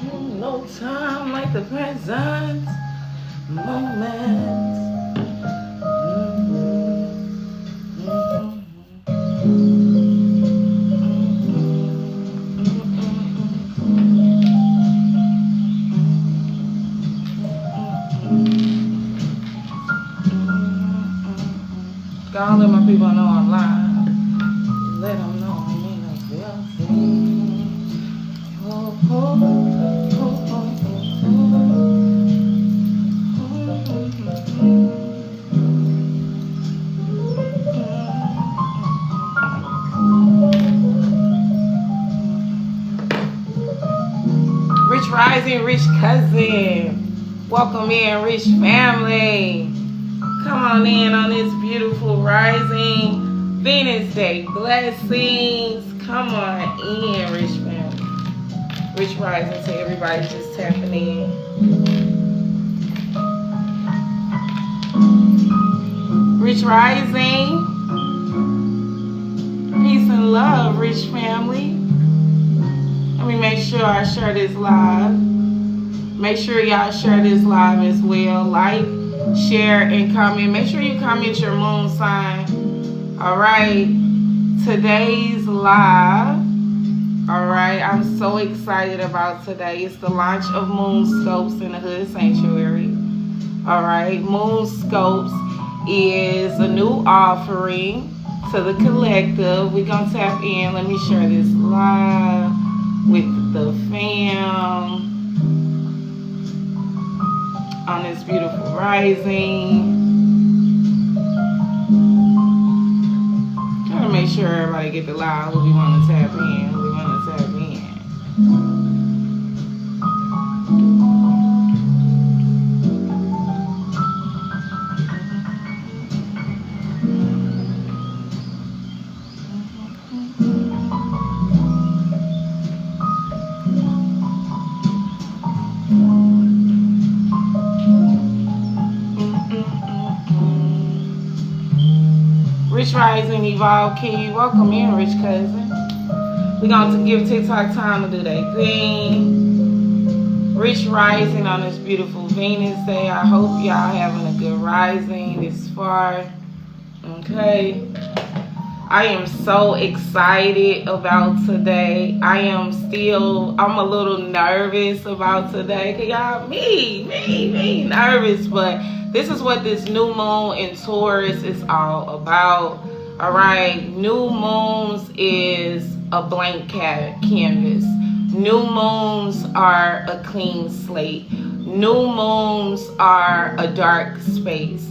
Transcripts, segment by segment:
No time like the present moment. Gotta let my people know I'm live. Let them know I'm in a building. Oh, oh, oh, oh, oh. Rich Rising, Rich Cousin. Welcome in, Rich Family. Come on in on this beautiful rising Venus Day. Blessings. Come on in, Rich Family. Rich Rising to everybody just tapping in. Rich Rising. Peace and love, Rich Family. Let me make sure I share this live. Make sure y'all share this live as well. Like, share, and comment. Make sure you comment your moon sign. All right, today's live. All right, I'm so excited about today. It's the launch of MOONSCOPES in the Hood Sanctuary. All right, MOONSCOPES is a new offering to the collective. We're gonna tap in. Let me share this live with the fam on this beautiful rising. Trying to make sure everybody get the live who we want to tap in, who we want to tap in. Rich Rising, Evolve King, welcome in, Rich Cousin. We're going to give TikTok time to do their thing. Rich Rising on this beautiful Venus Day. I hope y'all having a good rising this far. Okay. I am so excited about today. I'm a little nervous about today. Cause y'all, me nervous, but this is what this new moon in Taurus is all about. All right, new moons is a blank canvas. New moons are a clean slate. New moons are a dark space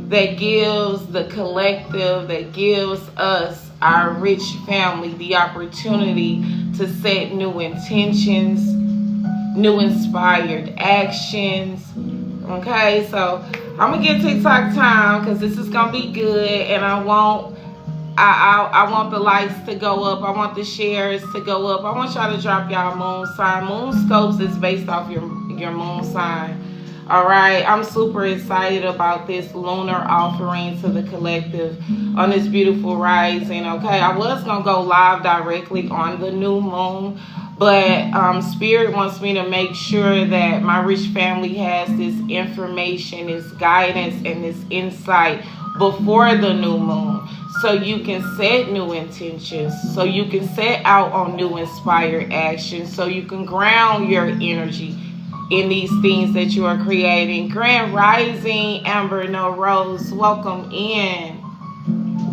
that gives the collective, that gives us, our rich family, the opportunity to set new intentions, new inspired actions. Okay, so I'm gonna get TikTok time because this is gonna be good, and I want the likes to go up. I want the shares to go up. I want y'all to drop y'all moon sign. MOONSCOPES is based off your moon sign. All right, I'm super excited about this lunar offering to the collective on this beautiful rising. Okay, I was gonna go live directly on the new moon, but Spirit wants me to make sure that my rich family has this information, this guidance, and this insight before the new moon, so you can set new intentions, so you can set out on new inspired actions, so you can ground your energy in these things that you are creating. Grand Rising, Amber No Rose, welcome in.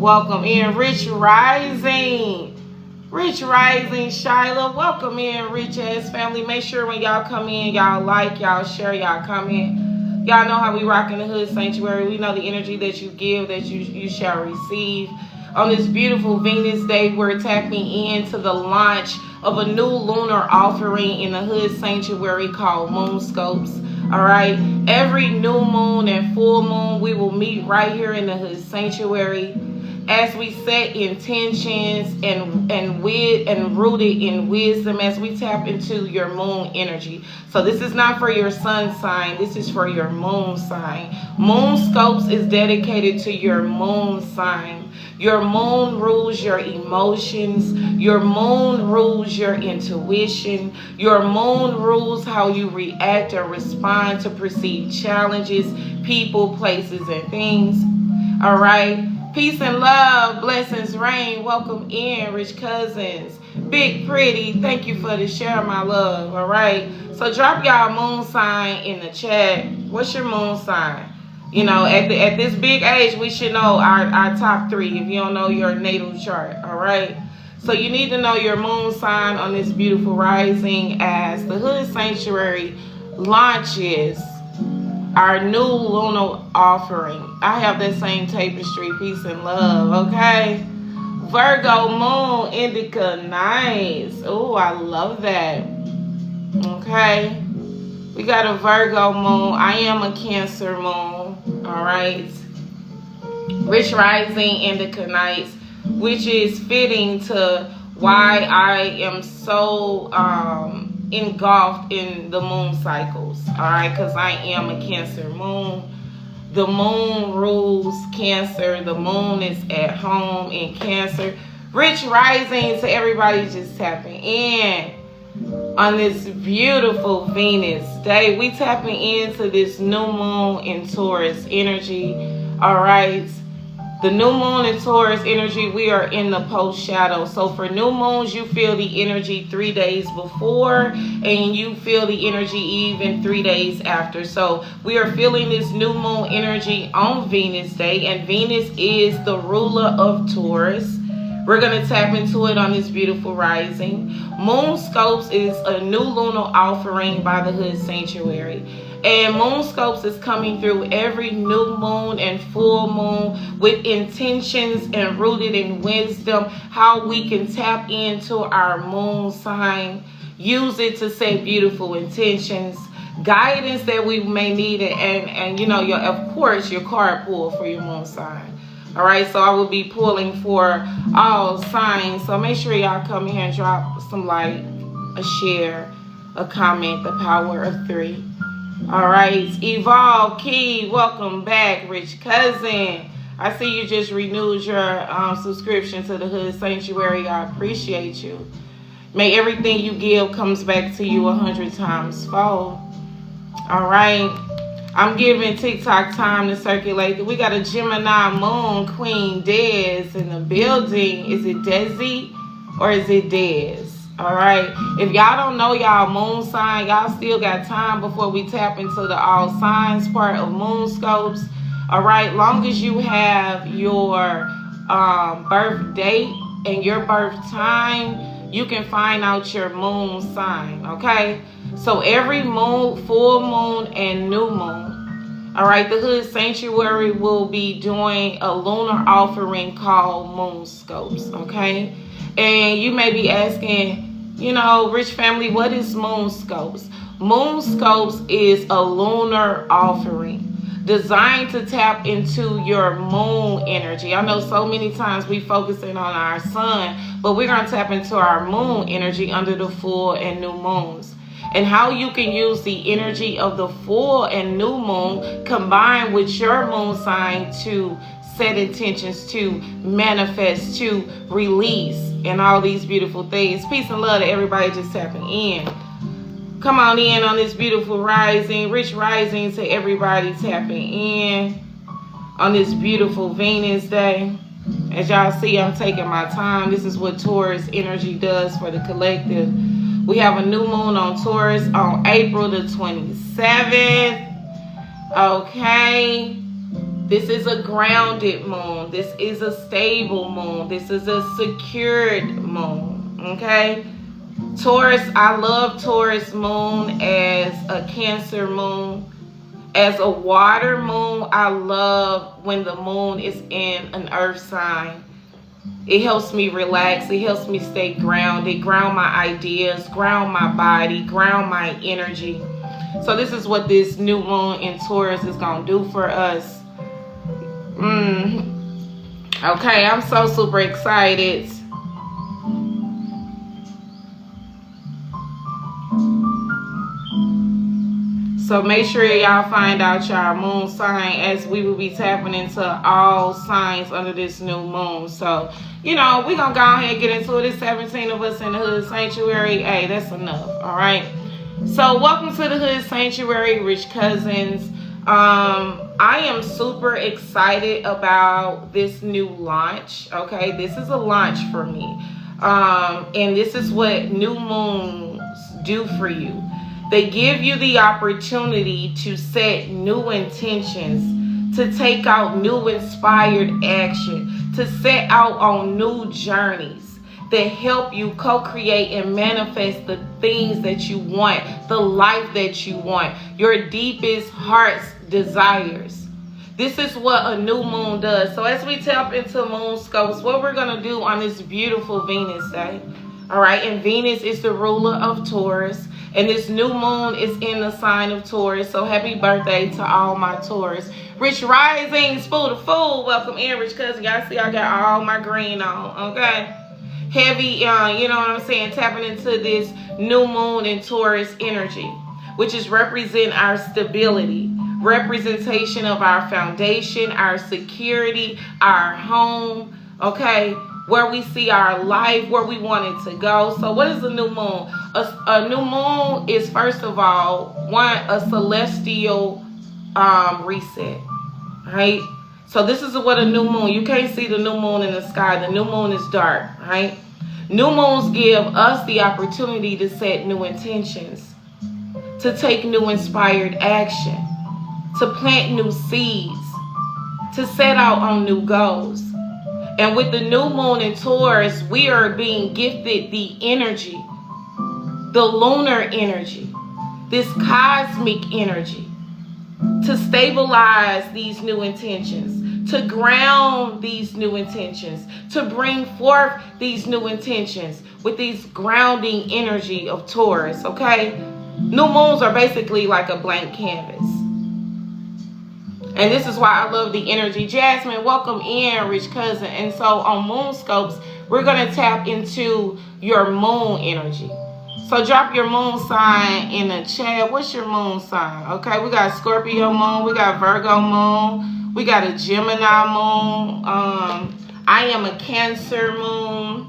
Welcome in, Rich Rising. Rich Rising, Shyla, welcome in, Richest family. Make sure when y'all come in, y'all like, y'all share, y'all comment. Y'all know how we rock in the Hood Sanctuary. We know the energy that you give, that you shall receive. On this beautiful Venus Day, we're tapping into the launch of a new lunar offering in the Hood Sanctuary called MOONSCOPES. All right, every new moon and full moon, we will meet right here in the Hood Sanctuary as we set intentions and rooted in wisdom, as we tap into your moon energy. So this is not for your sun sign. This is for your moon sign. MOONSCOPES is dedicated to your moon sign. Your moon rules your emotions. Your moon rules your intuition. Your moon rules how you react or respond to perceived challenges, people, places, and things. All right. Peace and love. Blessings rain. Welcome in, rich cousins. Big Pretty. Thank you for the share, my love. All right. So drop y'all moon sign in the chat. What's your moon sign? You know, at this big age, we should know our top 3 if you don't know your natal chart, all right? So you need to know your moon sign on this beautiful rising as the Hood Sanctuary launches our new lunar offering. I have that same tapestry, peace and love, okay? Virgo moon, indica, nice. Oh, I love that, okay? We got a Virgo moon. I am a Cancer moon. All right. Rich rising indica nights, which is fitting to why I am so engulfed in the moon cycles. All right, because I am a Cancer moon. The moon rules Cancer. The moon is at home in Cancer. Rich rising to everybody just tapping in. On this beautiful Venus day, we tapping into this new moon in Taurus energy. All right, the new moon in Taurus energy, we are in the post shadow. So for new moons, you feel the energy 3 days before, and you feel the energy even 3 days after. So we are feeling this new moon energy on Venus day, and Venus is the ruler of Taurus. We're going to tap into it on this beautiful rising. MOONSCOPES is a new lunar offering by the Hood Sanctuary. And MOONSCOPES is coming through every new moon and full moon with intentions and rooted in wisdom, how we can tap into our moon sign, use it to set beautiful intentions, guidance that we may need, and you know, of course, your card pull for your moon sign. All right, so I will be pulling for all signs. So make sure y'all come here and drop some like, a share, a comment, the power of 3. All right, Evolve Key, welcome back, rich cousin. I see you just renewed your subscription to the Hood Sanctuary. I appreciate you. May everything you give comes back to you 100 times fold. All right. I'm giving TikTok time to circulate. We got a Gemini moon, Queen Dez in the building. Is it Desi or is it Dez? All right. If y'all don't know y'all moon sign, y'all still got time before we tap into the all signs part of MOONSCOPES. All right. Long as you have your birth date and your birth time, you can find out your moon sign. Okay. So every moon, full moon, and new moon, all right, the Hood Sanctuary will be doing a lunar offering called MOONSCOPES, okay? And you may be asking, you know, rich family, what is MOONSCOPES? MOONSCOPES is a lunar offering designed to tap into your moon energy. I know so many times we focusing on our sun, but we're going to tap into our moon energy under the full and new moons. And how you can use the energy of the full and new moon combined with your moon sign to set intentions, to manifest, to release, and all these beautiful things. Peace and love to everybody just tapping in. Come on in on this beautiful rising, rich rising to everybody tapping in on this beautiful Venus day. As y'all see, I'm taking my time. This is what Taurus energy does for the collective. We have a new moon on Taurus on April the 27th. Okay. This is a grounded moon. This is a stable moon. This is a secured moon. Okay. Taurus, I love Taurus moon as a Cancer moon. As a water moon, I love when the moon is in an earth sign. It helps me relax. It helps me stay grounded, ground my ideas, ground my body, ground my energy. So this is what this new moon in Taurus is going to do for us. Okay, I'm so super excited. So make sure y'all find out your moon sign, as we will be tapping into all signs under this new moon. So, you know, we're going to go ahead and get into it. It's 17 of us in the Hood Sanctuary. Hey, that's enough. All right. So welcome to the Hood Sanctuary, Rich Cousins. I am super excited about this new launch. Okay, this is a launch for me. And this is what new moons do for you. They give you the opportunity to set new intentions, to take out new inspired action, to set out on new journeys that help you co-create and manifest the things that you want, the life that you want, your deepest heart's desires. This is what a new moon does. So as we tap into MOONSCOPES, what we're going to do on this beautiful Venus day, all right, and Venus is the ruler of Taurus. And this new moon is in the sign of Taurus. So happy birthday to all my Taurus. Rich Risings, Fool to Fool. Welcome in, Rich Cousin. Y'all see I got all my green on, okay? Heavy, you know what I'm saying? Tapping into this new moon in Taurus energy, which is represent our stability, representation of our foundation, our security, our home, okay? Where we see our life, where we want it to go. So what is a new moon? A new moon is, first of all, a celestial reset, right? So this is what a new moon, you can't see the new moon in the sky. The new moon is dark, right? New moons give us the opportunity to set new intentions, to take new inspired action, to plant new seeds, to set out on new goals. And with the new moon in Taurus, we are being gifted the energy, the lunar energy, this cosmic energy, to stabilize these new intentions, to ground these new intentions, to bring forth these new intentions with these grounding energy of Taurus, okay? New moons are basically like a blank canvas. And this is why I love the energy. Jasmine, welcome in, Rich Cousin. And so on MOONSCOPES, we're going to tap into your moon energy. So drop your moon sign in the chat. What's your moon sign? Okay, we got Scorpio moon. We got Virgo moon. We got a Gemini moon. I am a Cancer moon.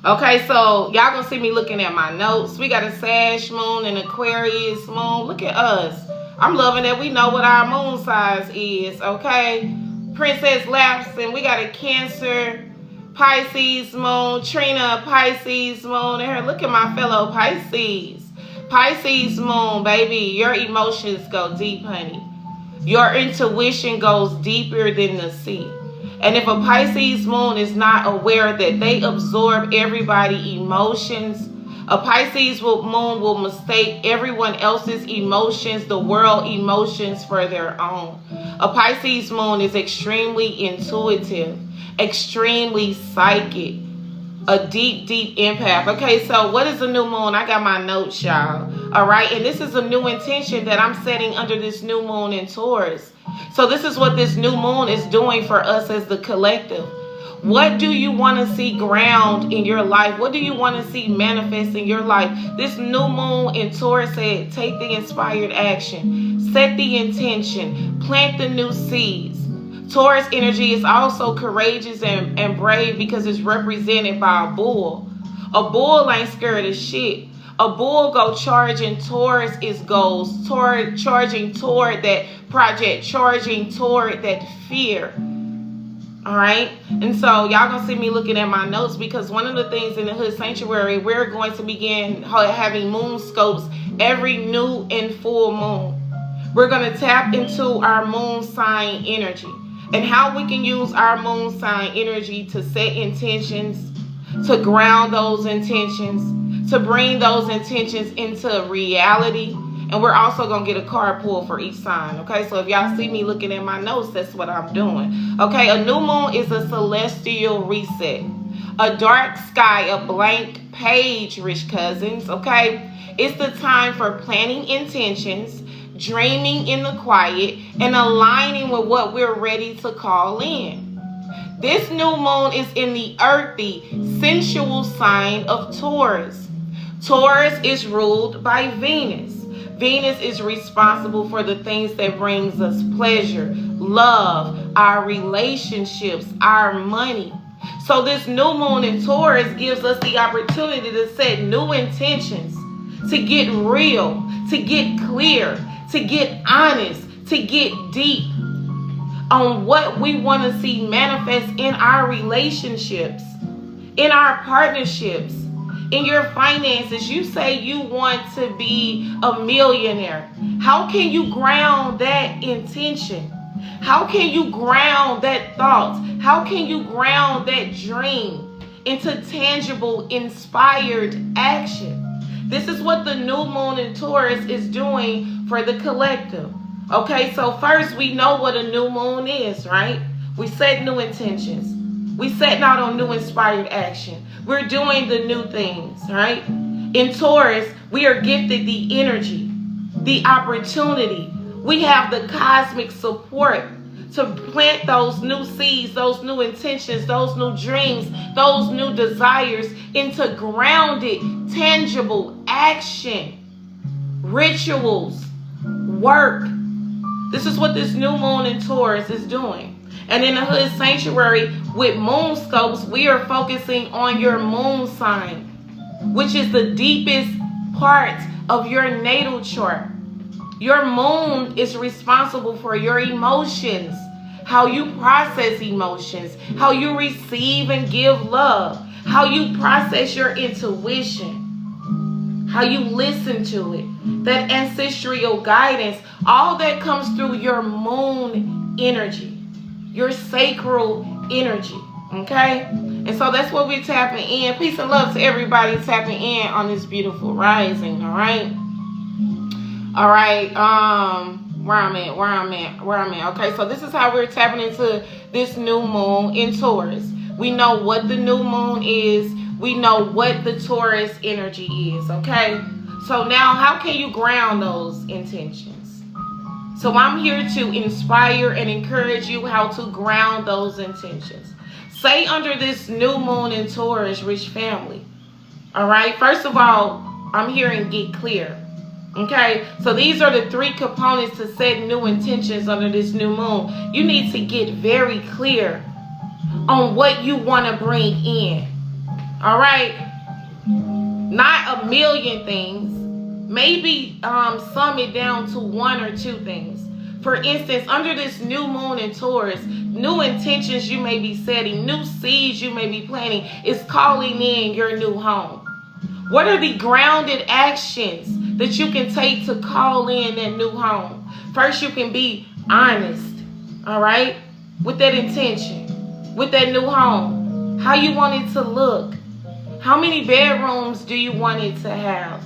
Okay, so y'all going to see me looking at my notes. We got a Sag moon and Aquarius moon. Look at us. I'm loving that we know what our moon size is, okay? Princess Lapson, we got a Cancer, Pisces moon, Trina, Pisces moon. And here, look at my fellow Pisces. Pisces moon, baby, your emotions go deep, honey. Your intuition goes deeper than the sea. And if a Pisces moon is not aware that they absorb everybody's emotions, a Pisces moon will mistake everyone else's emotions, the world emotions, for their own. A Pisces moon is extremely intuitive, extremely psychic, a deep, deep empath. Okay, so what is a new moon? I got my notes, y'all. All right, and this is a new intention that I'm setting under this new moon in Taurus. So this is what this new moon is doing for us as the collective. What do you want to see ground in your life? What do you want to see manifest in your life? This new moon in Taurus said, take the inspired action, set the intention, plant the new seeds. Taurus energy is also courageous and brave because it's represented by a bull. A bull ain't scared of shit. A bull go charging towards its goals, charging toward that project, charging toward that fear. All right, and so y'all gonna see me looking at my notes, because one of the things in the Hood Sanctuary, we're going to begin having MOONSCOPES every new and full moon. We're gonna tap into our moon sign energy and how we can use our moon sign energy to set intentions, to ground those intentions, to bring those intentions into reality. And we're also going to get a card pull for each sign, okay? So if y'all see me looking at my notes, that's what I'm doing. Okay, a new moon is a celestial reset. A dark sky, a blank page, Rich Cousins, okay? It's the time for planning intentions, dreaming in the quiet, and aligning with what we're ready to call in. This new moon is in the earthy, sensual sign of Taurus. Taurus is ruled by Venus. Venus is responsible for the things that brings us pleasure, love, our relationships, our money. So this new moon in Taurus gives us the opportunity to set new intentions, to get real, to get clear, to get honest, to get deep on what we want to see manifest in our relationships, in our partnerships, in your finances. You say you want to be a millionaire. How can you ground that intention? How can you ground that thought? How can you ground that dream into tangible, inspired action? This is what the new moon in Taurus is doing for the collective. Okay, so first we know what a new moon is, right? We set new intentions. We setting out on new inspired action. We're doing the new things, right? In Taurus, we are gifted the energy, the opportunity. We have the cosmic support to plant those new seeds, those new intentions, those new dreams, those new desires into grounded, tangible action, rituals, work. This is what this new moon in Taurus is doing. And in the Hood Sanctuary with MOONSCOPES, we are focusing on your moon sign, which is the deepest part of your natal chart. Your moon is responsible for your emotions, how you process emotions, how you receive and give love, how you process your intuition, how you listen to it, that ancestral guidance, all that comes through your moon energy, your sacral energy, okay? And so that's what we're tapping in. Peace and love to everybody tapping in on this beautiful rising, all right? All right, where I'm at. Okay, so this is how we're tapping into this new moon in Taurus. We know what the new moon is. We know what the Taurus energy is, okay? So now how can you ground those intentions? So I'm here to inspire and encourage you how to ground those intentions. Say under this new moon in Taurus, rich family. All right, first of all, I'm hearing get clear. Okay, so these are the three components to set new intentions under this new moon. You need to get very clear on what you want to bring in. All right, not a million things. Maybe sum it down to one or two things. For instance, under this new moon in Taurus, new intentions you may be setting, new seeds you may be planting is calling in your new home. What are the grounded actions that you can take to call in that new home? First, you can be honest, all right, with that intention, with that new home. How you want it to look. How many bedrooms do you want it to have?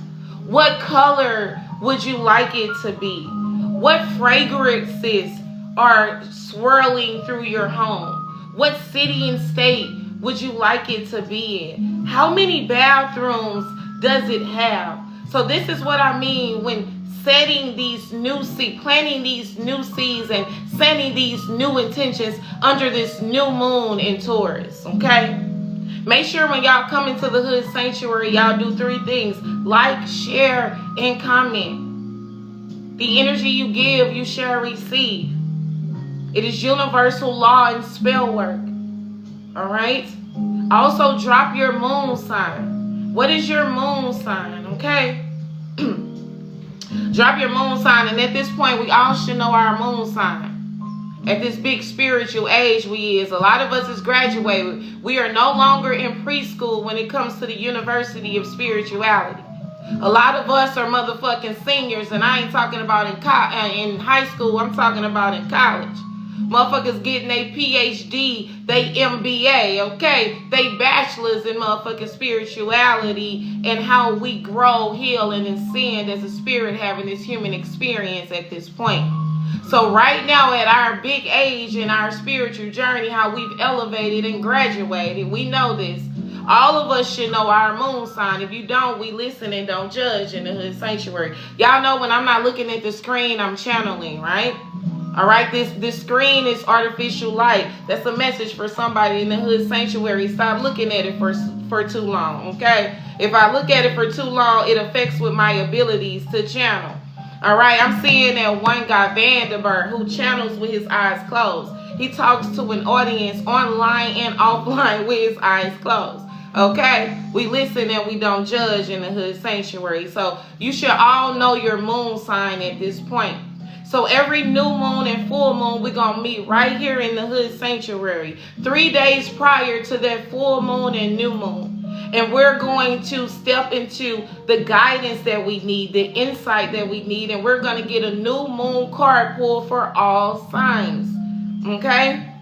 What color would you like it to be? What fragrances are swirling through your home? What city and state would you like it to be in? How many bathrooms does it have? So this is what I mean when setting these new seeds, planting these new seeds and setting these new intentions under this new moon in Taurus, okay? Make sure when y'all come into the Hood Sanctuary, y'all do three things. Like, share, and comment. The energy you give, you shall receive. It is universal law and spell work. All right? Also, drop your moon sign. What is your moon sign? Okay? Drop your moon sign. And at this point, we all should know our moon sign. At this big spiritual age we is, a lot of us is graduated. We are no longer in preschool when it comes to the University of Spirituality. A lot of us are motherfucking seniors, and I ain't talking about in high school. I'm talking about in college. Motherfuckers getting their PhD, they MBA, okay? They bachelors in motherfucking spirituality and how we grow, heal, and ascend as a spirit having this human experience at this point. So right now at our big age in our spiritual journey, how we've elevated and graduated, we know this. All of us should know our moon sign. If you don't, we listen and don't judge in the Hood Sanctuary. Y'all know when I'm not looking at the screen, I'm channeling, right? All right, this screen is artificial light. That's a message for somebody in the Hood Sanctuary. Stop looking at it for too long, okay? If I look at it for too long, it affects with my abilities to channel. All right, I'm seeing that one guy, Vanderbilt, who channels with his eyes closed. He talks to an audience online and offline with his eyes closed. Okay, we listen and we don't judge in the Hood Sanctuary. So you should all know your moon sign at this point. So every new moon and full moon, we're going to meet right here in the Hood Sanctuary 3 days prior to that full moon and new moon. And we're going to step into the guidance that we need, the insight that we need. And we're going to get a new moon card pull for all signs. Okay?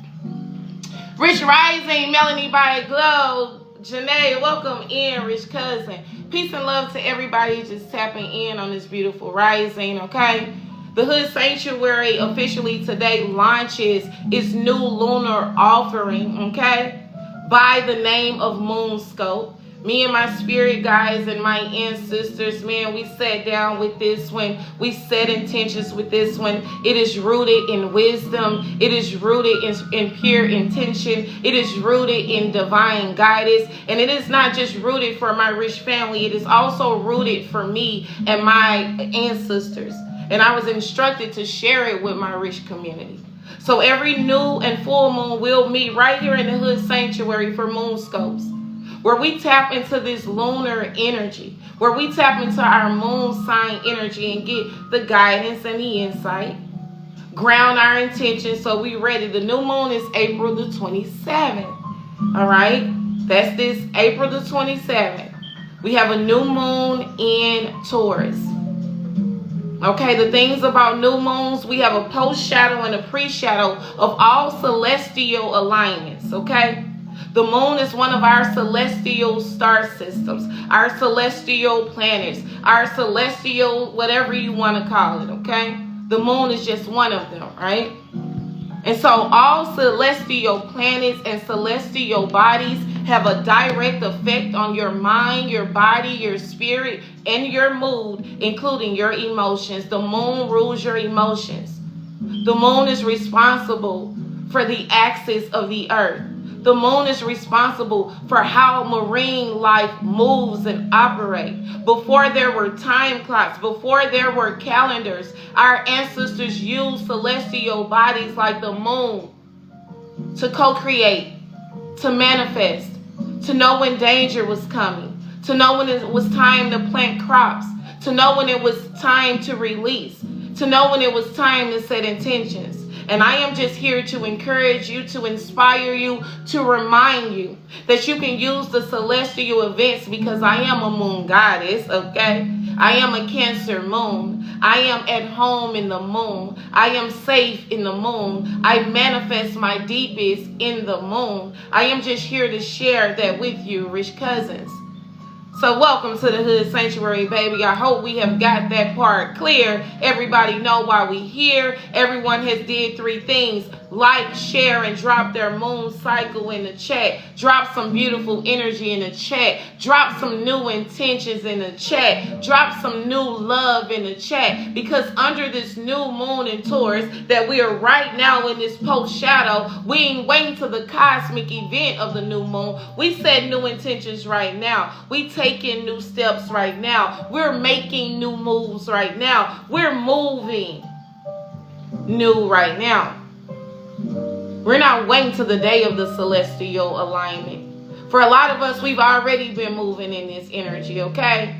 Rich Rising, Melanie by Glow, Janae, welcome in, Rich Cousin. Peace and love to everybody just tapping in on this beautiful rising, okay? The Hood Sanctuary officially today launches its new lunar offering, okay? By the name of MOONSCOPE. Me and my spirit guides and my ancestors, man, we sat down with this one. We set intentions with this one. It is rooted in wisdom. It is rooted in pure intention. It is rooted in divine guidance. And it is not just rooted for my rich family. It is also rooted for me and my ancestors. And I was instructed to share it with my rich community. So every new and full moon we'll meet right here in the Hood Sanctuary for Moonscopes, where we tap into this lunar energy, where we tap into our moon sign energy and get the guidance and the insight, ground our intentions so we ready. The new moon is April the 27th. All right, that's this April the 27th. We have a new moon in Taurus. Okay, the things about new moons, we have a post-shadow and a pre-shadow of all celestial alignments, okay? The moon is one of our celestial star systems, our celestial planets, our celestial, whatever you want to call it, okay? The moon is just one of them, right? And so all celestial planets and celestial bodies have a direct effect on your mind, your body, your spirit, and your mood, including your emotions. The moon rules your emotions. The moon is responsible for the axis of the earth. The moon is responsible for how marine life moves and operates. Before there were time clocks, before there were calendars, our ancestors used celestial bodies like the moon to co-create, to manifest, to know when danger was coming, to know when it was time to plant crops, to know when it was time to release, to know when it was time to set intentions. And I am just here to encourage you, to inspire you, to remind you that you can use the celestial events, because I am a moon goddess, okay? I am a Cancer moon. I am at home in the moon. I am safe in the moon. I manifest my deepest in the moon. I am just here to share that with you, rich cousins. So welcome to the Hood Sanctuary, baby. I hope we have got that part clear. Everybody know why we here. Everyone has did 3 things. Like, share, and drop their moon cycle in the chat. Drop some beautiful energy in the chat. Drop some new intentions in the chat. Drop some new love in the chat. Because under this new moon in Taurus that we are right now in this post-shadow, we ain't waiting to the cosmic event of the new moon. We set new intentions right now. We taking new steps right now. We're making new moves right now. We're moving new right now. We're not waiting to the day of the celestial alignment. For a lot of us, we've already been moving in this energy, okay?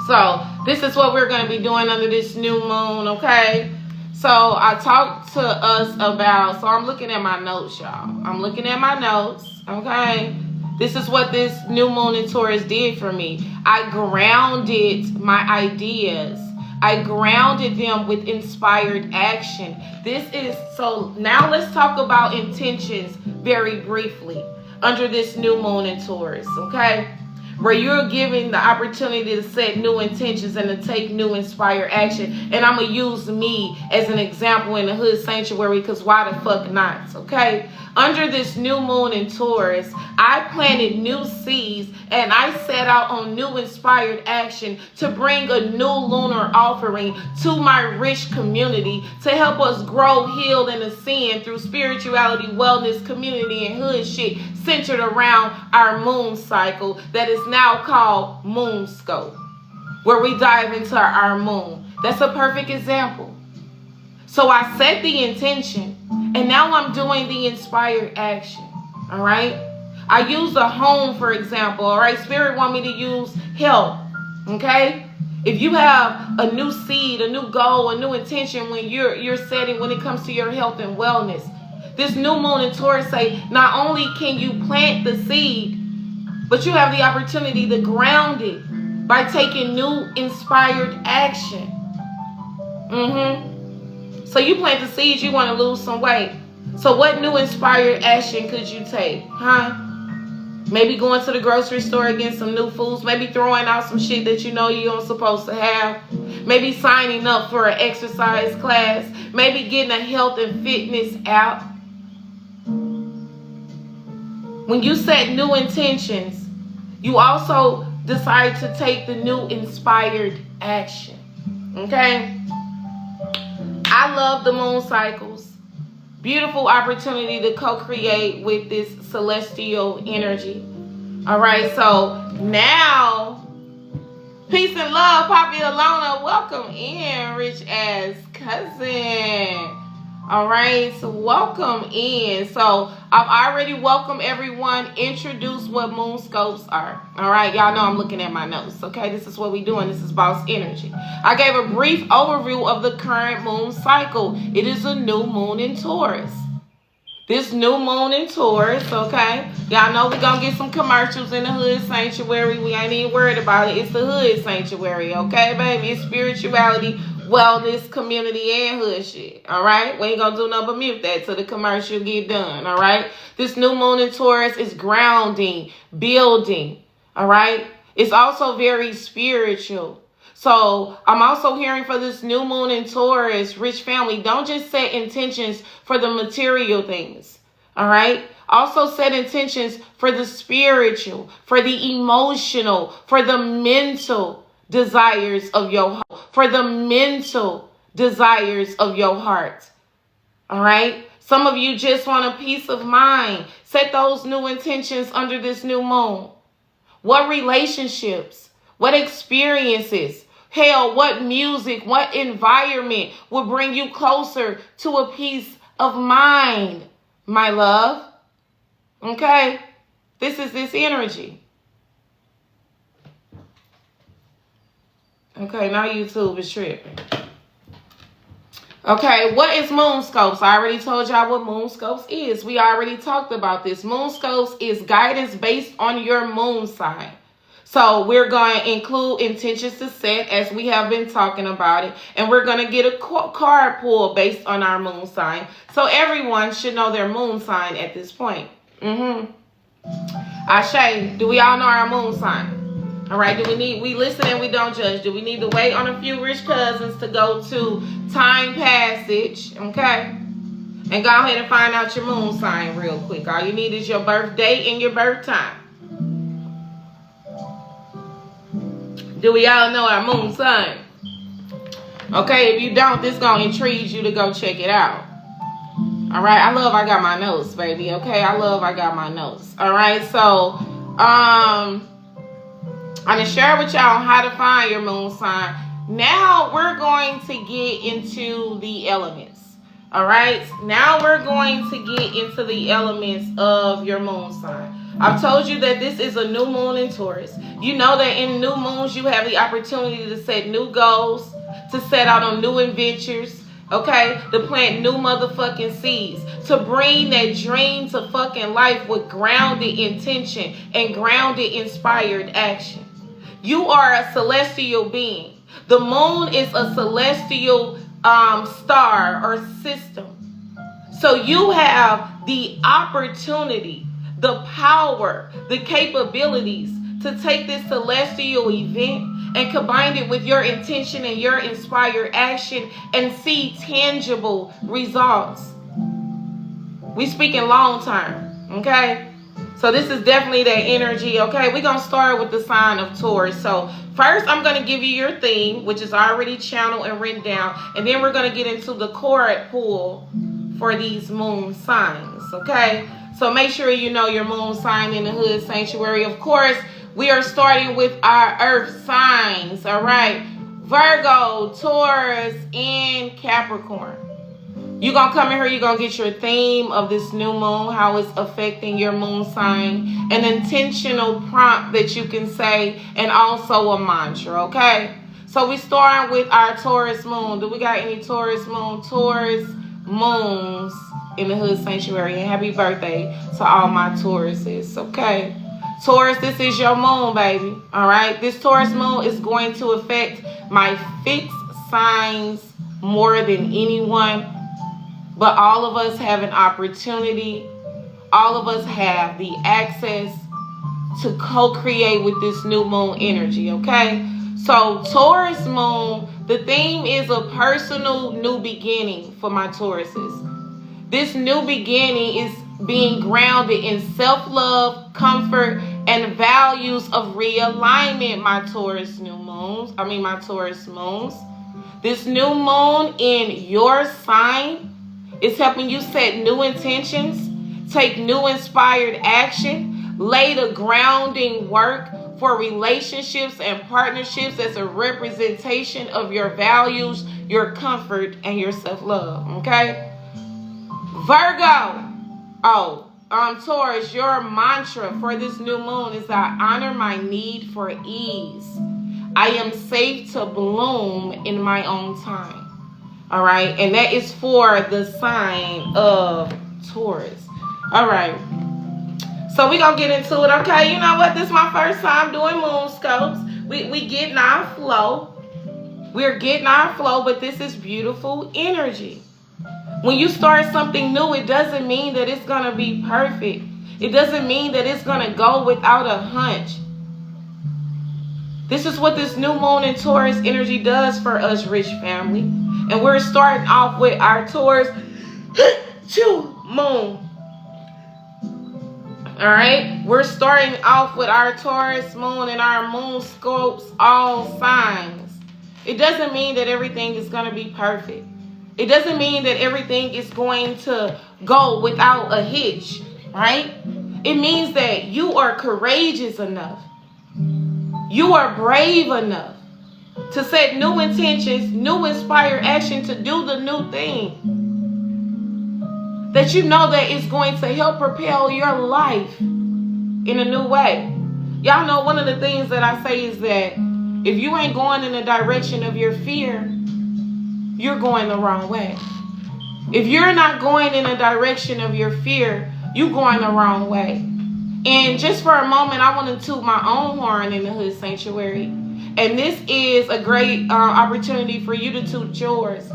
So this is what we're going to be doing under this new moon, okay? So I talked to us about, so I'm looking at my notes, y'all. I'm looking at my notes, okay? This is what this new moon in Taurus did for me. I grounded my ideas. I grounded them with inspired action. This is, so now let's talk about intentions very briefly under this new moon in Taurus, okay? Where you're given the opportunity to set new intentions and to take new inspired action. And I'm going to use me as an example in the Hood Sanctuary, because why the fuck not, okay? under this new moon in Taurus, I planted new seeds and I set out on new inspired action to bring a new lunar offering to my rich community to help us grow, heal, and ascend through spirituality, wellness, community, and hood shit centered around our moon cycle that is now called MOONSCOPE, where we dive into our moon. That's a perfect example. So I set the intention, and now I'm doing the inspired action. All right. I use the home, for example. All right. Spirit want me to use health. Okay. If you have a new seed, a new goal, a new intention when you're setting when it comes to your health and wellness, this new moon in Taurus say not only can you plant the seed, but you have the opportunity to ground it by taking new inspired action. So you plant the seeds, you want to lose some weight. So what new inspired action could you take? Maybe going to the grocery store and getting some new foods. Maybe throwing out some shit that you know you aren't supposed to have. Maybe signing up for an exercise class. Maybe getting a health and fitness app. When you set new intentions, you also decide to take the new inspired action. Okay? I love the moon cycles. Beautiful opportunity to co-create with this celestial energy. All right, so now, peace and love, Poppy Alona. Welcome in, rich ass cousin. All right, so welcome in. So I've already welcomed everyone, introduced what MOONSCOPEs are. All right, y'all know I'm looking at my notes. Okay, this is what we doing. This is boss energy. I gave a brief overview of the current moon cycle. It is a new moon in Taurus. This new moon in Taurus, okay? Y'all know we're going to get some commercials in the hood sanctuary. We ain't even worried about it. It's the hood sanctuary, okay, baby? It's spirituality, wellness, community, and hood shit, all right? We ain't going to do nothing but mute that till the commercial get done, all right? This new moon in Taurus is grounding, building, all right? It's also very spiritual. So I'm also hearing for this new moon in Taurus, rich family, don't just set intentions for the material things, all right? Also set intentions for the spiritual, for the emotional, for the mental desires of your heart, for the mental desires of your heart, all right? Some of you just want a peace of mind. Set those new intentions under this new moon. What relationships, what experiences, hell, what music, what environment will bring you closer to a peace of mind, my love? Okay? This is this energy. Okay, now YouTube is tripping. Okay, what is MOONSCOPEs? I already told y'all what MOONSCOPEs is. We already talked about this. MOONSCOPEs is guidance based on your moon sign. So we're going to include intentions to set as we have been talking about it. And we're going to get a card pull based on our moon sign. So everyone should know their moon sign at this point. Ashe, do we all know our moon sign? All right, we listen and we don't judge. Do we need to wait on a few rich cousins to go to time passage, okay? And go ahead and find out your moon sign real quick. All you need is your birth date and your birth time. Do we all know our moon sign? Okay, if you don't, this is going to intrigue you to go check it out. All right, I got my notes, baby, okay? I got my notes. All right, so, I'm going to share with y'all how to find your moon sign. Now we're going to get into the elements. All right. Now we're going to get into the elements of your moon sign. I've told you that this is a new moon in Taurus. You know that in new moons, you have the opportunity to set new goals, to set out on new adventures, okay? To plant new motherfucking seeds, to bring that dream to fucking life with grounded intention and grounded inspired action. You are a celestial being. The moon is a celestial star or system. So you have the opportunity, the power, the capabilities to take this celestial event and combine it with your intention and your inspired action and see tangible results. We speaking long term, okay? So this is definitely that energy, okay? We're going to start with the sign of Taurus. So first, I'm going to give you your theme, which is already channeled and written down. And then we're going to get into the card pull for these moon signs, okay? So make sure you know your moon sign in the Hood Sanctuary. Of course, we are starting with our earth signs, all right? Virgo, Taurus, and Capricorn. You're going to come in here, you're going to get your theme of this new moon, how it's affecting your moon sign, an intentional prompt that you can say, and also a mantra, okay? So we starting with our Taurus moon. Do we got any Taurus moon? Taurus moons in the Hood Sanctuary. And happy birthday to all my Tauruses, okay? Taurus, this is your moon, baby, all right? This Taurus moon is going to affect my fixed signs more than anyone. But all of us have an opportunity. All of us have the access to co-create with this new moon energy, okay? So Taurus moon, the theme is a personal new beginning for my Tauruses. This new beginning is being grounded in self-love, comfort, and values of realignment, my Taurus moons. This new moon in your sign is helping you set new intentions, take new inspired action, lay the grounding work for relationships and partnerships as a representation of your values, your comfort, and your self-love, okay? Virgo, Taurus, your mantra for this new moon is I honor my need for ease. I am safe to bloom in my own time. All right, and that is for the sign of Taurus. All right, so we're going to get into it, okay? You know what? This is my first time doing Moonscopes. We getting our flow. We're getting our flow, but this is beautiful energy. When you start something new, it doesn't mean that it's going to be perfect. It doesn't mean that it's going to go without a hunch. This is what this new moon and Taurus energy does for us, rich family. And we're starting off with our Taurus moon. All right. We're starting off with our Taurus moon and our Moonscopes All Signs. It doesn't mean that everything is going to be perfect. It doesn't mean that everything is going to go without a hitch, right? It means that you are courageous enough. You are brave enough to set new intentions, new inspired action to do the new thing. That you know that it's going to help propel your life in a new way. Y'all know one of the things that I say is that if you ain't going in the direction of your fear, you're going the wrong way. If you're not going in the direction of your fear, you're going the wrong way. And just for a moment, I want to toot my own horn in the Hood Sanctuary. And this is a great opportunity for you to toot yours.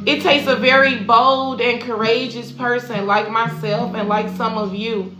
It takes a very bold and courageous person like myself and like some of you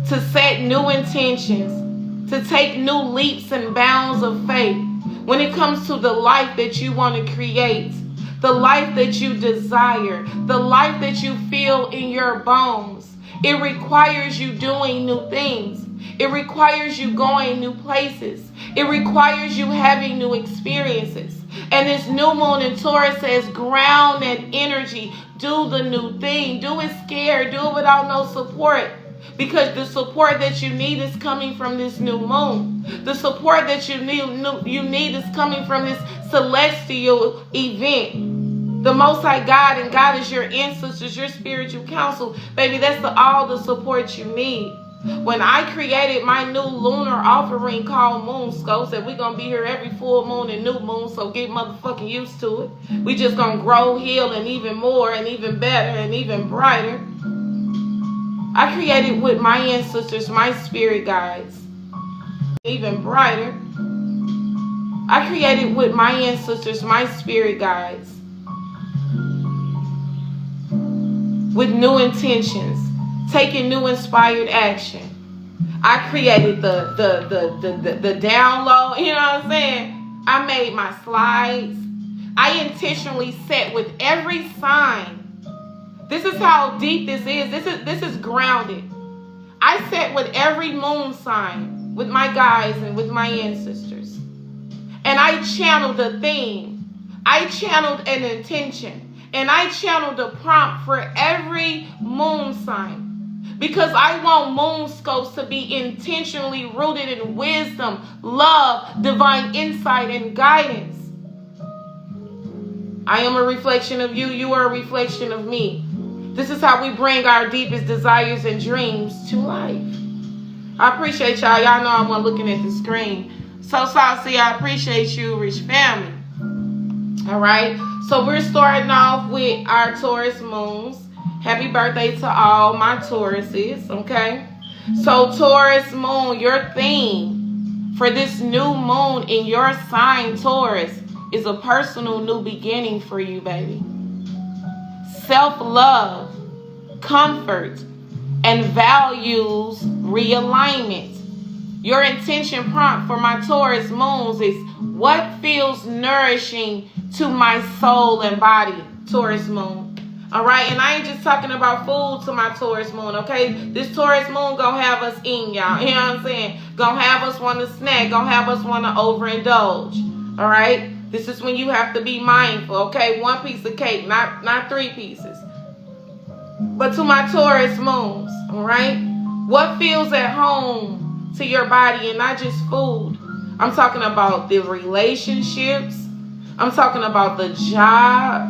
to set new intentions, to take new leaps and bounds of faith when it comes to the life that you want to create, the life that you desire, the life that you feel in your bones. It requires you doing new things. It requires you going new places. It requires you having new experiences. And this new moon in Taurus says, ground that energy. Do the new thing. Do it scared. Do it without no support. Because the support that you need is coming from this new moon. The support that you need is coming from this celestial event. The Most High God, and God is your ancestors, your spiritual counsel. Baby, that's all the support you need. When I created my new lunar offering called Moonscopes, and we're going to be here every full moon and new moon, so get motherfucking used to it. We just going to grow, heal, and even more, and even better, and even brighter. I created with my ancestors, my spirit guides. Even brighter. I created with my ancestors, my spirit guides. With new intentions, taking new inspired action. I created the download, you know what I'm saying? I made my slides. I intentionally set with every sign This is how deep this is. This is grounded. I sit with every moon sign, with my guides and with my ancestors. And I channeled a theme. I channeled an intention. And I channeled a prompt for every moon sign. Because I want Moonscopes to be intentionally rooted in wisdom, love, divine insight, and guidance. I am a reflection of you. You are a reflection of me. This is how we bring our deepest desires and dreams to life. I appreciate y'all. Y'all know I wasn't looking at the screen. So, Saucy, I appreciate you, Rich family. All right. So, we're starting off with our Taurus moons. Happy birthday to all my Tauruses, okay? So, Taurus moon, your theme for this new moon in your sign, Taurus, is a personal new beginning for you, baby. Self-love, comfort, and values realignment. Your intention prompt for my Taurus moons is what feels nourishing to my soul and body, Taurus moon. All right, and I ain't just talking about food to my Taurus moon, okay? This Taurus moon gonna have us in, y'all. You know what I'm saying? Gonna have us want to snack, gonna have us want to overindulge. All right? This is when you have to be mindful, okay? One piece of cake, not 3 pieces. But to my Taurus moons, all right? What feels at home to your body and not just food? I'm talking about the relationships. I'm talking about the job,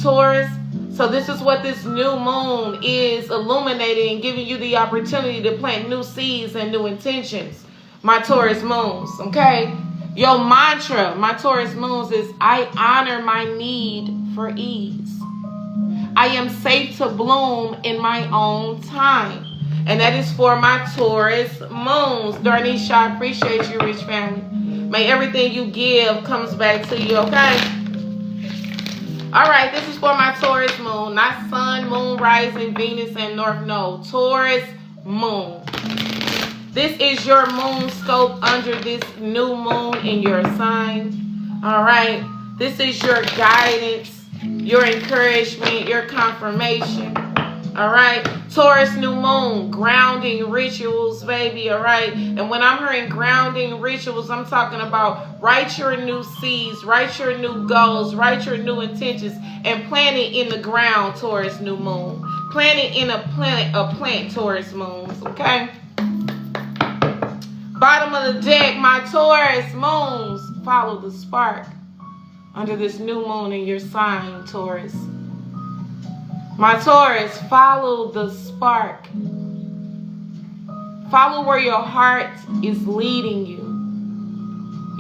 Taurus. So this is what this new moon is illuminating and giving you the opportunity to plant new seeds and new intentions, my Taurus moons, okay? Your mantra, my Taurus moons, is I honor my need for ease. I am safe to bloom in my own time. And that is for my Taurus moons. Darnisha, I appreciate you, Rich family. May everything you give comes back to you, okay? All right, this is for my Taurus moon, not sun, moon, rising, Venus, and North Node. Taurus moon. This is your moon scope under this new moon in your sign. All right, this is your guidance, your encouragement, your confirmation. All right, Taurus New Moon, grounding rituals, baby, all right? And when I'm hearing grounding rituals, I'm talking about write your new seeds, write your new goals, write your new intentions, and plant it in the ground, Taurus New Moon. Plant it in a plant, Taurus moons, okay? Bottom of the deck, my Taurus moons, follow the spark under this new moon in your sign, Taurus. My Taurus, follow the spark. Follow where your heart is leading you.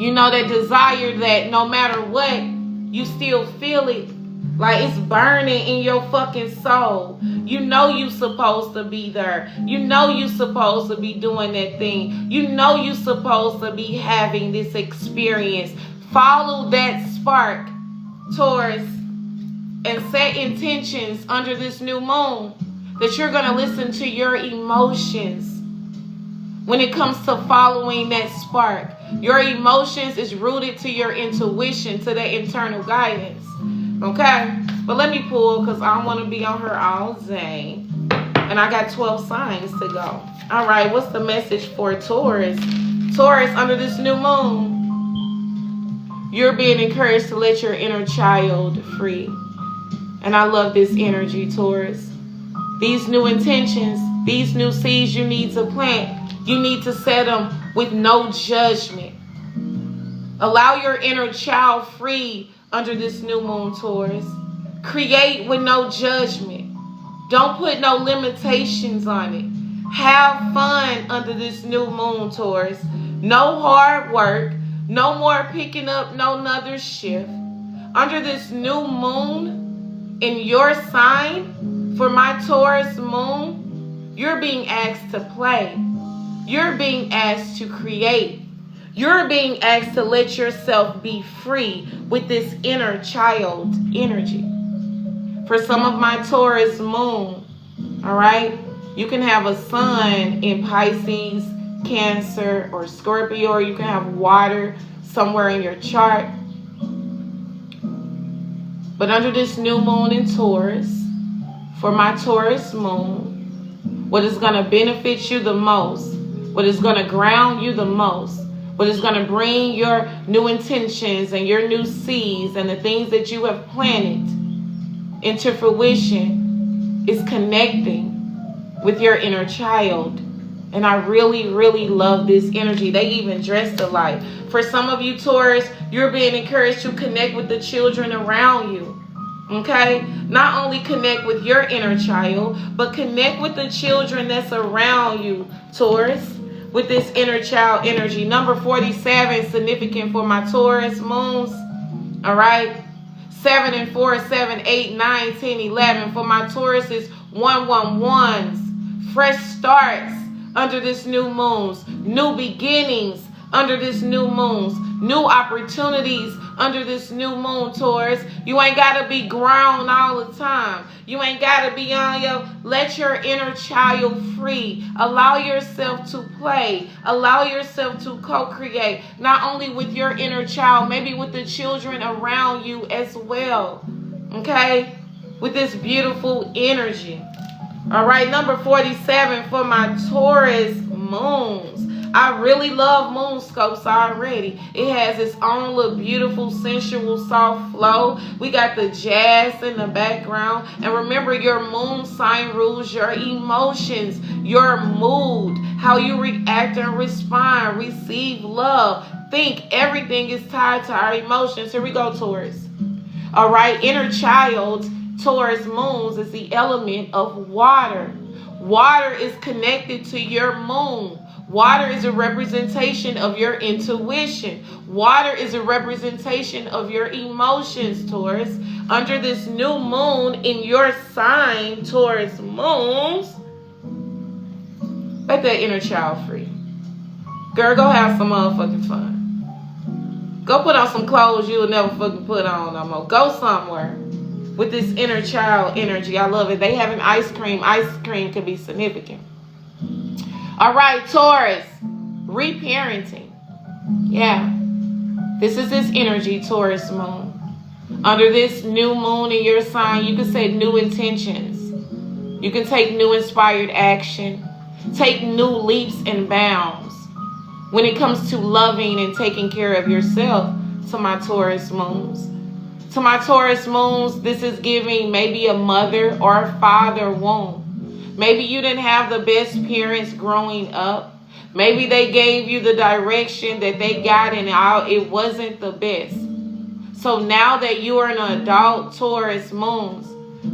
You know, that desire that no matter what, you still feel it like it's burning in your fucking soul. You know you supposed to be there. You know you supposed to be doing that thing. You know you supposed to be having this experience. Follow that spark, Taurus. And set intentions under this new moon that you're going to listen to your emotions when it comes to following that spark. Your emotions is rooted to your intuition, to that internal guidance. Okay? But let me pull because I don't want to be on her all day. And I got 12 signs to go. All right, what's the message for Taurus? Taurus, under this new moon, you're being encouraged to let your inner child free. And I love this energy, Taurus. These new intentions, these new seeds you need to plant, you need to set them with no judgment. Allow your inner child free under this new moon, Taurus. Create with no judgment. Don't put no limitations on it. Have fun under this new moon, Taurus. No hard work. No more picking up no another shift. Under this new moon, in your sign, for my Taurus moon, you're being asked to play. You're being asked to create. You're being asked to let yourself be free with this inner child energy. For some of my Taurus moon, all right, you can have a sun in Pisces, Cancer, or Scorpio, or you can have water somewhere in your chart. But under this new moon in Taurus, for my Taurus moon, what is going to benefit you the most, what is going to ground you the most, what is going to bring your new intentions and your new seeds and the things that you have planted into fruition is connecting with your inner child. And I really, really love this energy. They even dressed alike. For some of you Taurus, you're being encouraged to connect with the children around you. Okay? Not only connect with your inner child, but connect with the children that's around you, Taurus, with this inner child energy. Number 47 is significant for my Taurus moons. All right? 7 and 4, 7, 8, 9, 10, 11. For my Taurus is 111s. Fresh starts under this new moons. New beginnings under this new moons. New opportunities under this new moon, Taurus. You ain't got to be ground all the time. You ain't got to be on your, let your inner child free. Allow yourself to play. Allow yourself to co-create. Not only with your inner child, maybe with the children around you as well. Okay? With this beautiful energy. All right, number 47 for my Taurus moons. I really love Moonscopes already. It has its own little beautiful, sensual, soft flow. We got the jazz in the background. And remember, your moon sign rules your emotions, your mood, how you react and respond, receive love, think. Everything is tied to our emotions. Here we go, Taurus. All right, inner child, Taurus moons is the element of water. Water is connected to your moon. Water is a representation of your intuition. Water is a representation of your emotions, Taurus. Under this new moon in your sign, Taurus moons, let that inner child free. Girl, go have some motherfucking fun. Go put on some clothes you'll never fucking put on no more. Go somewhere with this inner child energy. I love it. They have an ice cream. Ice cream can be significant. All right, Taurus, reparenting. Yeah, this is this energy, Taurus moon. Under this new moon in your sign, you can set new intentions. You can take new inspired action. Take new leaps and bounds. When it comes to loving and taking care of yourself, to my Taurus moons. To my Taurus moons, this is giving maybe a mother or a father wound. Maybe you didn't have the best parents growing up. Maybe they gave you the direction that they got and it wasn't the best. So now that you are an adult, Taurus moons,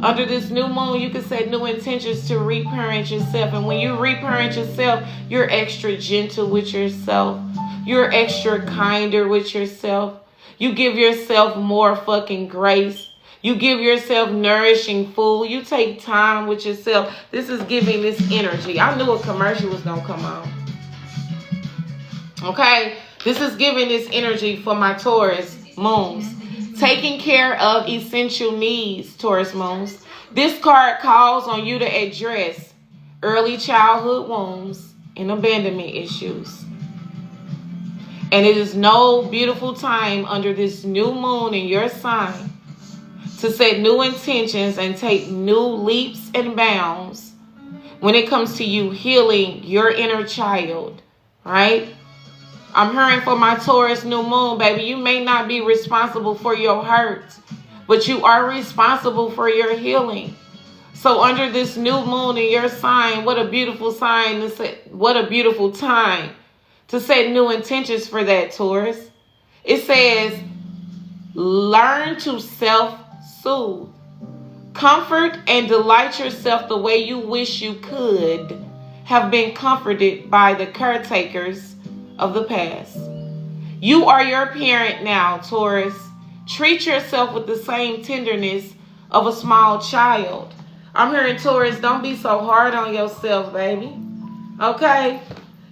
under this new moon, you can set new intentions to reparent yourself. And when you reparent yourself, you're extra gentle with yourself. You're extra kinder with yourself. You give yourself more fucking grace. You give yourself nourishing food. You take time with yourself. This is giving this energy. I knew a commercial was going to come on. Okay? This is giving this energy for my Taurus moons. Taking care of essential needs, Taurus moons. This card calls on you to address early childhood wounds and abandonment issues. And it is no beautiful time under this new moon in your sign to set new intentions and take new leaps and bounds when it comes to you healing your inner child, right? I'm hearing for my Taurus new moon, baby, you may not be responsible for your hurt, but you are responsible for your healing. So under this new moon in your sign, what a beautiful sign to set, what a beautiful time to set new intentions for that, Taurus. It says, learn to self-soothe. Comfort and delight yourself the way you wish you could have been comforted by the caretakers of the past. You are your parent now, Taurus. Treat yourself with the same tenderness of a small child. I'm hearing, Taurus, don't be so hard on yourself, baby. Okay?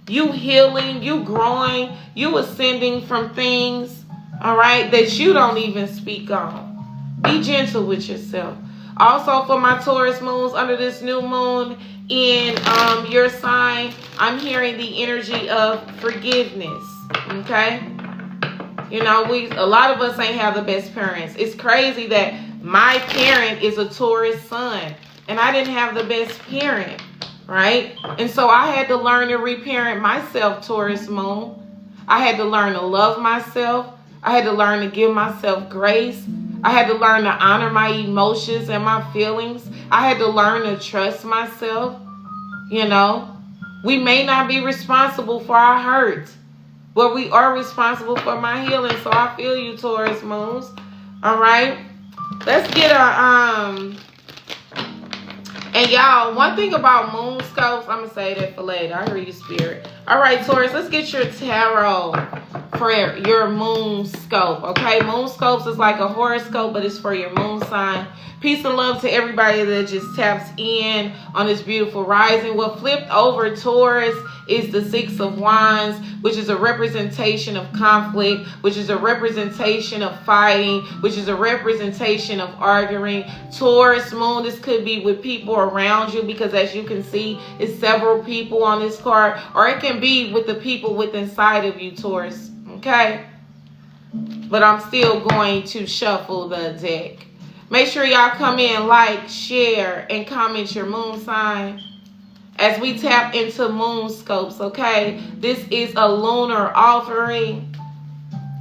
You healing, you growing, you ascending from things, all right, that you don't even speak on. Be gentle with yourself. Also for my Taurus moons under this new moon in your sign, I'm hearing the energy of forgiveness, okay? You know, a lot of us ain't have the best parents. It's crazy that my parent is a Taurus sun. and I didn't have the best parent, right? And so I had to learn to reparent myself, Taurus Moon. I had to learn to love myself. I had to learn to give myself grace. I had to learn to honor my emotions and my feelings. I had to learn to trust myself. You know, we may not be responsible for our hurt, but we are responsible for my healing. So I feel you, Taurus Moons. All right. Let's get and y'all, one thing about MOONSCOPES, I'm going to say that for later. I hear you, Spirit. All right, Taurus, let's get your tarot for your MOONSCOPE, okay? MOONSCOPES is like a horoscope, but it's for your moon sign. Peace and love to everybody that just taps in on this beautiful rising. What flipped over, Taurus, is the Six of Wands, which is a representation of conflict, which is a representation of fighting, which is a representation of arguing. Taurus Moon, this could be with people around you, because as you can see, it's several people on this card, or it can be with the people within inside of you, Taurus, okay? But I'm still going to shuffle the deck. Make sure y'all come in, like, share, and comment your moon sign as we tap into MOONSCOPES, okay? This is a lunar offering.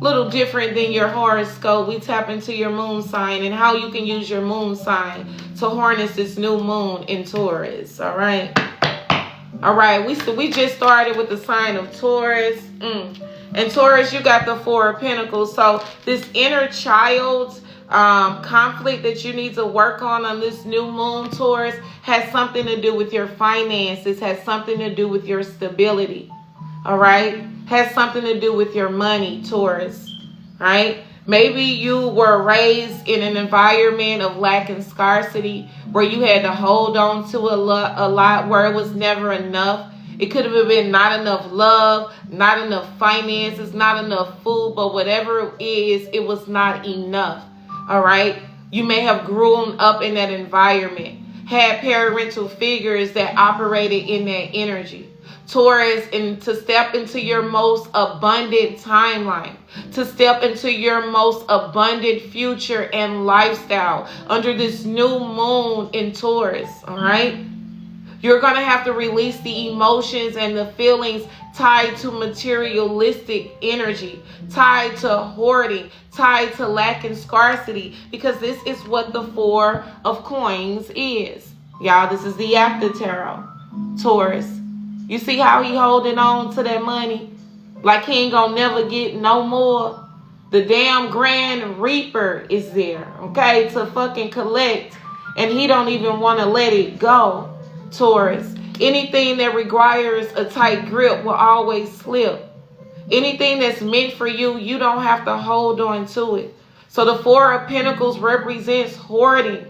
Little different than your horoscope. We tap into your moon sign and how you can use your moon sign to harness this new moon in Taurus, all right? All right, we just started with the sign of Taurus. And Taurus, you got the Four of Pentacles. So this inner child conflict that you need to work on this new moon, Taurus, has something to do with your finances, has something to do with your stability, all right? Has something to do with your money, Taurus, right? Maybe you were raised in an environment of lack and scarcity where you had to hold on to a lot where it was never enough. It could have been not enough love, not enough finances, not enough food, but whatever it is, it was not enough. All right. You may have grown up in that environment, had parental figures that operated in that energy. Taurus, and to step into your most abundant timeline, to step into your most abundant future and lifestyle under this new moon in Taurus. All right. You're going to have to release the emotions and the feelings tied to materialistic energy, tied to hoarding, tied to lack and scarcity, because this is what the Four of Coins is. Y'all, this is the after tarot, Taurus. You see how he holding on to that money like he ain't gonna never get no more? The damn Grand Reaper is there, okay, to fucking collect, and he don't even want to let it go, Taurus. Anything that requires a tight grip will always slip. Anything that's meant for you, you don't have to hold on to it. So the Four of Pentacles represents hoarding,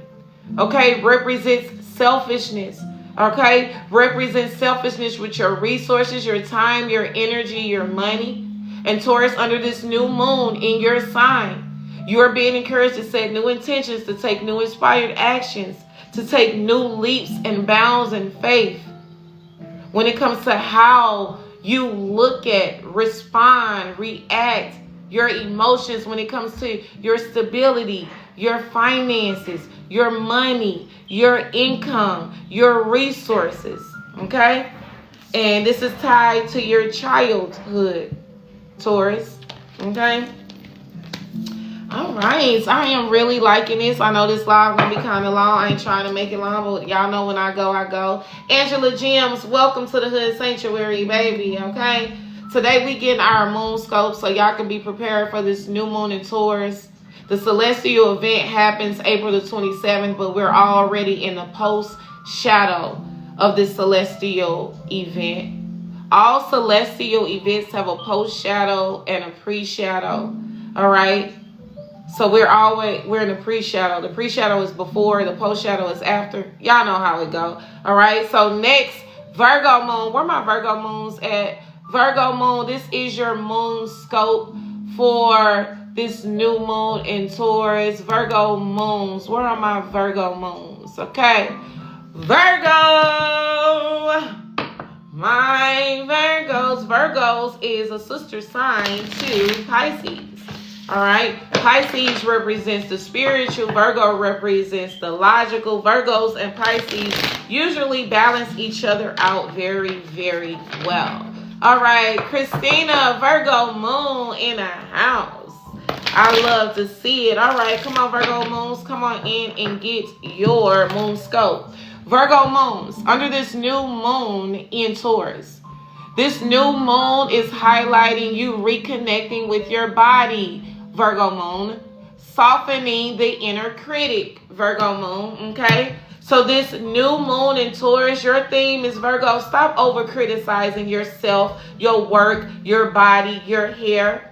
okay? Represents selfishness, okay? Represents selfishness with your resources, your time, your energy, your money. And Taurus, under this new moon in your sign, you are being encouraged to set new intentions, to take new inspired actions, to take new leaps and bounds in faith. When it comes to how you look at, respond, react, your emotions, when it comes to your stability, your finances, your money, your income, your resources, okay? And this is tied to your childhood, Taurus, okay? All right, I am really liking this. I know this live gonna be kind of long. I ain't trying to make it long, but y'all know when I go, I go. Angela Gems, welcome to the Hood Sanctuary, baby, okay? Today we getting our MOONSCOPE, so y'all can be prepared for this new moon in Taurus. The celestial event happens April the 27th, but we're already in the post-shadow of this celestial event. All celestial events have a post-shadow and a pre-shadow, all right? So we're in the pre-shadow. The pre-shadow is before, the post-shadow is after. Y'all know how it go. All right. So next, Virgo moon. Where my Virgo moons at? Virgo moon, this is your MOONSCOPE for this new moon in Taurus. Virgo moons. Where are my Virgo moons? Okay. Virgo. My Virgos. Virgos is a sister sign to Pisces. All right. Pisces represents the spiritual. Virgo represents the logical. Virgos and Pisces usually balance each other out very, very well. All right. Christina, Virgo moon in a house. I love to see it. All right. Come on, Virgo moons. Come on in and get your moon scope. Virgo moons, under this new moon in Taurus. This new moon is highlighting you reconnecting with your body, Virgo moon, softening the inner critic, Virgo moon, okay? So this new moon in Taurus, your theme is, Virgo, stop over criticizing yourself, your work, your body, your hair.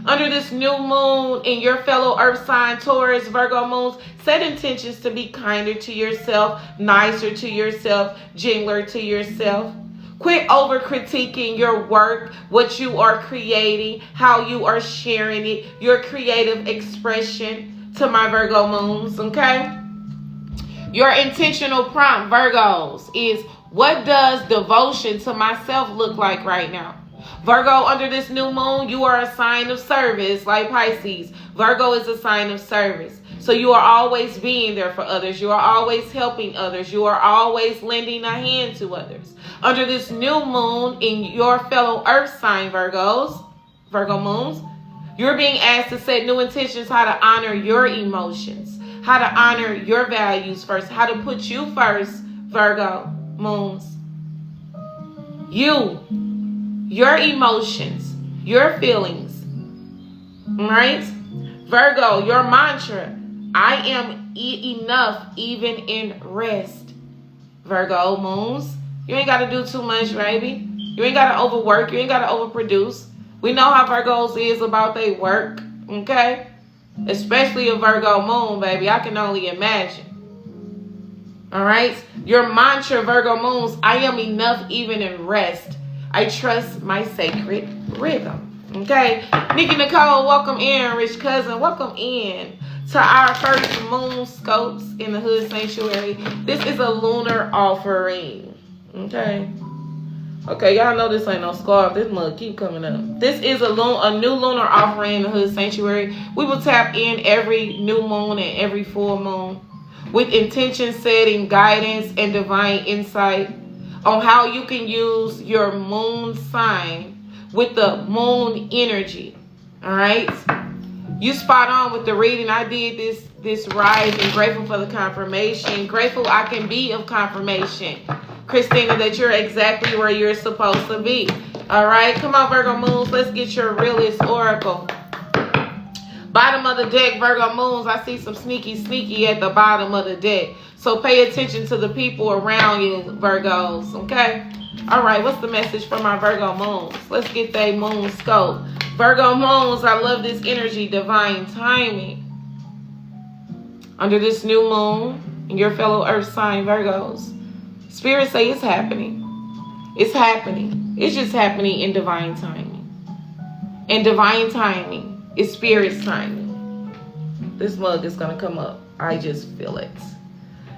Under this new moon in your fellow earth sign, Taurus, Virgo moons, set intentions to be kinder to yourself, nicer to yourself, gentler to yourself. Quit over critiquing your work, what you are creating, how you are sharing it, your creative expression, to my Virgo moons, okay? Your intentional prompt, Virgos, is, what does devotion to myself look like right now? Virgo, under this new moon, you are a sign of service, like Pisces. Virgo is a sign of service. So you are always being there for others. You are always helping others. You are always lending a hand to others. Under this new moon in your fellow earth sign, Virgos, Virgo moons, you're being asked to set new intentions, how to honor your emotions, how to honor your values first, how to put you first, Virgo moons. You, your emotions, your feelings, right? Virgo, your mantra, I am enough even in rest. Virgo moons, you ain't got to do too much, baby. You ain't got to overwork. You ain't got to overproduce. We know how Virgos is about their work, okay? Especially a Virgo moon, baby. I can only imagine. All right? Your mantra, Virgo moons, I am enough even in rest. I trust my sacred rhythm. Okay? Nikki Nicole, welcome in. Rich Cousin, welcome in to our first moon scopes in the Hood Sanctuary. This is a lunar offering. Okay? Okay, y'all know this ain't no scarf. This mug keep coming up. This is a new lunar offering in the Hood Sanctuary. We will tap in every new moon and every full moon with intention setting, guidance, and divine insight on how you can use your moon sign with the moon energy. All right? You spot on with the reading. I did this rise and grateful for the confirmation. Grateful I can be of confirmation. Christina, that you're exactly where you're supposed to be. All right? Come on, Virgo moons. Let's get your realest oracle. Bottom of the deck, Virgo moons. I see some sneaky at the bottom of the deck. So pay attention to the people around you, Virgos. Okay? All right. What's the message from our Virgo moons? Let's get that moon scope. Virgo moons, I love this energy, divine timing. Under this new moon, and your fellow earth sign, Virgos, Spirit say it's happening. It's happening. It's just happening in divine timing. And divine timing is Spirit's timing. This mug is going to come up. I just feel it.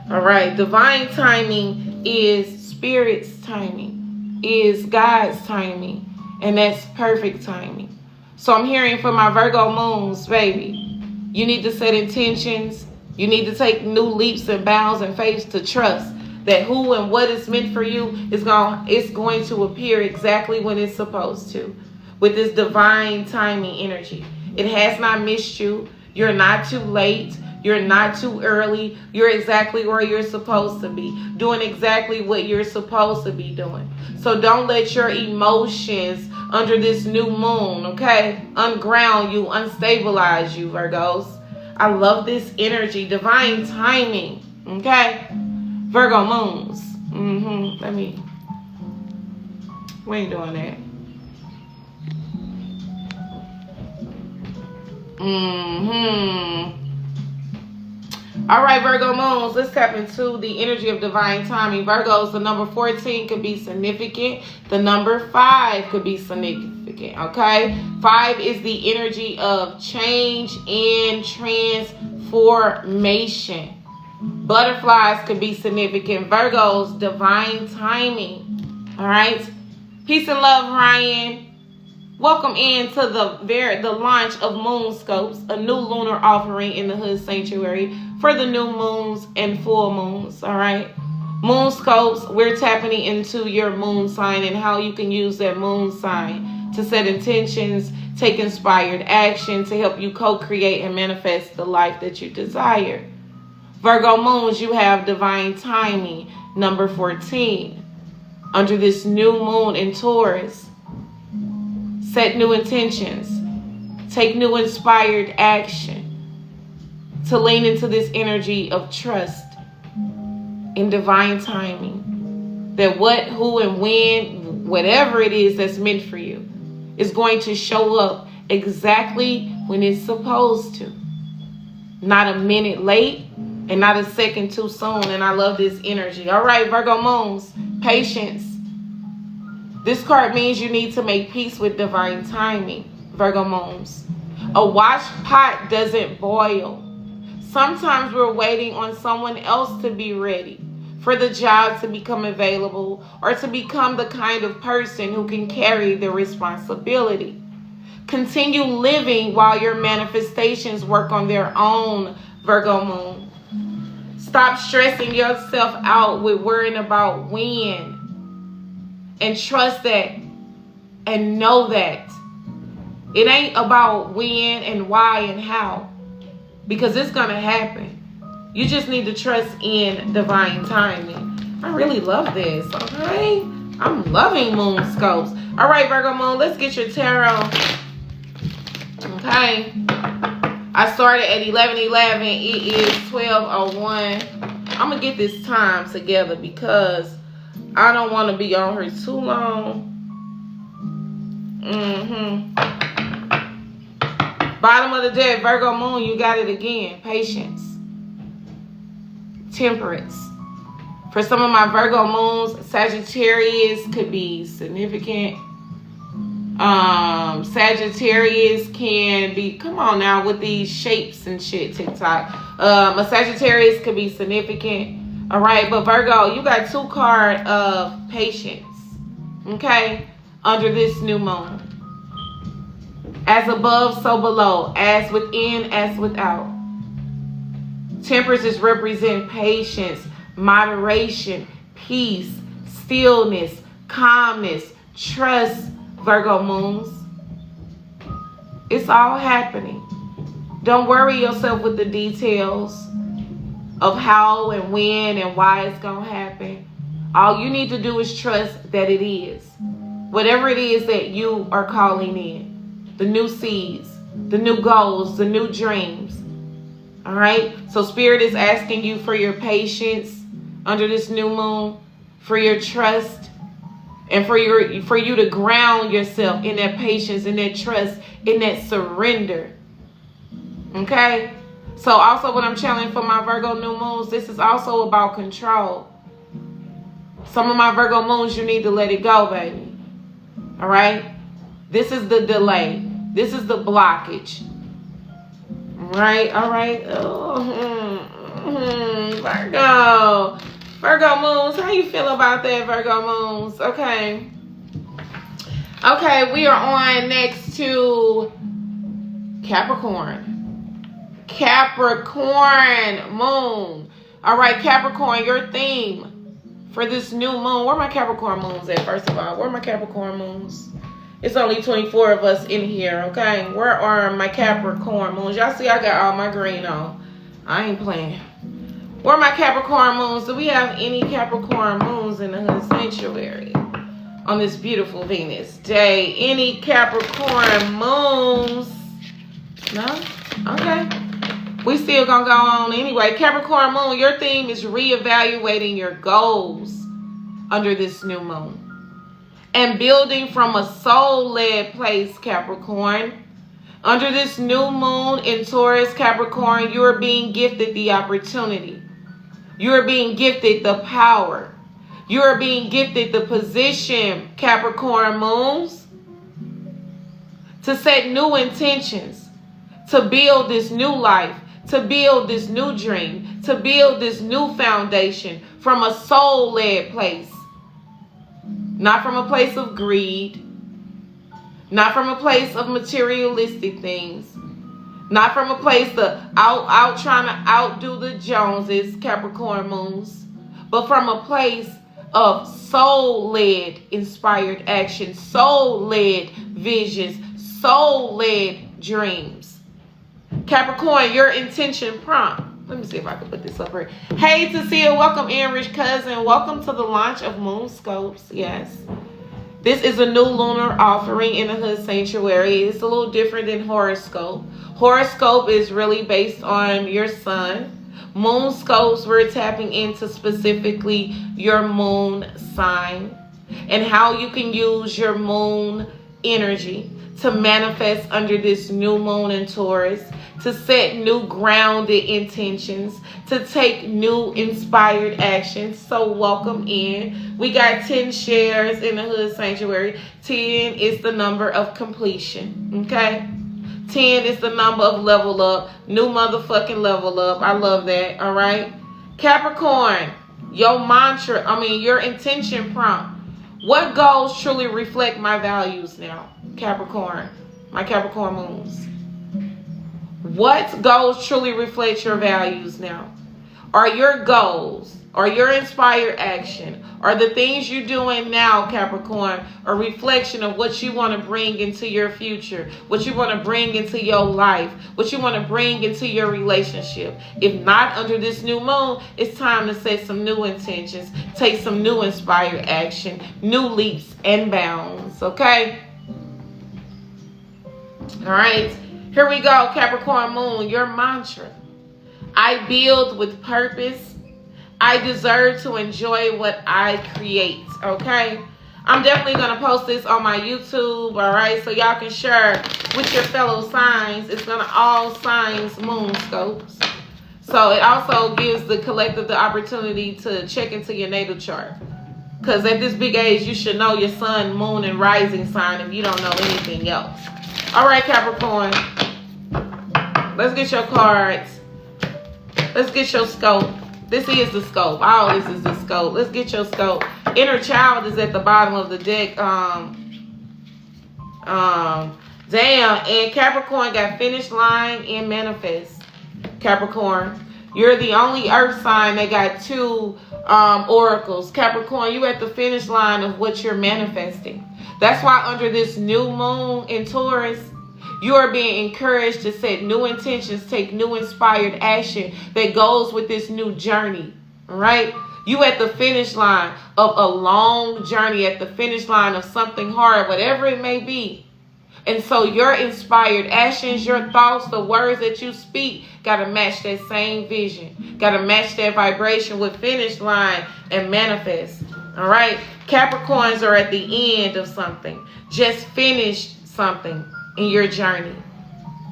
All right. Divine timing is Spirit's timing. Is God's timing. And that's perfect timing. So I'm hearing from my Virgo moons, baby. You need to set intentions. You need to take new leaps and bounds and faith to trust that who and what is meant for you is going to appear exactly when it's supposed to, with this divine timing energy. It has not missed you. You're not too late. You're not too early. You're exactly where you're supposed to be, doing exactly what you're supposed to be doing. So don't let your emotions under this new moon, okay, unground you, unstabilize you, Virgos. I love this energy, divine timing, okay? Virgo moons. We ain't doing that. All right, Virgo moons, let's tap into the energy of divine timing. Virgos, the number 14 could be significant. The number 5 could be significant, okay? 5 is the energy of change and transformation. Butterflies could be significant. Virgos, divine timing, all right? Peace and love, Ryan. Welcome into the launch of MOONSCOPES, a new lunar offering in the Hood Sanctuary for the new moons and full moons. All right. MOONSCOPES, we're tapping into your moon sign and how you can use that moon sign to set intentions, take inspired action to help you co-create and manifest the life that you desire. Virgo moons, you have divine timing, number 14. Under this new moon in Taurus, set new intentions, take new inspired action to lean into this energy of trust in divine timing. That what, who, and when, whatever it is that's meant for you, is going to show up exactly when it's supposed to. Not a minute late and not a second too soon. And I love this energy. All right, Virgo moons, patience. This card means you need to make peace with divine timing, Virgo moons. A washed pot doesn't boil. Sometimes we're waiting on someone else to be ready, for the job to become available, or to become the kind of person who can carry the responsibility. Continue living while your manifestations work on their own, Virgo moon. Stop stressing yourself out with worrying about when. And trust that and know that it ain't about when and why and how, because it's going to happen. You just need to trust in divine timing. I really love this, okay? I'm loving MOONSCOPES. All right, Virgo moon, let's get your tarot. Okay. I started at 11:11. It is 12:01. I'm going to get this time together because I don't want to be on here too long. Bottom of the deck, Virgo moon, you got it again. Patience. Temperance. For some of my Virgo moons, Sagittarius could be significant. Sagittarius can be, come on now with these shapes and shit, TikTok. A Sagittarius could be significant. All right, but Virgo, you got two cards of patience, okay, under this new moon. As above, so below, as within, as without. Temperance is represent patience, moderation, peace, stillness, calmness, trust, Virgo moons. It's all happening. Don't worry yourself with the details of how and when and why it's going to happen. All you need to do is trust that it is. Whatever it is that you are calling in. The new seeds, the new goals, the new dreams. All right? So Spirit is asking you for your patience under this new moon, for your trust, and for you to ground yourself in that patience, in that trust, in that surrender. Okay? So also what I'm channeling for my Virgo new moons, this is also about control. Some of my Virgo moons, you need to let it go, baby. All right? This is the delay. This is the blockage. All right? All right? Virgo. Virgo moons, how you feel about that, Virgo moons? Okay. Okay, we are on next to Capricorn. Capricorn moon. All right, Capricorn, your theme for this new moon. Where are my Capricorn moons at, first of all? Where are my Capricorn moons? It's only 24 of us in here, okay? Where are my Capricorn moons? Y'all see I got all my green on. I ain't playing. Where are my Capricorn moons? Do we have any Capricorn moons in the Hood Sanctuary on this beautiful Venus day? Any Capricorn moons? No? Okay. We still gonna go on anyway. Capricorn moon, your theme is reevaluating your goals under this new moon and building from a soul-led place, Capricorn. Under this new moon in Taurus, Capricorn, you are being gifted the opportunity. You are being gifted the power. You are being gifted the position, Capricorn moons, to set new intentions, to build this new life, to build this new dream, to build this new foundation from a soul-led place. Not from a place of greed. Not from a place of materialistic things. Not from a place of out trying to outdo the Joneses, Capricorn moons. But from a place of soul-led inspired action, soul-led visions, soul-led dreams. Capricorn, your intention prompt. Let me see if I can put this up here. Hey, Tasia, welcome in, Rich Cousin. Welcome to the launch of Moonscopes. Yes. This is a new lunar offering in the Hood Sanctuary. It's a little different than horoscope. Horoscope is really based on your sun. Moonscopes, we're tapping into specifically your moon sign and how you can use your moon energy to manifest under this new moon in Taurus, to set new grounded intentions, to take new inspired actions. So welcome in. We got 10 shares in the Hood Sanctuary. 10 is the number of completion. Okay? 10 is the number of level up. New motherfucking level up. I love that. All right? Capricorn, your your intention prompt. What goals truly reflect my values now? Capricorn, my Capricorn moons. What goals truly reflect your values now? Are your goals, or your inspired action, or the things you're doing now, Capricorn, a reflection of what you want to bring into your future, what you want to bring into your life, what you want to bring into your relationship? If not, under this new moon, it's time to set some new intentions, take some new inspired action, new leaps and bounds, okay? All right, here we go, Capricorn moon, your mantra. I build with purpose. I deserve to enjoy what I create, okay? I'm definitely going to post this on my YouTube, all right? So y'all can share with your fellow signs. It's going to all signs Moonscopes. So it also gives the collective the opportunity to check into your natal chart. Because at this big age, you should know your sun, moon, and rising sign if you don't know anything else. All right, Capricorn. Let's get your cards. Let's get your scope. This is the scope. All this is the scope. Let's get your scope. Inner child is at the bottom of the deck. Damn. And Capricorn got finish line and manifest. Capricorn, you're the only earth sign that got 2 oracles. Capricorn, you at the finish line of what you're manifesting. That's why under this new moon in Taurus, you are being encouraged to set new intentions, take new inspired action that goes with this new journey. All right? You at the finish line of a long journey, at the finish line of something hard, whatever it may be. And so your inspired actions, your thoughts, the words that you speak, got to match that same vision. Got to match that vibration with finish line and manifest. All right? Capricorns are at the end of something. Just finished something in your journey.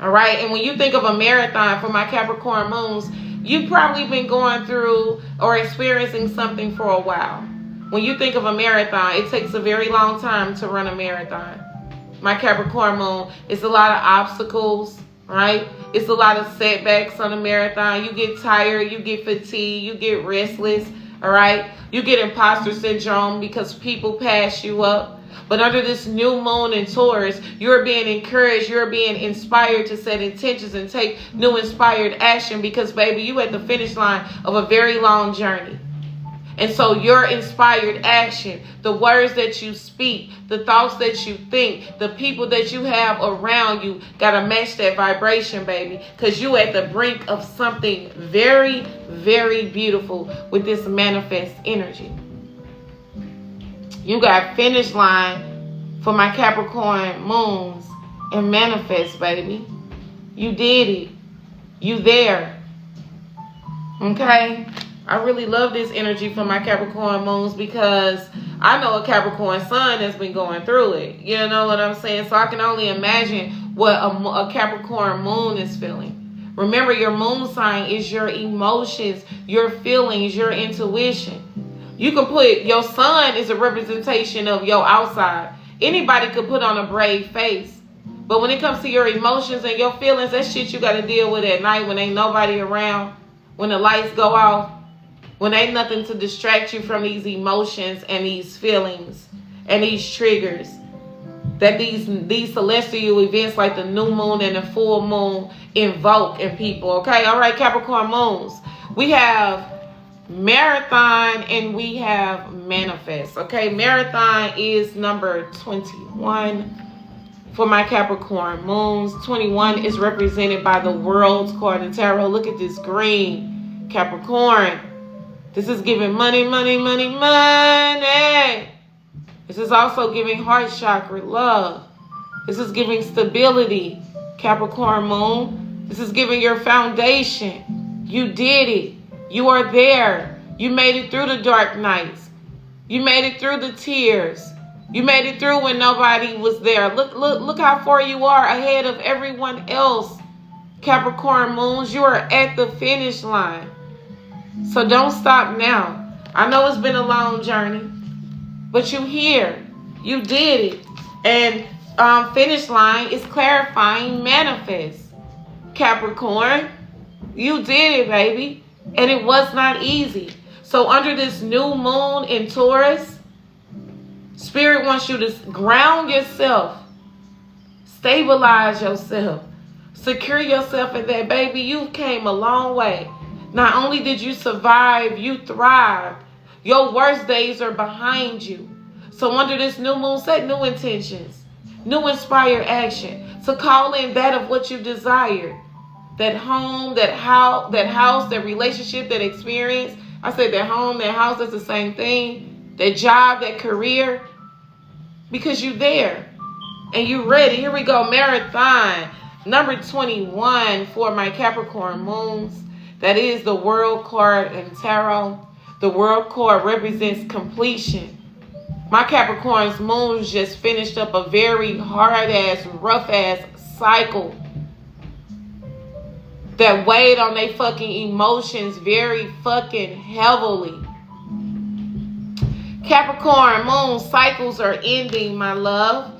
All right? And when you think of a marathon for my Capricorn moons, you've probably been going through or experiencing something for a while. When you think of a marathon, it takes a very long time to run a marathon. My Capricorn moon, it's a lot of obstacles, right? It's a lot of setbacks on a marathon. You get tired, you get fatigued, you get restless, all right? You get imposter syndrome because people pass you up. But under this new moon in Taurus, you're being encouraged, you're being inspired to set intentions and take new inspired action because, baby, you at the finish line of a very long journey. And so your inspired action, the words that you speak, the thoughts that you think, the people that you have around you, got to match that vibration, baby, because you at the brink of something very, very beautiful with this manifest energy. You got finish line for my Capricorn moons and manifest, baby. You did it. You there. Okay? I really love this energy for my Capricorn moons because I know a Capricorn sun that's been going through it. You know what I'm saying? So I can only imagine what a Capricorn moon is feeling. Remember, your moon sign is your emotions, your feelings, your intuition. You can put your sun is a representation of your outside. Anybody could put on a brave face. But when it comes to your emotions and your feelings, that shit you got to deal with at night when ain't nobody around, when the lights go off, when ain't nothing to distract you from these emotions and these feelings and these triggers that these celestial events like the new moon and the full moon invoke in people. Okay, all right, Capricorn moons. We have marathon and we have manifest. Okay, marathon is number 21 for my Capricorn moons. 21 is represented by the World card in tarot. Look at this green, Capricorn. This is giving money, money, money, money. This is also giving heart chakra, love. This is giving stability, Capricorn moon. This is giving your foundation. You did it. You are there. You made it through the dark nights. You made it through the tears. You made it through when nobody was there. Look how far you are ahead of everyone else, Capricorn moons. You are at the finish line. So don't stop now. I know it's been a long journey, but you're here. You did it. And finish line is clarifying manifest. Capricorn, you did it, baby. And it was not easy. So under this new moon in Taurus, Spirit wants you to ground yourself, stabilize yourself, secure yourself in that, baby. You came a long way. Not only did you survive, you thrived. Your worst days are behind you. So under this new moon, set new intentions, new inspired action to call in that of what you desire. That home, that house, that relationship, that experience. I said that home, that house, that's the same thing. That job, that career. Because you're there and you're ready. Here we go, marathon. Number 21 for my Capricorn moons. That is the World card in tarot. The World card represents completion. My Capricorn's moons just finished up a very hard-ass, rough-ass cycle that weighed on their fucking emotions very fucking heavily. Capricorn moon cycles are ending, my love.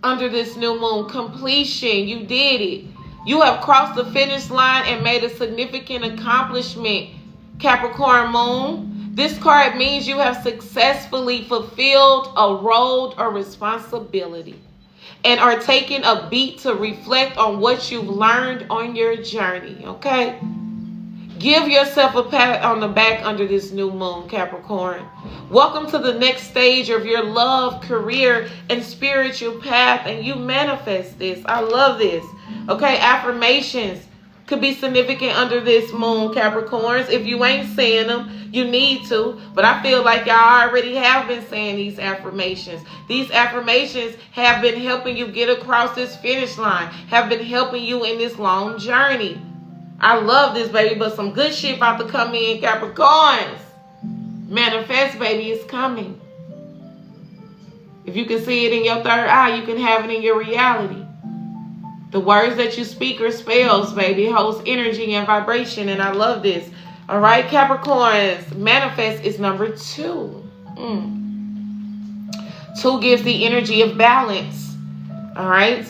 Under this new moon, completion. You did it. You have crossed the finish line and made a significant accomplishment, Capricorn moon. This card means you have successfully fulfilled a role or responsibility and are taking a beat to reflect on what you've learned on your journey, okay? Give yourself a pat on the back under this new moon, Capricorn. Welcome to the next stage of your love, career, and spiritual path, and you manifest this. I love this. Okay, affirmations could be significant under this moon, Capricorns. If you ain't saying them, you need to. But I feel like y'all already have been saying these affirmations. These affirmations have been helping you get across this finish line, have been helping you in this long journey. I love this, baby, but some good shit about to come in, Capricorns. Manifest, baby, is coming. If you can see it in your third eye, you can have it in your reality. The words that you speak are spells, baby. It holds energy and vibration, and I love this. All right, Capricorns, manifest is number 2. 2 gives the energy of balance. All right,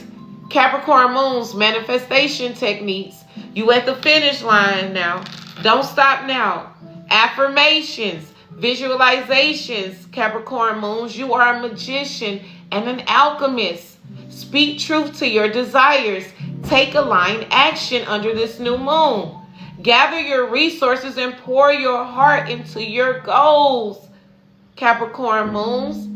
Capricorn moons, manifestation techniques. You at the finish line now. Don't stop now. Affirmations, visualizations, Capricorn moons. You are a magician and an alchemist. Speak truth to your desires. Take aligned action under this new moon. Gather your resources and pour your heart into your goals, Capricorn moons.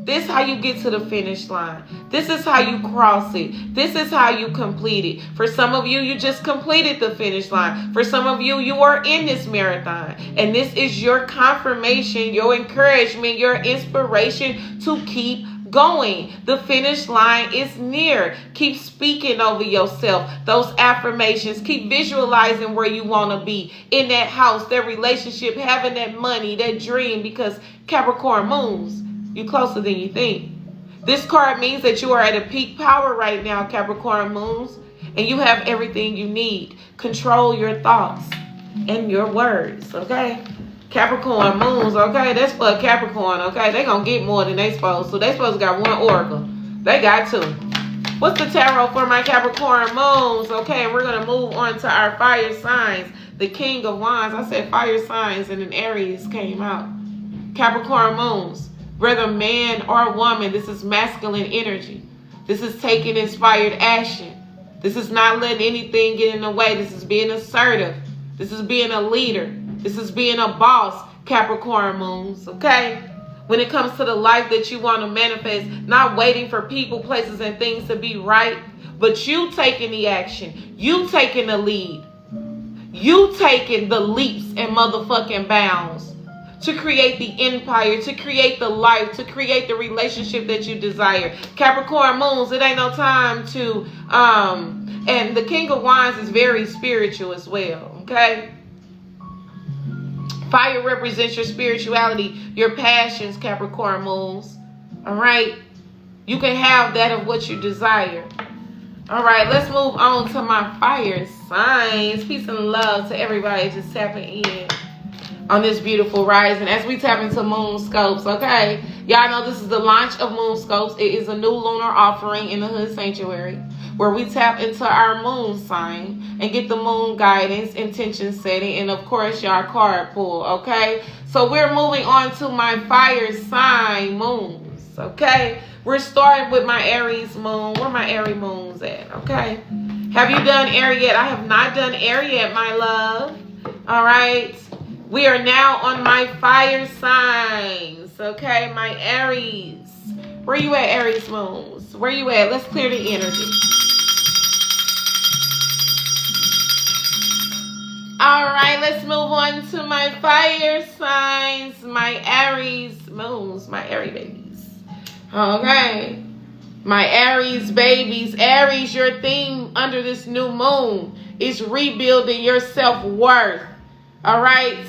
This is how you get to the finish line. This is how you cross it. This is how you complete it. For some of you, you just completed the finish line. For some of you, you are in this marathon. And this is your confirmation, your encouragement, your inspiration to keep going. The finish line is near. Keep speaking over yourself. Those affirmations. Keep visualizing where you want to be. In that house, that relationship, having that money, that dream. Because Capricorn moons, you're closer than you think. This card means that you are at a peak power right now, Capricorn moons. And you have everything you need. Control your thoughts and your words, okay? Capricorn moons, okay? That's for a Capricorn, okay? They're going to get more than they supposed to. They supposed to got 1 oracle. They got 2. What's the tarot for my Capricorn moons? Okay, and we're going to move on to our fire signs. The King of Wands. I said fire signs and then Aries came out. Capricorn moons. whether man or woman. This is masculine energy. This is taking inspired action. This is not letting anything get in the way. This is being assertive. This is being a leader. This is being a boss, Capricorn moons, okay? When it comes to the life that you want to manifest, not waiting for people, places, and things to be right, but you taking the action. You taking the lead. You taking the leaps and motherfucking bounds to create the empire, to create the life, to create the relationship that you desire. Capricorn moons, it ain't no time to, and the King of Wands is very spiritual as well, okay? Fire represents your spirituality, your passions, Capricorn moons, all right? You can have that of what you desire. All right, let's move on to my fire signs. Peace and love to everybody just tapping in on this beautiful rising as we tap into Moonscopes, okay? Y'all know this is the launch of Moonscopes. It is a new lunar offering in the Hood Sanctuary where we tap into our moon sign and get the moon guidance, intention setting, and of course, y'all card pull, okay? So we're moving on to my fire sign moons, okay? We're starting with my Aries moon. Where my Aries moons at, okay? Have you done air yet? I have not done air yet, my love. All right. We are now on my fire signs, okay? My Aries. Where you at, Aries moons? Where you at? Let's clear the energy. All right, let's move on to my fire signs, my Aries moons, my Aries babies. Okay. My Aries babies. Aries, your theme under this new moon is rebuilding your self-worth. All right.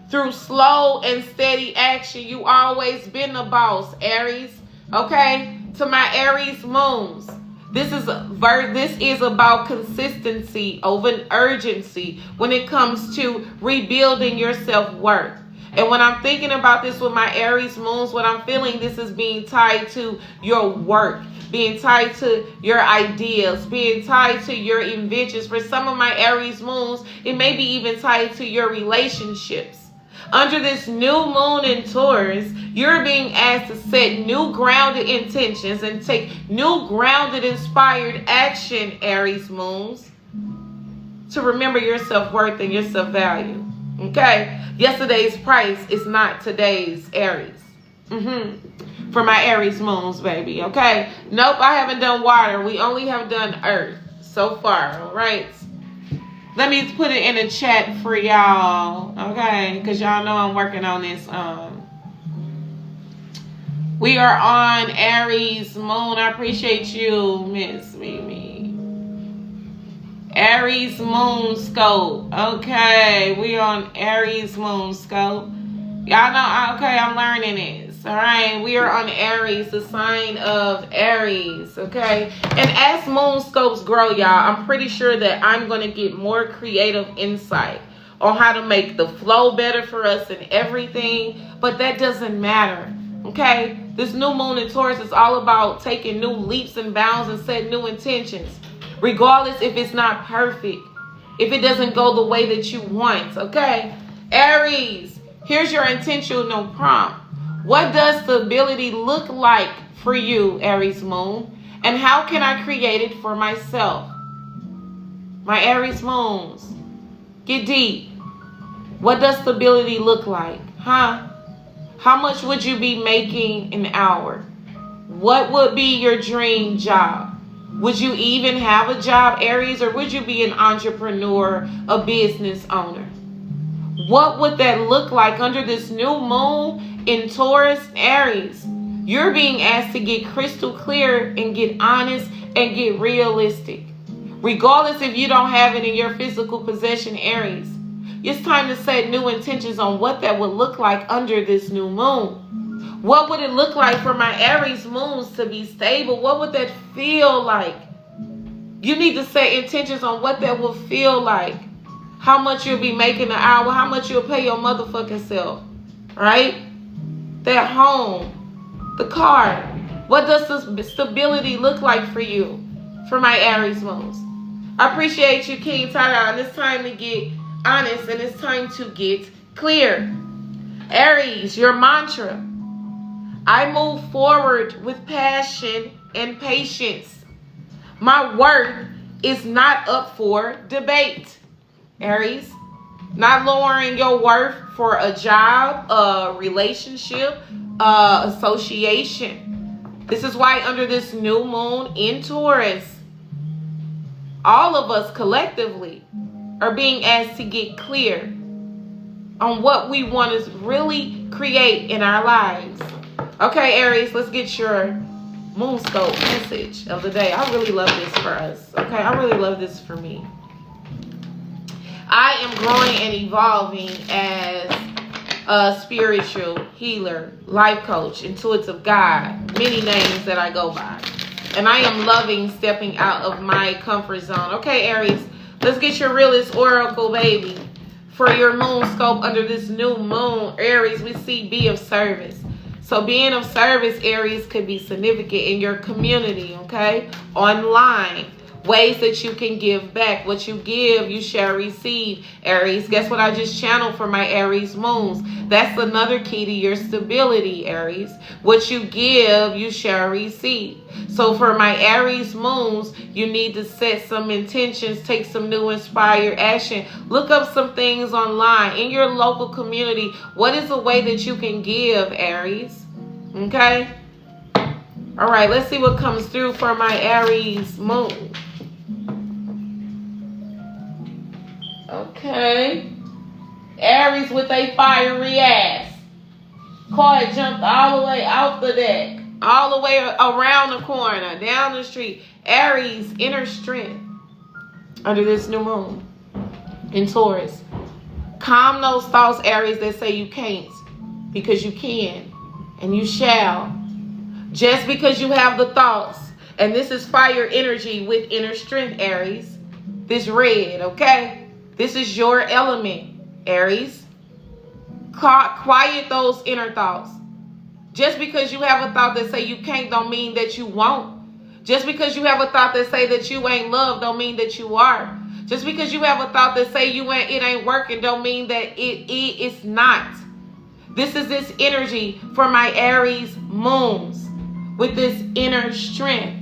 Through slow and steady action, you always been the boss, Aries. Okay, to my Aries moons, this is about consistency over an urgency when it comes to rebuilding your self-worth. And when I'm thinking about this with my Aries moons, what I'm feeling, this is being tied to your work, being tied to your ideas, being tied to your inventions. For some of my Aries moons, it may be even tied to your relationships. Under this new moon in Taurus, you're being asked to set new grounded intentions and take new grounded inspired action, Aries moons, to remember your self-worth and your self-value. Okay? Yesterday's price is not today's Aries. For my Aries moons, baby. Okay? Nope, I haven't done water. We only have done earth so far. All right? Let me put it in the chat for y'all, okay? Because y'all know I'm working on this. We are on Aries moon. I appreciate you, Miss Mimi. Aries moon scope. Okay, we on Aries moon scope. Y'all know, okay, I'm learning this. All right, we are on Aries, the sign of Aries, okay? And as Moonscopes grow, y'all, I'm pretty sure that I'm going to get more creative insight on how to make the flow better for us and everything, but that doesn't matter, okay? This new moon in Taurus is all about taking new leaps and bounds and setting new intentions, regardless if it's not perfect, if it doesn't go the way that you want, okay? Aries, here's your intentional prompt. What does stability look like for you, Aries moon? And how can I create it for myself? My Aries moons, get deep. What does stability look like? Huh? How much would you be making an hour? What would be your dream job? Would you even have a job, Aries, or would you be an entrepreneur, a business owner? What would that look like under this new moon in Taurus, Aries? You're being asked to get crystal clear and get honest and get realistic. Regardless if you don't have it in your physical possession, Aries, it's time to set new intentions on what that would look like under this new moon. What would it look like for my Aries moons to be stable? What would that feel like? You need to set intentions on what that will feel like. How much you'll be making an hour, how much you'll pay your motherfucking self, right? That home, the car. What does the stability look like for you, for my Aries moons? I appreciate you, King Tara, and it's time to get honest and it's time to get clear. Aries, your mantra. I move forward with passion and patience. My worth is not up for debate, Aries. Not lowering your worth for a job, a relationship, association. This is why under this new moon in Taurus, all of us collectively are being asked to get clear on what we want to really create in our lives. Okay, Aries, let's get your Moonscope message of the day. I really love this for us. Okay, I really love this for me. I am growing and evolving as a spiritual healer, life coach, intuitive guide, many names that I go by. And I am loving stepping out of my comfort zone. Okay, Aries, let's get your realist oracle, baby. For your moon scope under this new moon, Aries, we see be of service. So being of service, Aries, could be significant in your community, okay? Online. Ways that you can give back. What you give, you shall receive, Aries. Guess what I just channeled for my Aries moons? That's another key to your stability, Aries. What you give, you shall receive. So for my Aries moons, you need to set some intentions, take some new inspired action. Look up some things online in your local community. What is a way that you can give, Aries? Okay? All right, let's see what comes through for my Aries moon. Okay. Aries with a fiery ass. Card jumped all the way out the deck. All the way around the corner. Down the street. Aries, inner strength. Under this new moon. In Taurus. Calm those thoughts, Aries, that say you can't. Because you can. And you shall. Just because you have the thoughts. And this is fire energy with inner strength, Aries. This red, okay? This is your element, Aries. Quiet those inner thoughts. Just because you have a thought that say you can't don't mean that you won't. Just because you have a thought that say that you ain't loved don't mean that you are. Just because you have a thought that say it ain't working don't mean that it's not. This is this energy for my Aries moons with this inner strength.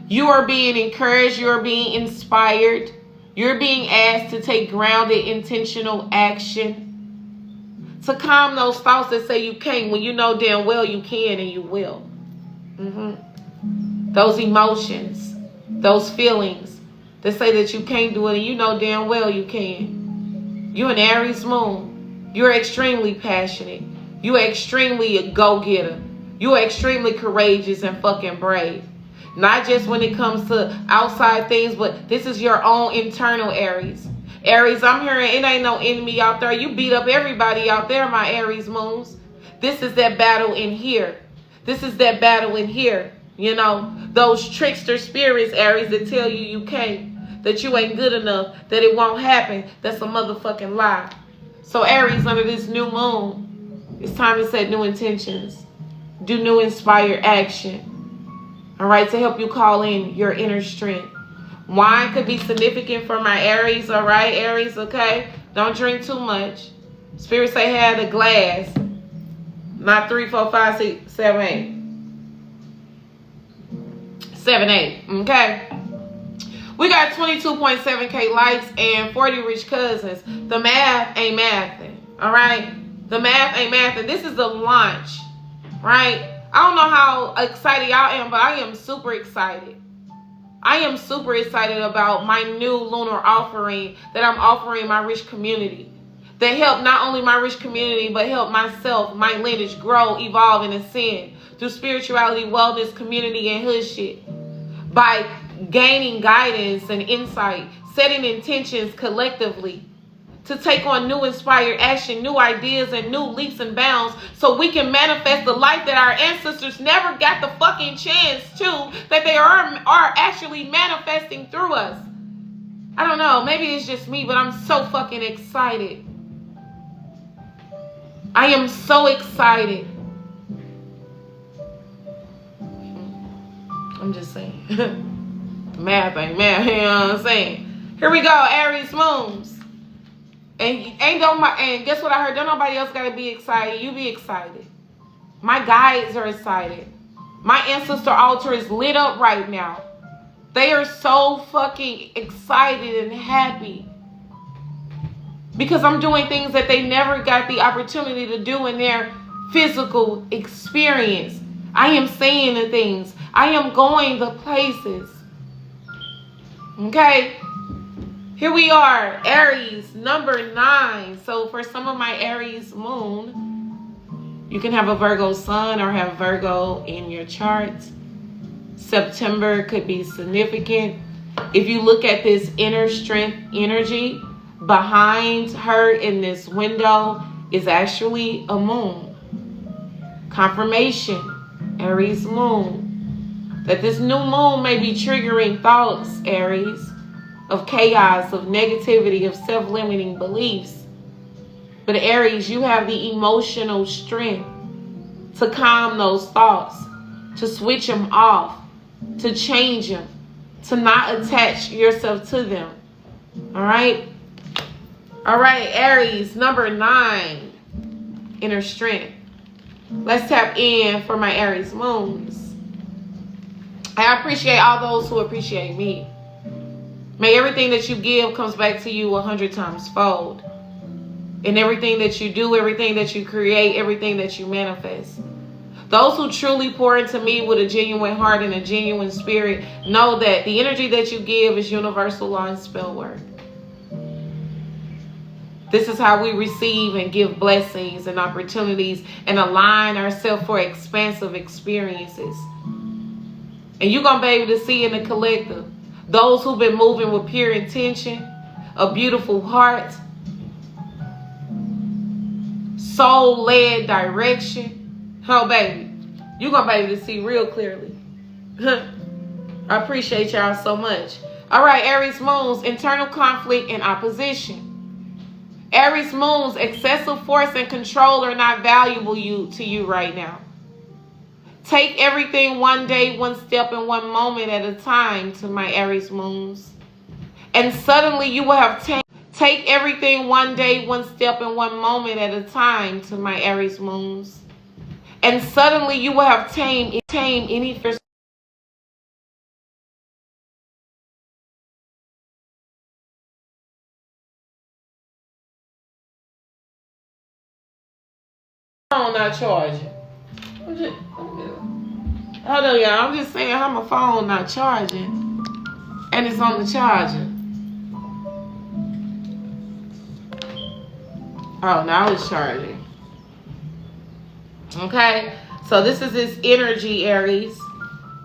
You are being encouraged. You are being inspired. You're being asked to take grounded, intentional action. To calm those thoughts that say you can't when you know damn well you can and you will. Those emotions, those feelings that say that you can't do it and you know damn well you can. You're an Aries moon. You're extremely passionate. You're extremely a go-getter. You're extremely courageous and fucking brave. Not just when it comes to outside things, but this is your own internal Aries. Aries, I'm hearing it ain't no enemy out there. You beat up everybody out there, my Aries moons. This is that battle in here. This is that battle in here. You know, those trickster spirits, Aries, that tell you you can't, that you ain't good enough, that it won't happen. That's a motherfucking lie. So Aries, under this new moon, it's time to set new intentions. Do new inspired action. All right, to help you call in your inner strength. Wine could be significant for my Aries, all right, Aries, okay? Don't drink too much. Spirit say have a glass. Not 3, 4, 5, 6, 7, 8. 7, 8, okay? We got 22.7K likes and 40 rich cousins. The math ain't mathing, all right? The math ain't mathing. This is the launch, right? I don't know how excited y'all am, but I am super excited. I am super excited about my new lunar offering that I'm offering my rich community. That help not only my rich community, but help myself, my lineage grow, evolve, and ascend through spirituality, wellness, community, and HoodSh. By gaining guidance and insight, setting intentions collectively to take on new inspired action, new ideas, and new leaps and bounds so we can manifest the life that our ancestors never got the fucking chance to, that they are actually manifesting through us. I don't know, maybe it's just me, but I'm so fucking excited. I am so excited. I'm just saying. Math ain't math, you know what I'm saying? Here we go, Aries moons. And guess what I heard? Don't nobody else gotta be excited. You be excited. My guides are excited. My ancestor altar is lit up right now. They are so fucking excited and happy because I'm doing things that they never got the opportunity to do in their physical experience. I am saying the things. I am going the places. Okay? Here we are, Aries, number 9. So for some of my Aries moon, you can have a Virgo sun or have Virgo in your chart. September could be significant. If you look at this inner strength energy, behind her in this window is actually a moon. Confirmation, Aries moon, that this new moon may be triggering thoughts, Aries, of chaos, of negativity, of self-limiting beliefs. But Aries, you have the emotional strength to calm those thoughts, to switch them off, to change them, to not attach yourself to them. All right? All right, Aries, number 9, inner strength. Let's tap in for my Aries moons. I appreciate all those who appreciate me. May everything that you give comes back to you 100 times fold. In everything that you do, everything that you create, everything that you manifest. Those who truly pour into me with a genuine heart and a genuine spirit know that the energy that you give is universal law and spell work. This is how we receive and give blessings and opportunities and align ourselves for expansive experiences. And you're going to be able to see in the collective those who've been moving with pure intention, a beautiful heart, soul-led direction. Oh, baby, you're going to be able to see real clearly. I appreciate y'all so much. All right, Aries moons, internal conflict and opposition. Aries moons, excessive force and control are not valuable to you right now. Take everything one day, one step, and one moment at a time to my Aries moons. And suddenly you will have take everything one day, one step, and one moment at a time to my Aries moons. And suddenly you will have tamed any fear. Phone not charging. Hold on, y'all. I'm just saying how my phone not charging. And it's on the charger. Oh, now it's charging. Okay? So this is this energy, Aries.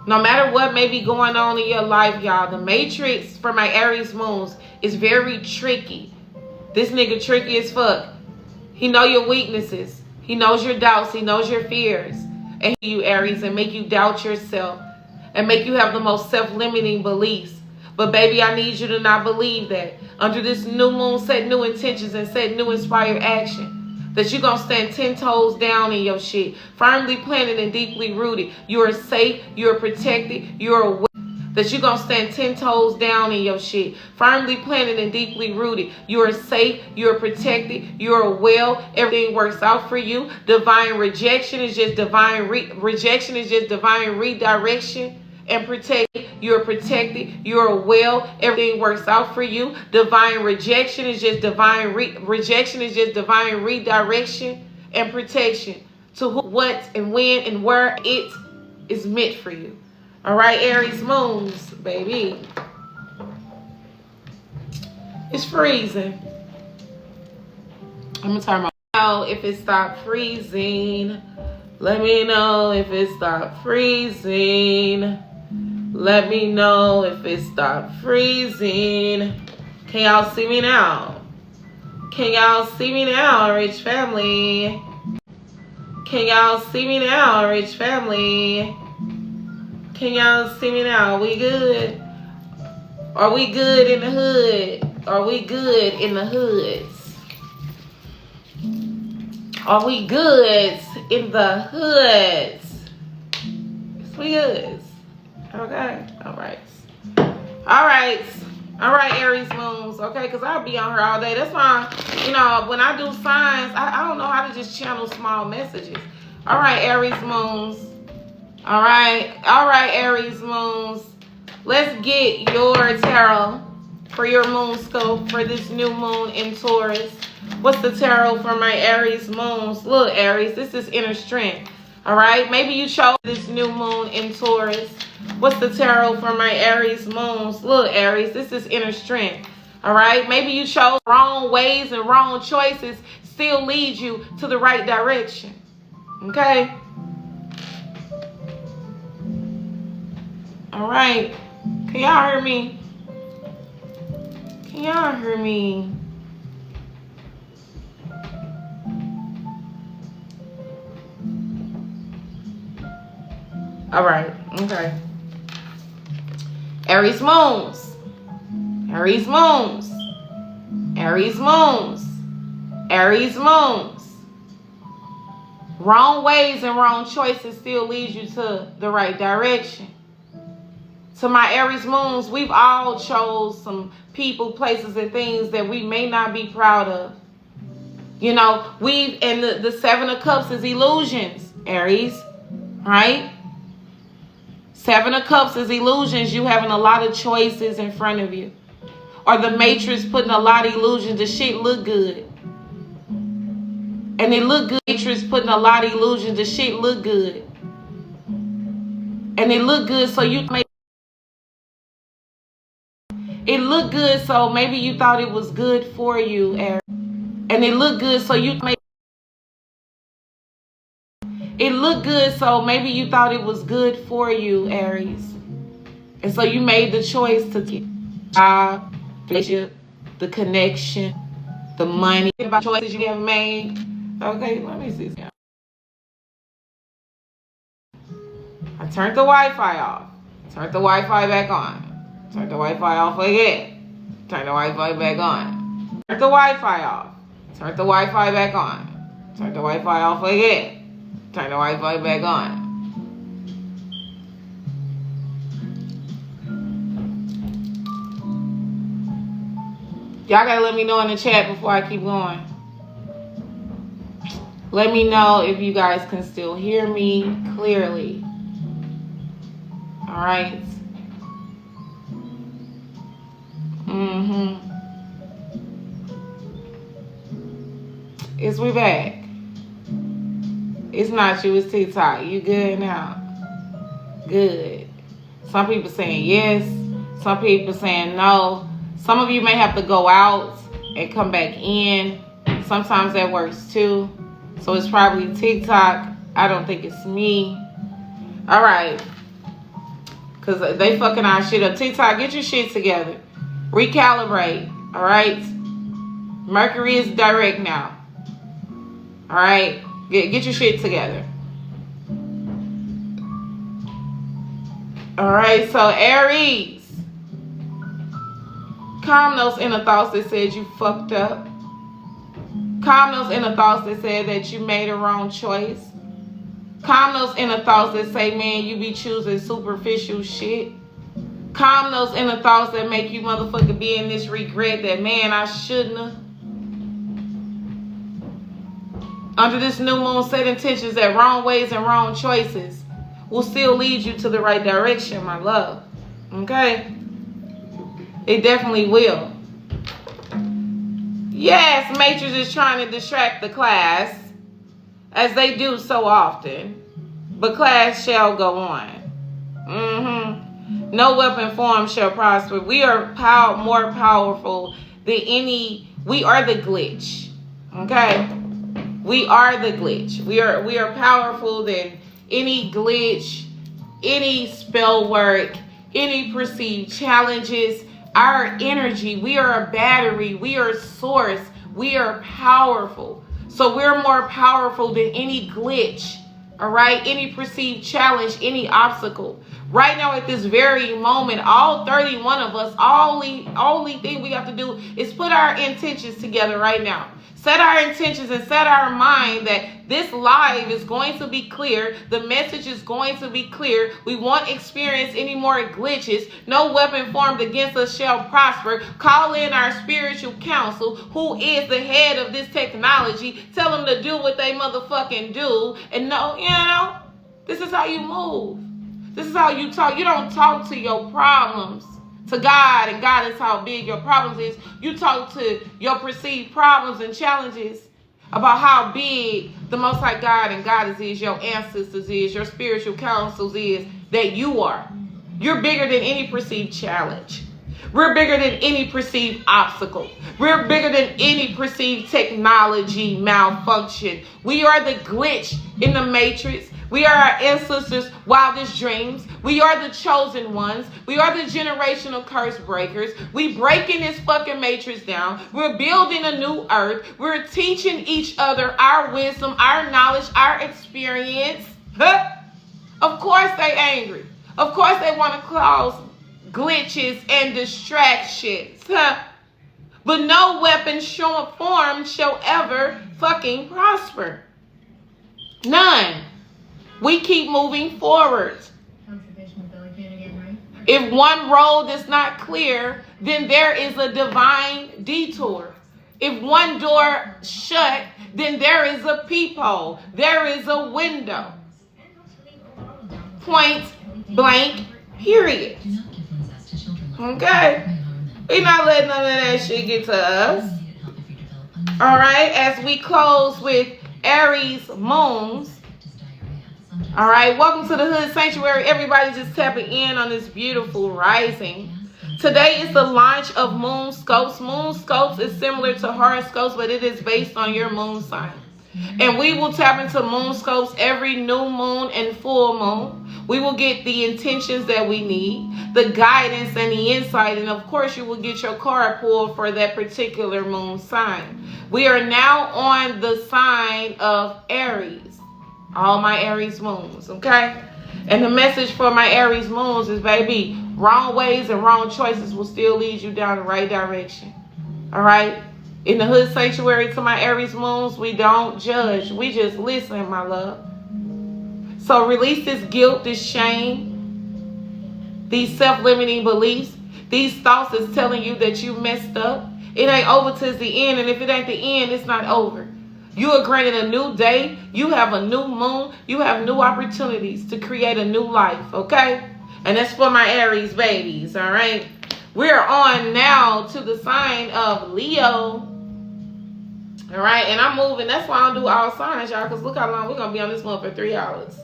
No matter what may be going on in your life, y'all, the matrix for my Aries moons is very tricky. This nigga tricky as fuck. He know your weaknesses. He knows your doubts. He knows your fears. And you, Aries, and make you doubt yourself and make you have the most self-limiting beliefs. But baby, I need you to not believe that. Under this new moon, set new intentions and set new inspired action. That you're going to stand 10 toes down in your shit. Firmly planted and deeply rooted. You are safe. You are protected. You are aware. That you're going to stand 10 toes down in your shit. Firmly planted and deeply rooted. You are safe. You are protected. You are well. Everything works out for you. Divine rejection is just divine rejection is just divine redirection and protect. You are protected. You are well. Everything works out for you. Divine rejection is just divine rejection is just divine redirection and protection to who, what, and when, and where it is meant for you. All right, Aries moons, baby. It's freezing. I'm gonna turn my if it stopped freezing. Let me know if it stopped freezing. Let me know if it stopped freezing. Can y'all see me now? Can y'all see me now, rich family? Can y'all see me now, rich family? Can y'all see me now? Are we good? Are we good in the hood? Are we good in the hoods? Are we good in the hoods? Yes, we good. Okay. All right. All right. All right, Aries moons. Okay, because I'll be on her all day. That's why, you know, when I do signs, I don't know how to just channel small messages. All right, Aries moons. All right, Aries moons. Let's get your tarot for your moon scope for this new moon in Taurus. What's the tarot for my Aries moons? Look, Aries, this is inner strength. All right, maybe you chose this new moon in Taurus. What's the tarot for my Aries moons? Look, Aries, this is inner strength. All right, maybe you chose wrong ways and wrong choices still lead you to the right direction. Okay. All right. Can y'all hear me? Can y'all hear me? All right. Okay. Aries moons. Aries moons. Aries moons. Aries moons. Wrong ways and wrong choices still lead you to the right direction. To my Aries moons, we've all chose some people, places, and things that we may not be proud of. You know, and the Seven of Cups is illusions, Aries, right? Seven of Cups is illusions. You having a lot of choices in front of you. Or the Matrix putting a lot of illusions. The shit look good. And it look good. Matrix putting a lot of illusions. The shit look good. And it look good so you make it look good so maybe you thought it was good for you, Aries. And it look good so you make it look good so maybe you thought it was good for you, Aries. And so you made the choice to get job, the connection, the money, about choices you have made. Okay, let me see. I turned the Wi-Fi off. Turned the Wi-Fi back on. Turn the Wi-Fi off again. Turn the Wi-Fi back on. Turn the Wi-Fi off. Turn the Wi-Fi back on. Turn the Wi-Fi off again. Turn the Wi-Fi back on. Y'all gotta let me know in the chat before I keep going. Let me know if you guys can still hear me clearly. All right. We back. It's not you, it's TikTok. You good now? Good. Some people saying yes. Some people saying no. Some of you may have to go out and come back in. Sometimes that works too. So it's probably TikTok. I don't think it's me. All right. Because they fucking our shit up. TikTok, get your shit together. Recalibrate. All right. Mercury is direct now. All right. Get your shit together. All right. So Aries, calm those inner thoughts that said you fucked up. Calm those inner thoughts that said that you made a wrong choice. Calm those inner thoughts that say, man, you be choosing superficial shit. Calm those inner thoughts that make you motherfucker be in this regret that, man, I shouldn't have. Under this new moon, set intentions that wrong ways and wrong choices will still lead you to the right direction, my love. Okay? It definitely will. Yes, Matrix is trying to distract the class, as they do so often. But class shall go on. No weapon formed shall prosper. We are more powerful than any. We are the glitch. Okay? We are the glitch. We are powerful than any glitch, any spell work, any perceived challenges. Our energy, we are a battery, we are a source, we are powerful. So we're more powerful than any glitch, all right? Any perceived challenge, any obstacle. Right now at this very moment, all 31 of us, only thing we have to do is put our intentions together right now. Set our intentions and set our mind that this live is going to be clear. The message is going to be clear. We won't experience any more glitches. No weapon formed against us shall prosper. Call in our spiritual counsel, who is the head of this technology. Tell them to do what they motherfucking do. And know, you know, this is how you move. This is how you talk. You don't talk to your problems to God, and God is how big your problems is. You talk to your perceived problems and challenges about how big the Most High God and God is, your ancestors is, your spiritual counsels is, that you are. You're bigger than any perceived challenge. We're bigger than any perceived obstacle. We're bigger than any perceived technology malfunction. We are the glitch in the matrix. We are our ancestors' wildest dreams. We are the chosen ones. We are the generational curse breakers. We breaking this fucking matrix down. We're building a new earth. We're teaching each other our wisdom, our knowledge, our experience. Of course they angry. Of course they want to cause glitches and distractions. But no weapon formed shall ever fucking prosper. None. We keep moving forward. If one road is not clear, then there is a divine detour. If one door shut, then there is a peephole. There is a window. Point blank, period. Okay? We're not letting none of that shit get to us. All right? As we close with Aries moons. All right, welcome to the Hood Sanctuary. Everybody just tapping in on this beautiful rising. Today is the launch of MOONSCOPES. MOONSCOPES is similar to horoscopes, but it is based on your moon sign. And we will tap into MOONSCOPES every new moon and full moon. We will get the intentions that we need, the guidance and the insight, and of course you will get your card pulled for that particular moon sign. We are now on the sign of Aries. All my Aries moons, okay? And the message for my Aries moons is, baby, wrong ways and wrong choices will still lead you down the right direction. All right? In the Hood Sanctuary, to my Aries moons, we don't judge. We just listen, my love. So release this guilt, this shame, these self-limiting beliefs, these thoughts that's telling you that you messed up. It ain't over till it's the end, and if it ain't the end, it's not over. You are granted a new day. You have a new moon. You have new opportunities to create a new life, okay? And that's for my Aries babies, all right? We're on now to the sign of Leo, all right? And I'm moving. That's why I don't do all signs, y'all, because look how long we're going to be on this one for 3 hours.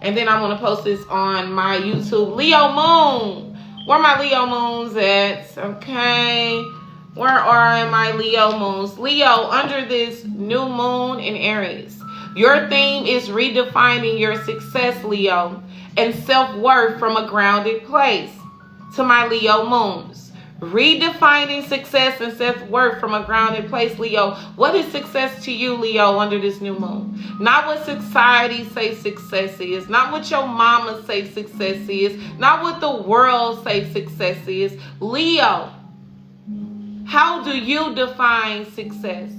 And then I'm going to post this on my YouTube. Leo moon. Where my Leo moons at? Okay. Where are my Leo moons? Leo, under this new moon in Aries, your theme is redefining your success, Leo, and self-worth from a grounded place. To my Leo moons, redefining success and self-worth from a grounded place, Leo. What is success to you, Leo, under this new moon? Not what society says success is. Not what your mama says success is. Not what the world says success is. Leo, how do you define success?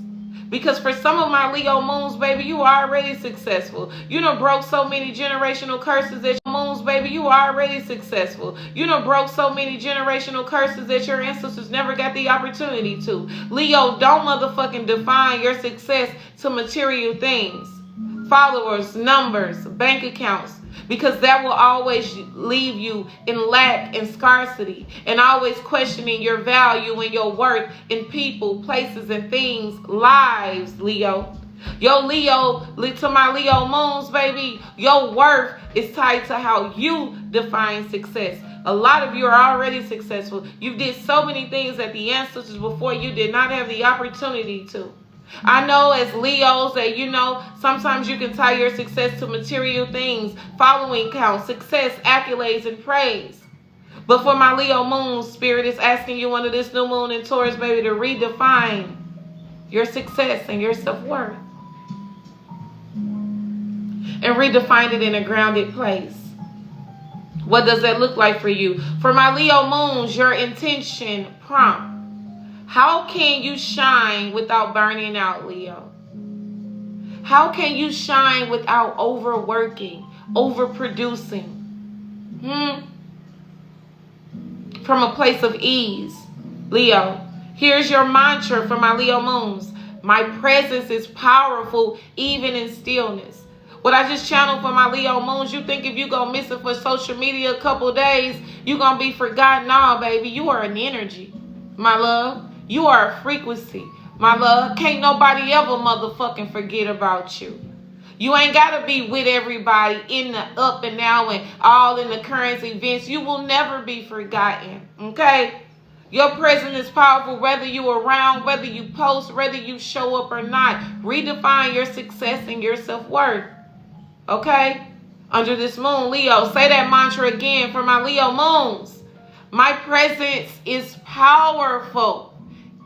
Because for some of my Leo moons, baby, you are already successful. You done broke so many generational curses that your moons, baby, you are already successful. You done broke so many generational curses that your ancestors never got the opportunity to. Leo, don't motherfucking define your success to material things. Followers, numbers, bank accounts. Because that will always leave you in lack and scarcity, and always questioning your value and your worth in people, places, and things, lives, Leo. Yo, Leo, to my Leo moons, baby, your worth is tied to how you define success. A lot of you are already successful. You did so many things that the ancestors before you did not have the opportunity to. I know as Leos that, you know, sometimes you can tie your success to material things, following count, success, accolades, and praise. But for my Leo moon, Spirit is asking you under this new moon in Taurus, baby, to redefine your success and your self-worth. And redefine it in a grounded place. What does that look like for you? For my Leo moons, your intention prompt. How can you shine without burning out, Leo? How can you shine without overworking, overproducing? From a place of ease, Leo. Here's your mantra for my Leo moons. My presence is powerful even in stillness. What I just channeled for my Leo moons, you think if you go missing for social media a couple days, you gonna be forgotten? Nah, baby, you are an energy, my love. You are a frequency, my love. Can't nobody ever motherfucking forget about you. You ain't got to be with everybody in the up and now and all in the current events. You will never be forgotten, okay? Your presence is powerful whether you're around, whether you post, whether you show up or not. Redefine your success and your self-worth, okay? Under this moon, Leo, say that mantra again for my Leo moons. My presence is powerful,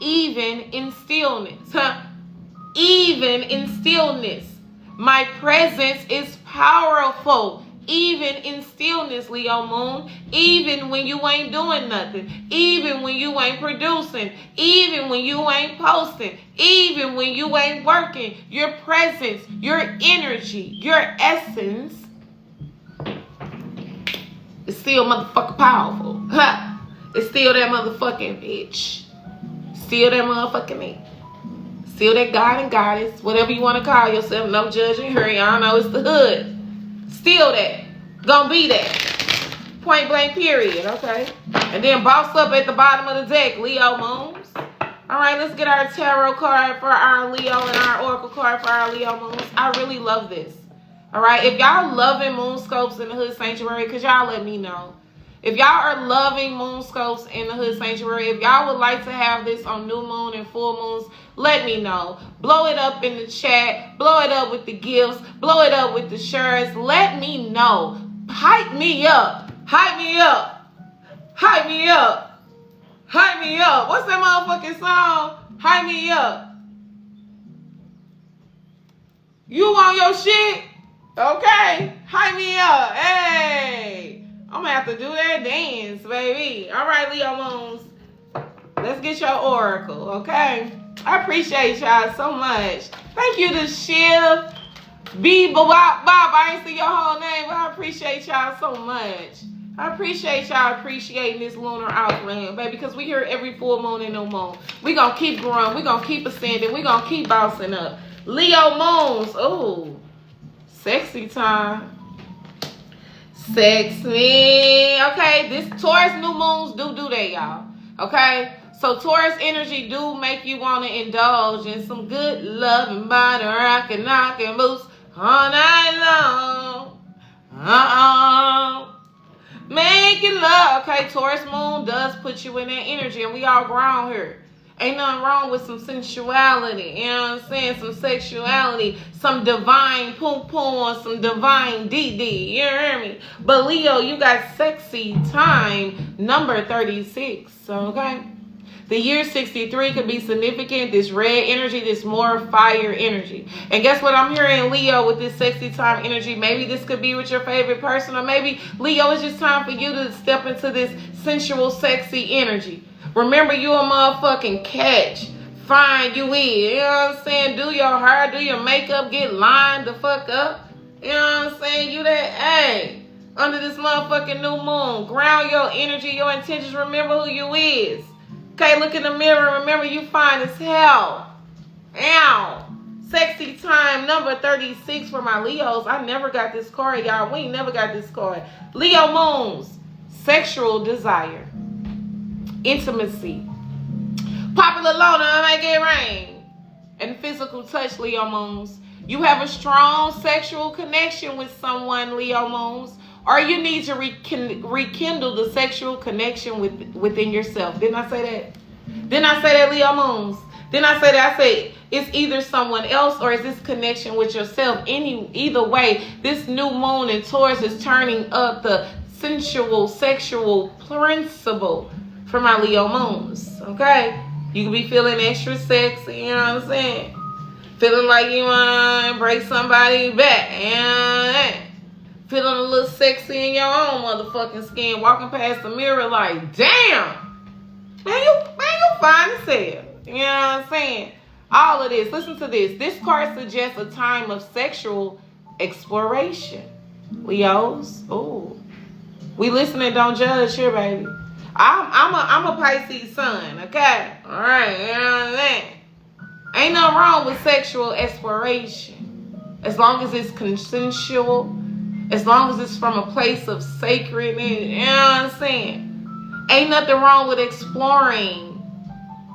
even in stillness. Even in stillness. My presence is powerful, even in stillness, Leo moon. Even when you ain't doing nothing. Even when you ain't producing. Even when you ain't posting. Even when you ain't working. Your presence, your energy, your essence is still motherfucking powerful. It's still that motherfucking bitch. Still that motherfucking me. Still that God and goddess, whatever you want to call yourself. No judging her. Y'all know it's the hood. Still that. Gonna be that. Point blank period. Okay. And then boss up at the bottom of the deck, Leo moons. All right, let's get our tarot card for our Leo and our oracle card for our Leo moons. I really love this. All right. If y'all loving Moonscopes in the Hood Sanctuary, because y'all let me know. If y'all are loving Moonscopes in the Hood Sanctuary, if y'all would like to have this on new moon and full moons, let me know. Blow it up in the chat. Blow it up with the gifts. Blow it up with the shirts. Let me know. Hype me up. Hype me up. Hype me up. Hype me up. What's that motherfucking song? Hype me up. You on your shit? Okay. Hype me up. Hey. I'm gonna have to do that dance, baby. All right, Leo moons. Let's get your oracle, okay? I appreciate y'all so much. Thank you to Shiv. Bob. I ain't see your whole name, but I appreciate y'all so much. I appreciate y'all appreciating this lunar outland, baby, because we here every full moon and new moon. We gonna keep growing. We gonna keep ascending. We gonna keep bouncing up. Leo moons. Oh, sexy time. Sexy. Okay, this Taurus new moons do that, y'all. Okay, so Taurus energy do make you want to indulge in some good love and body rock and knock and boots all night long. Making love. Okay, Taurus moon does put you in that energy, and we all grown here. Ain't nothing wrong with some sensuality, you know what I'm saying? Some sexuality, some divine poo-poo, some divine dee-dee, you hear me? But Leo, you got sexy time, number 36, okay? The year 63 could be significant, this red energy, this more fire energy. And guess what I'm hearing, Leo, with this sexy time energy? Maybe this could be with your favorite person, or maybe, Leo, it's just time for you to step into this sensual, sexy energy. Remember, you a motherfucking catch. Fine, you is. You know what I'm saying? Do your hair, do your makeup, get lined the fuck up. You know what I'm saying? You that, hey, under this motherfucking new moon. Ground your energy, your intentions. Remember who you is. Okay, look in the mirror. Remember, you fine as hell. Ow. Sexy time, number 36 for my Leos. I never got this card, y'all. We ain't never got this card. Leo moons. Sexual desire. Intimacy, popular loner, make it rain, and physical touch, Leo moons. You have a strong sexual connection with someone, Leo moons, or you need to rekindle the sexual connection within yourself. Didn't I say that? Didn't I say that, Leo moons? Didn't I say that? I said it's either someone else or is this connection with yourself. Either way, this new moon in Taurus is turning up the sensual, sexual principle for my Leo moons, okay? You can be feeling extra sexy, you know what I'm saying? Feeling like you want to break somebody back, you know? Feeling a little sexy in your own motherfucking skin, walking past the mirror like, damn, Man, you fine as hell. You know what I'm saying? All of this. Listen to this. This card suggests a time of sexual exploration. Leos. Ooh. We listen and don't judge here, baby. I'm a Pisces sun, okay? All right, you know what I'm saying? Ain't nothing wrong with sexual exploration. As long as it's consensual, as long as it's from a place of sacredness, you know what I'm saying? Ain't nothing wrong with exploring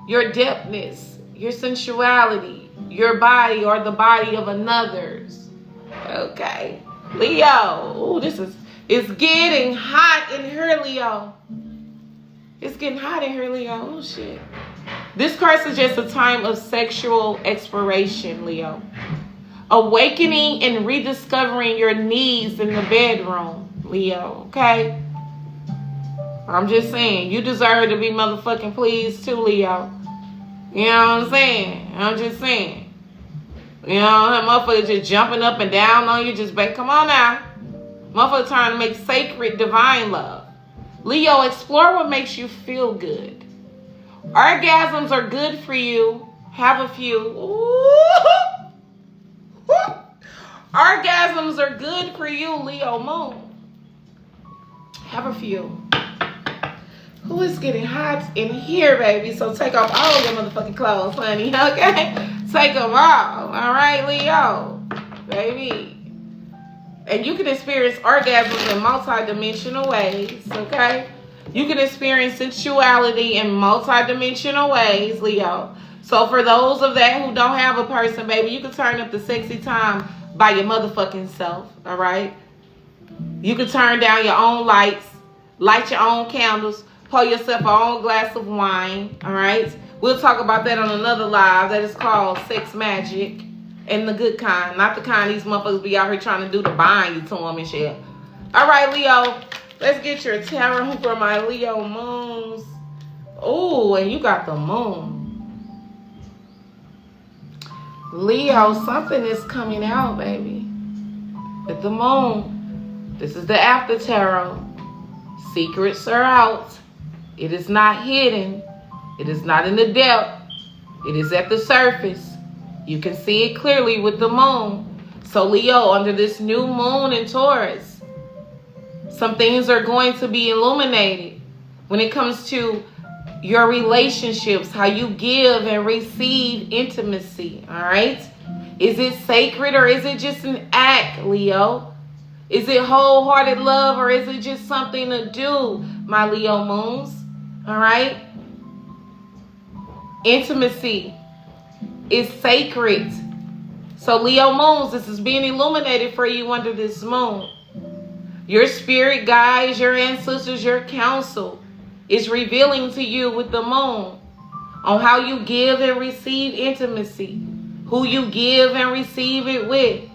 your depthness, your sensuality, your body or the body of another's. Okay. Leo. Ooh, it's getting hot in here, Leo. It's getting hot in here, Leo. Oh, shit. This card suggests a time of sexual exploration, Leo. Awakening and rediscovering your needs in the bedroom, Leo. Okay? I'm just saying. You deserve to be motherfucking pleased too, Leo. You know what I'm saying? I'm just saying. You know, that motherfucker just jumping up and down on you. Just come on now. Motherfucker trying to make sacred divine love. Leo, explore what makes you feel good. Orgasms are good for you. Have a few. Ooh. Orgasms are good for you, Leo Moon. Have a few. Who is getting hot in here, baby? So take off all your motherfucking clothes, honey, okay? Take them off, all right, Leo? Baby. And you can experience orgasms in multi-dimensional ways, okay? You can experience sensuality in multi-dimensional ways, Leo. So for those of that who don't have a person, baby, you can turn up the sexy time by your motherfucking self, all right? You can turn down your own lights, light your own candles, pour yourself your own glass of wine, all right? We'll talk about that on another live that is called Sex Magic. And the good kind, not the kind these motherfuckers be out here trying to do to bind you to them and shit. All right, Leo, let's get your tarot for my Leo moons. Oh, and you got the moon. Leo, something is coming out, baby. With the moon. This is the after tarot. Secrets are out. It is not hidden. It is not in the depth. It is at the surface. You can see it clearly with the moon. So Leo, under this new moon in Taurus, some things are going to be illuminated when it comes to your relationships, how you give and receive intimacy, all right? Is it sacred or is it just an act, Leo? Is it wholehearted love or is it just something to do, my Leo moons, all right? Intimacy is sacred. So Leo moons, this is being illuminated for you under this moon. Your spirit guides, your ancestors, your counsel is revealing to you with the moon on how you give and receive intimacy, who you give and receive it with.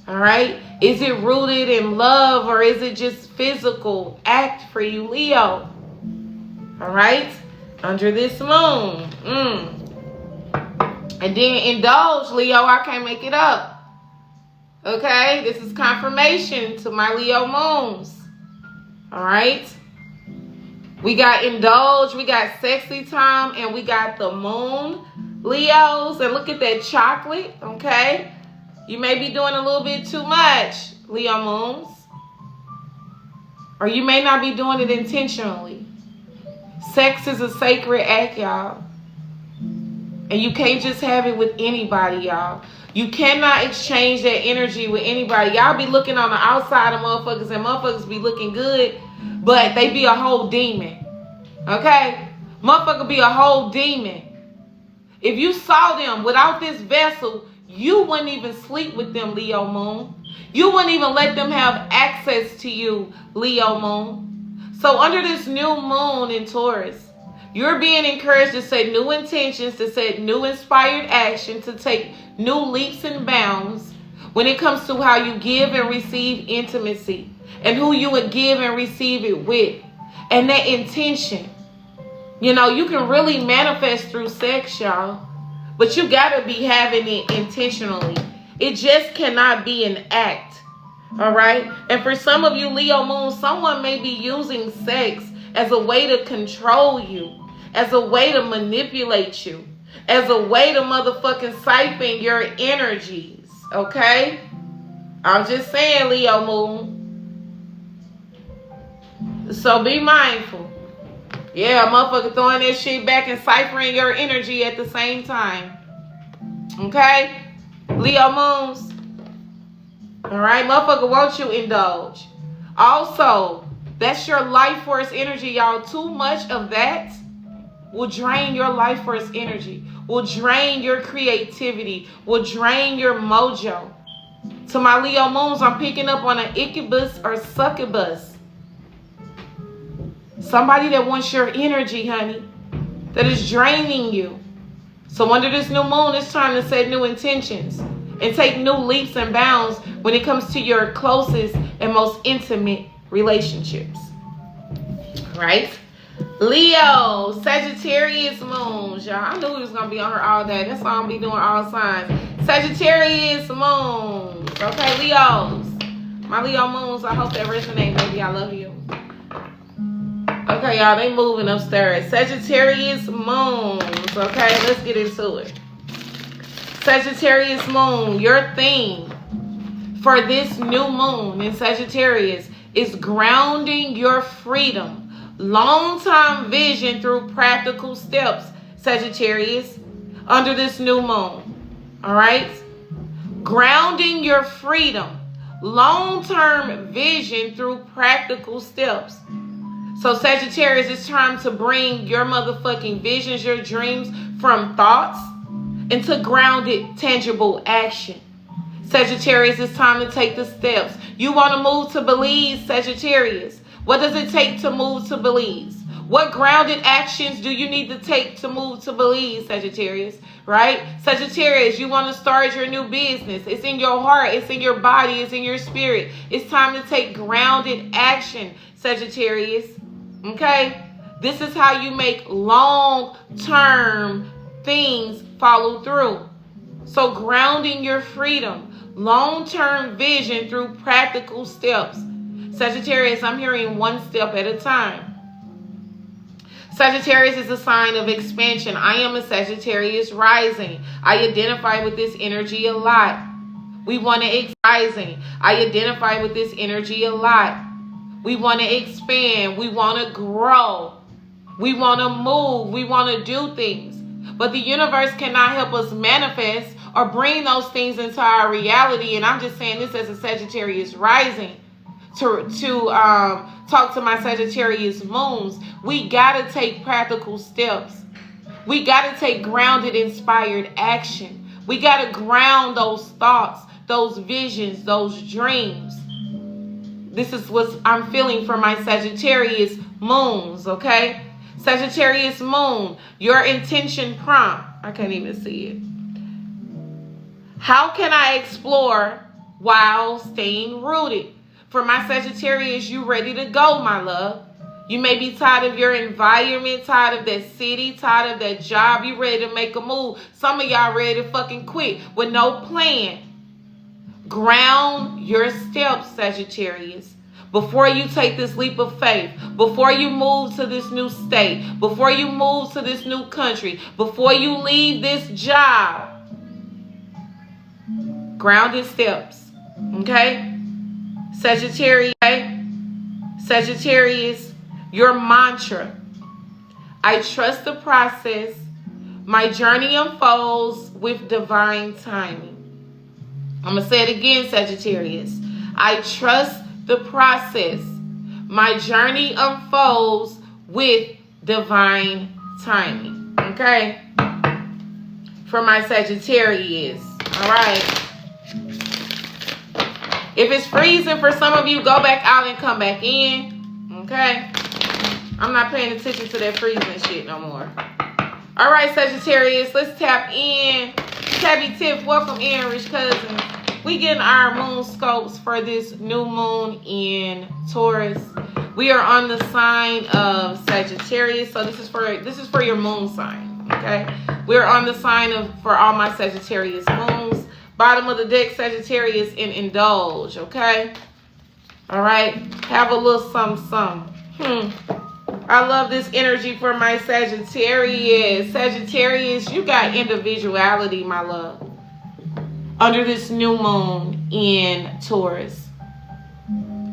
All right? Is it rooted in love or is it just physical act for you, Leo? All right? Under this moon. And then indulge, Leo. I can't make it up. Okay? This is confirmation to my Leo moons. All right? We got indulge, we got sexy time, and we got the moon, Leos. And look at that chocolate, okay? You may be doing a little bit too much, Leo moons. Or you may not be doing it intentionally. Sex is a sacred act, y'all. And you can't just have it with anybody, y'all. You cannot exchange that energy with anybody. Y'all be looking on the outside of motherfuckers and motherfuckers be looking good, but they be a whole demon. Okay? Motherfucker be a whole demon. If you saw them without this vessel, you wouldn't even sleep with them, Leo moon. You wouldn't even let them have access to you, Leo moon. So under this new moon in Taurus, you're being encouraged to set new intentions, to set new inspired action, to take new leaps and bounds when it comes to how you give and receive intimacy and who you would give and receive it with. And that intention. You know, you can really manifest through sex, y'all. But you got to be having it intentionally. It just cannot be an act. All right? And for some of you, Leo moon, someone may be using sex as a way to control you. as a way to manipulate you, as a way to motherfucking siphon your energies, okay? I'm just saying, Leo Moon. So be mindful. Yeah, motherfucker throwing that shit back and ciphering your energy at the same time. Okay? Leo Moons. Alright, motherfucker, won't you indulge? Also, that's your life force energy, y'all. Too much of that will drain your life force energy, will drain your creativity, will drain your mojo. To my Leo Moons, I'm picking up on an incubus or succubus. Somebody that wants your energy, honey, that is draining you. So under this new moon, it's time to set new intentions and take new leaps and bounds when it comes to your closest and most intimate relationships. Right? Leo, Sagittarius moons, y'all. I knew we was gonna be on her all day. That's why I'm gonna be doing all signs. Sagittarius moons. Okay, Leos. My Leo moons, I hope that resonates, baby. I love you. Okay, y'all, they moving upstairs. Sagittarius moons. Okay, let's get into it. Sagittarius moon, your theme for this new moon in Sagittarius is grounding your freedom. Long-term vision through practical steps, Sagittarius, under this new moon. All right? Grounding your freedom. Long-term vision through practical steps. So Sagittarius, it's time to bring your motherfucking visions, your dreams from thoughts into grounded, tangible action. Sagittarius, it's time to take the steps. You want to move to Belize, Sagittarius. What does it take to move to Belize? What grounded actions do you need to take to move to Belize, Sagittarius? Right? Sagittarius, you want to start your new business. It's in your heart. It's in your body. It's in your spirit. It's time to take grounded action, Sagittarius. Okay? This is how you make long-term things follow through. So grounding your freedom, long-term vision through practical steps. Sagittarius, I'm hearing one step at a time. Sagittarius is a sign of expansion. I am a Sagittarius rising. I identify with this energy a lot. We want to rising. I identify with this energy a lot. We want to expand. We want to grow. We want to move. We want to do things. But the universe cannot help us manifest or bring those things into our reality. And I'm just saying this as a Sagittarius rising. To talk to my Sagittarius moons, we got to take practical steps. We got to take grounded, inspired action. We got to ground those thoughts, those visions, those dreams. This is what I'm feeling for my Sagittarius moons, okay? Sagittarius moon, your intention prompt. I can't even see it. How can I explore while staying rooted? For my Sagittarius, you ready to go, my love. You may be tired of your environment, tired of that city, tired of that job. You ready to make a move. Some of y'all ready to fucking quit with no plan. Ground your steps, Sagittarius. Before you take this leap of faith, before you move to this new state, before you move to this new country, before you leave this job. Grounded steps. Okay? Sagittarius, your mantra. I trust the process. My journey unfolds with divine timing. I'm going to say it again, Sagittarius. I trust the process. My journey unfolds with divine timing. Okay? For my Sagittarius. All right. If it's freezing for some of you, go back out and come back in. Okay? I'm not paying attention to that freezing shit no more. All right, Sagittarius, let's tap in. Tabby Tiff, welcome in, Rich Cousins. We getting our moon scopes for this new moon in Taurus. We are on the sign of Sagittarius, so this is for your moon sign. Okay? We're on the sign for all my Sagittarius moons. Bottom of the deck, Sagittarius, and indulge, okay? All right? Have a little something. I love this energy for my Sagittarius. Sagittarius, you got individuality, my love. Under this new moon in Taurus.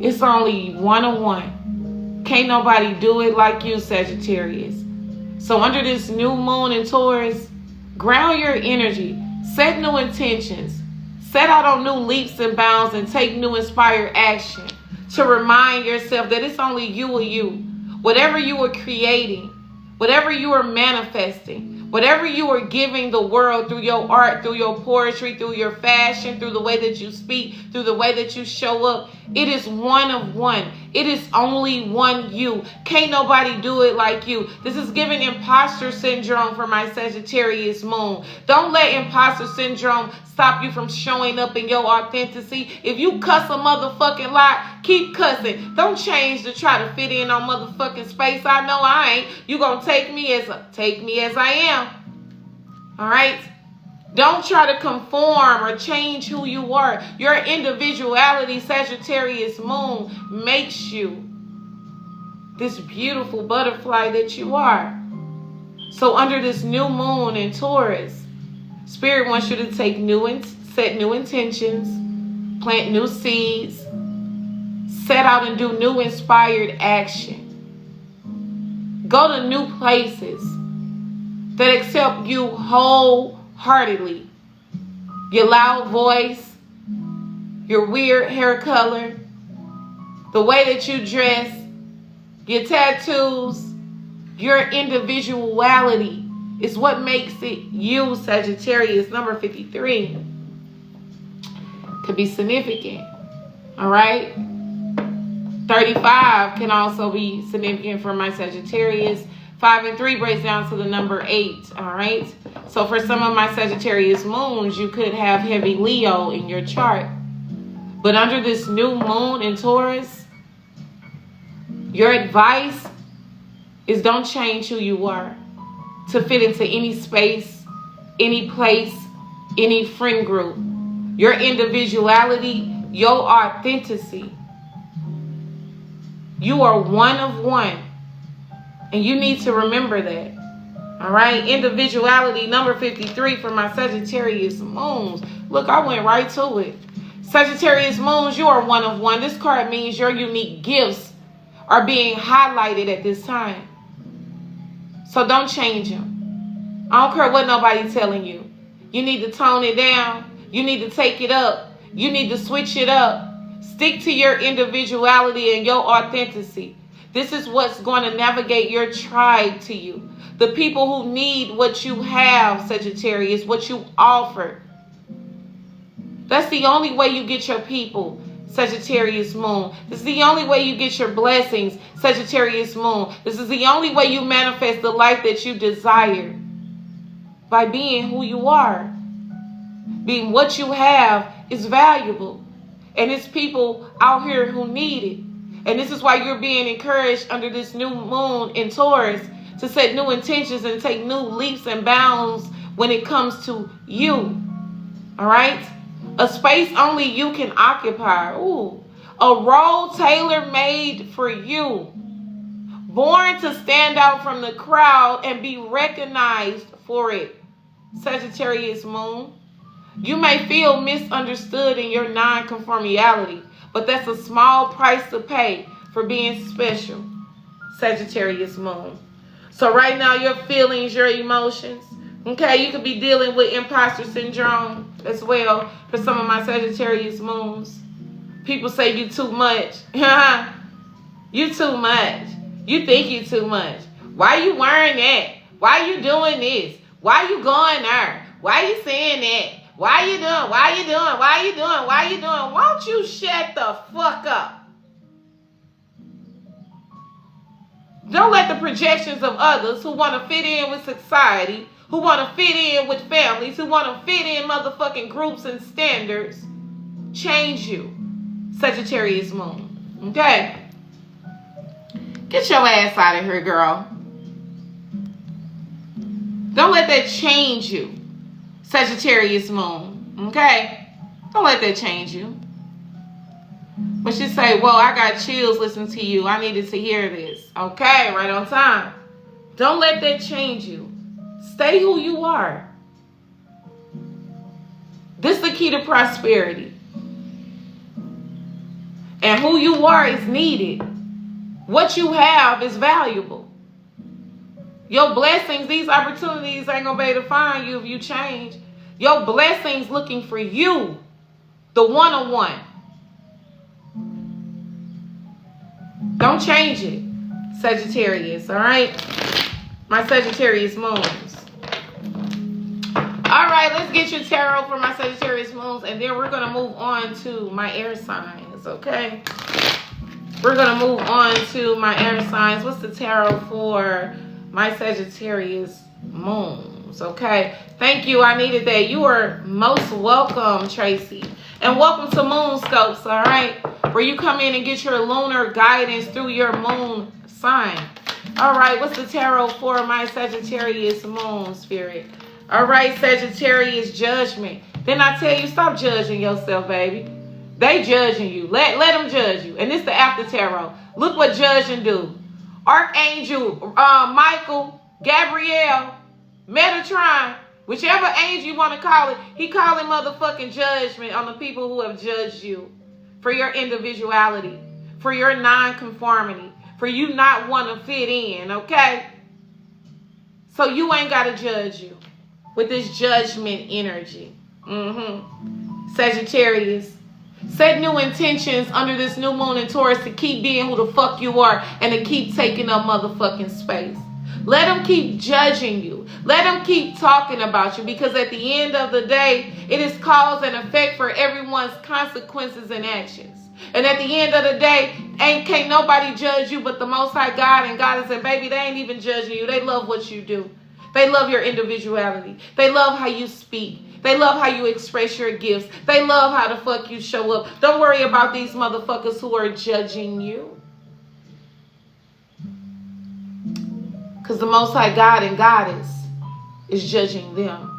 It's only one-on-one. Can't nobody do it like you, Sagittarius. So under this new moon in Taurus, ground your energy. Set new intentions. Set out on new leaps and bounds and take new inspired action to remind yourself that it's only you or you. Whatever you are creating, whatever you are manifesting, whatever you are giving the world through your art, through your poetry, through your fashion, through the way that you speak, through the way that you show up, it is one of one. It is only one you. Can't nobody do it like you. This is giving imposter syndrome for my Sagittarius moon. Don't let imposter syndrome stop you from showing up in your authenticity. If you cuss a motherfucking lot, keep cussing. Don't change to try to fit in on motherfucking space. I know I ain't. You gonna take me as I am. All right? Don't try to conform or change who you are. Your individuality, Sagittarius moon, makes you this beautiful butterfly that you are. So under this new moon in Taurus, Spirit wants you to take set new intentions, plant new seeds, set out and do new inspired action. Go to new places that accept you wholeheartedly. Your loud voice, your weird hair color, the way that you dress, your tattoos, your individuality is what makes it you, Sagittarius. Number 53 could be significant. All right? 35 can also be significant for my Sagittarius. 5 and 3 breaks down to the number 8. All right? So for some of my Sagittarius moons, you could have heavy Leo in your chart. But under this new moon in Taurus, your advice is don't change who you are to fit into any space, any place, any friend group. Your individuality, your authenticity. You are one of one. And you need to remember that. All right? Individuality, number 53 for my Sagittarius moons. Look, I went right to it. Sagittarius moons, you are one of one. This card means your unique gifts are being highlighted at this time. So don't change them. I don't care what nobody's telling you. You need to tone it down. You need to take it up. You need to switch it up. Stick to your individuality and your authenticity. This is what's going to navigate your tribe to you. The people who need what you have, Sagittarius, what you offer. That's the only way you get your people, Sagittarius moon. This is the only way you get your blessings, Sagittarius moon. This is the only way you manifest the life that you desire. By being who you are. Being what you have is valuable. And it's people out here who need it. And this is why you're being encouraged under this new moon in Taurus to set new intentions and take new leaps and bounds when it comes to you. All right? A space only you can occupy. Ooh. A role tailor-made for you. Born to stand out from the crowd and be recognized for it. Sagittarius moon. You may feel misunderstood in your non-conformality, but that's a small price to pay for being special, Sagittarius moon. So right now, your feelings, your emotions, okay, you could be dealing with imposter syndrome as well for some of my Sagittarius moons. People say you too much. You too much. You think you too much. Why you wearing that? Why you doing this? Why you going there? Why you saying that? Why you doing? Why you doing? Why you doing? Why you doing? Won't you shut the fuck up? Don't let the projections of others who want to fit in with society, who want to fit in with families, who want to fit in motherfucking groups and standards, change you, Sagittarius moon. Okay? Get your ass out of here, girl. Don't let that change you, Sagittarius moon. Okay? Don't let that change you. But she say, well, I got chills listening to you. I needed to hear this. Okay, right on time. Don't let that change you. Stay who you are. This is the key to prosperity. And who you are is needed. What you have is valuable. Your blessings, these opportunities ain't going to be able to find you if you change. Your blessings looking for you. The one-on-one. Don't change it, Sagittarius, all right? My Sagittarius moons. All right, let's get your tarot for my Sagittarius moons, and then we're going to move on to my air signs, okay? We're going to move on to my air signs. What's the tarot for my Sagittarius moons, okay? Thank you. I needed that. You are most welcome, Tracy. And welcome to Moonscopes, all right? Where you come in and get your lunar guidance through your moon sign. All right, what's the tarot for my Sagittarius moon, spirit? All right, Sagittarius judgment. Then I tell you, stop judging yourself, baby. They judging you. Let them judge you. And this the after tarot. Look what judging do. Archangel, Michael, Gabrielle, Metatron, whichever angel you want to call it, he calling motherfucking judgment on the people who have judged you for your individuality, for your non-conformity, for you not want to fit in, okay? So you ain't got to judge you with this judgment energy. Sagittarius, set new intentions under this new moon in Taurus to keep being who the fuck you are and to keep taking up motherfucking space. Let them keep judging you. Let them keep talking about you, because at the end of the day, it is cause and effect for everyone's consequences and actions. And at the end of the day, can't nobody judge you but the Most High God and Goddess. And baby, they ain't even judging you. They love what you do. They love your individuality. They love how you speak. They love how you express your gifts. They love how the fuck you show up. Don't worry about these motherfuckers who are judging you. Because the Most High God and Goddess is judging them.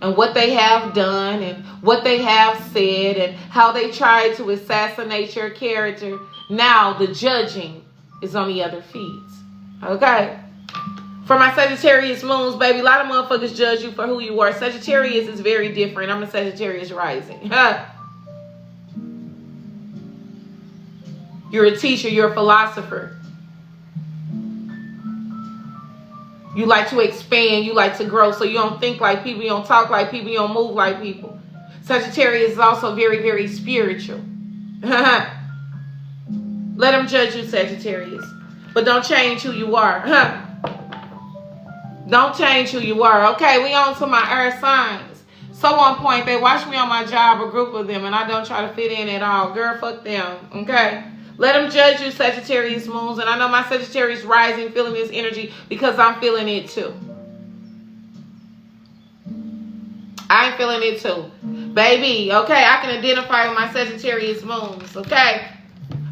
And what they have done and what they have said and how they tried to assassinate your character. Now the judging is on the other feet. Okay? For my Sagittarius moons, baby, a lot of motherfuckers judge you for who you are. Sagittarius is very different. I'm a Sagittarius rising. You're a teacher. You're a philosopher. You like to expand. You like to grow. So you don't think like people. You don't talk like people. You don't move like people. Sagittarius is also very, very spiritual. Let them judge you, Sagittarius. But don't change who you are. Don't change who you are. Okay, we on to my earth signs. So on point, they watch me on my job, a group of them, and I don't try to fit in at all. Girl, fuck them. Okay? Let them judge you, Sagittarius moons. And I know my Sagittarius rising feeling this energy because I'm feeling it too. I'm feeling it too. Baby, okay, I can identify with my Sagittarius moons, okay?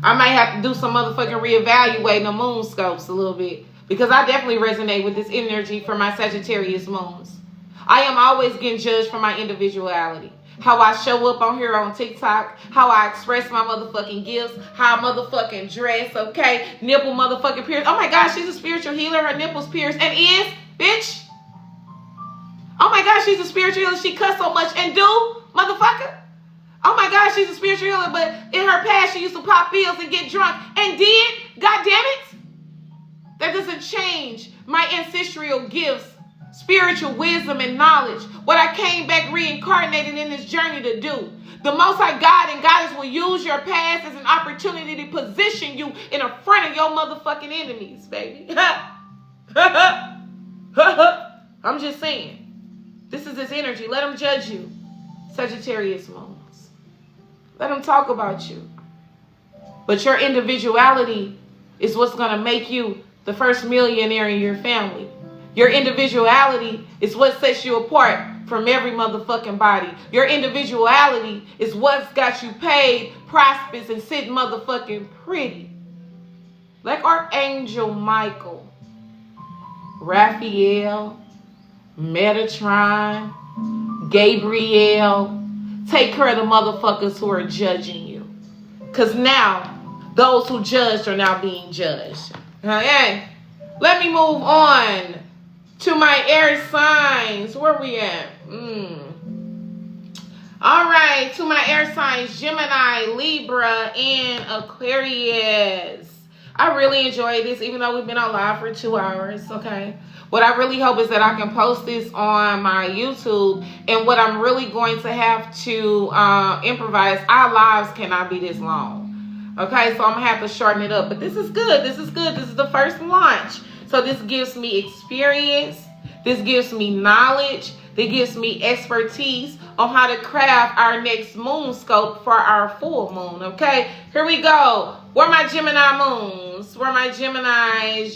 I might have to do some motherfucking reevaluating the moon scopes a little bit, because I definitely resonate with this energy for my Sagittarius moons. I am always getting judged for my individuality. How I show up on here on TikTok. How I express my motherfucking gifts. How I motherfucking dress, okay? Nipple motherfucking pierce. Oh my gosh, she's a spiritual healer. Her nipples pierced. And is, bitch. Oh my gosh, she's a spiritual healer. She cuss so much and do, motherfucker. Oh my gosh, she's a spiritual healer. But in her past, she used to pop pills and get drunk. And did, God damn it. That doesn't change my ancestral gifts, spiritual wisdom and knowledge. What I came back reincarnated in this journey to do. The Most High God and Goddess will use your past as an opportunity to position you in the front of your motherfucking enemies, baby. I'm just saying. This is his energy. Let them judge you, Sagittarius moons. Let them talk about you. But your individuality is what's going to make you the first millionaire in your family. Your individuality is what sets you apart from every motherfucking body. Your individuality is what's got you paid, prosperous, and sitting motherfucking pretty. Like Archangel Michael, Raphael, Metatron, Gabriel. Take care of the motherfuckers who are judging you. Because now, those who judged are now being judged. Okay? Let me move on to my air signs. Where we at? All right, to my air signs, Gemini, Libra, and Aquarius. I really enjoy this, even though we've been on live for 2 hours, okay? What I really hope is that I can post this on my YouTube, and what I'm really going to have to improvise, our lives cannot be this long, okay? So I'm going to have to shorten it up, but this is good. This is good. This is the first launch. So this gives me experience. This gives me knowledge. This gives me expertise on how to craft our next moon scope for our full moon, okay? Here we go. Where are my Gemini moons? Where are my Geminis?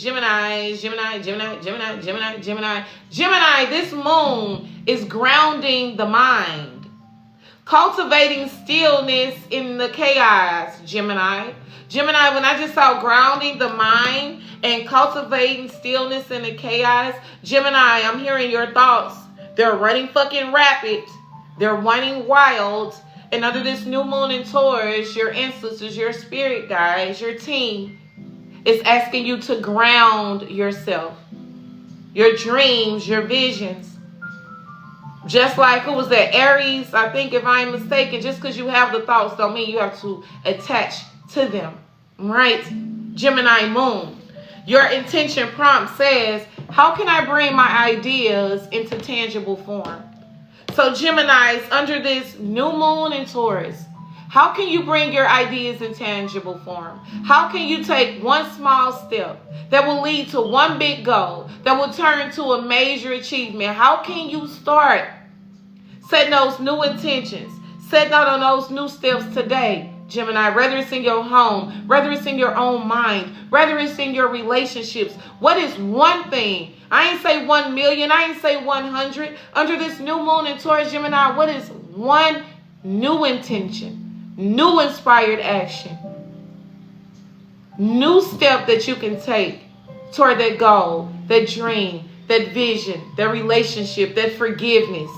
Gemini, this moon is grounding the mind. Cultivating stillness in the chaos, Gemini. Gemini, when I just saw grounding the mind and cultivating stillness in the chaos, Gemini, I'm hearing your thoughts. They're running fucking rapid. They're running wild. And under this new moon in Taurus, your ancestors, your spirit guides, your team is asking you to ground yourself. Your dreams, your visions. Just like, who was that? Aries, I think, if I'm mistaken, just because you have the thoughts don't mean you have to attach to them. Right? Gemini moon. Your intention prompt says, how can I bring my ideas into tangible form? So Geminis, under this new moon in Taurus, how can you bring your ideas in tangible form? How can you take one small step that will lead to one big goal that will turn to a major achievement? How can you start setting those new intentions, setting out on those new steps today? Gemini, whether it's in your home, whether it's in your own mind, whether it's in your relationships, what is one thing? I ain't say 1 million, I ain't say 100. Under this new moon in Taurus, Gemini, what is one new intention, new inspired action, new step that you can take toward that goal, that dream, that vision, that relationship, that forgiveness?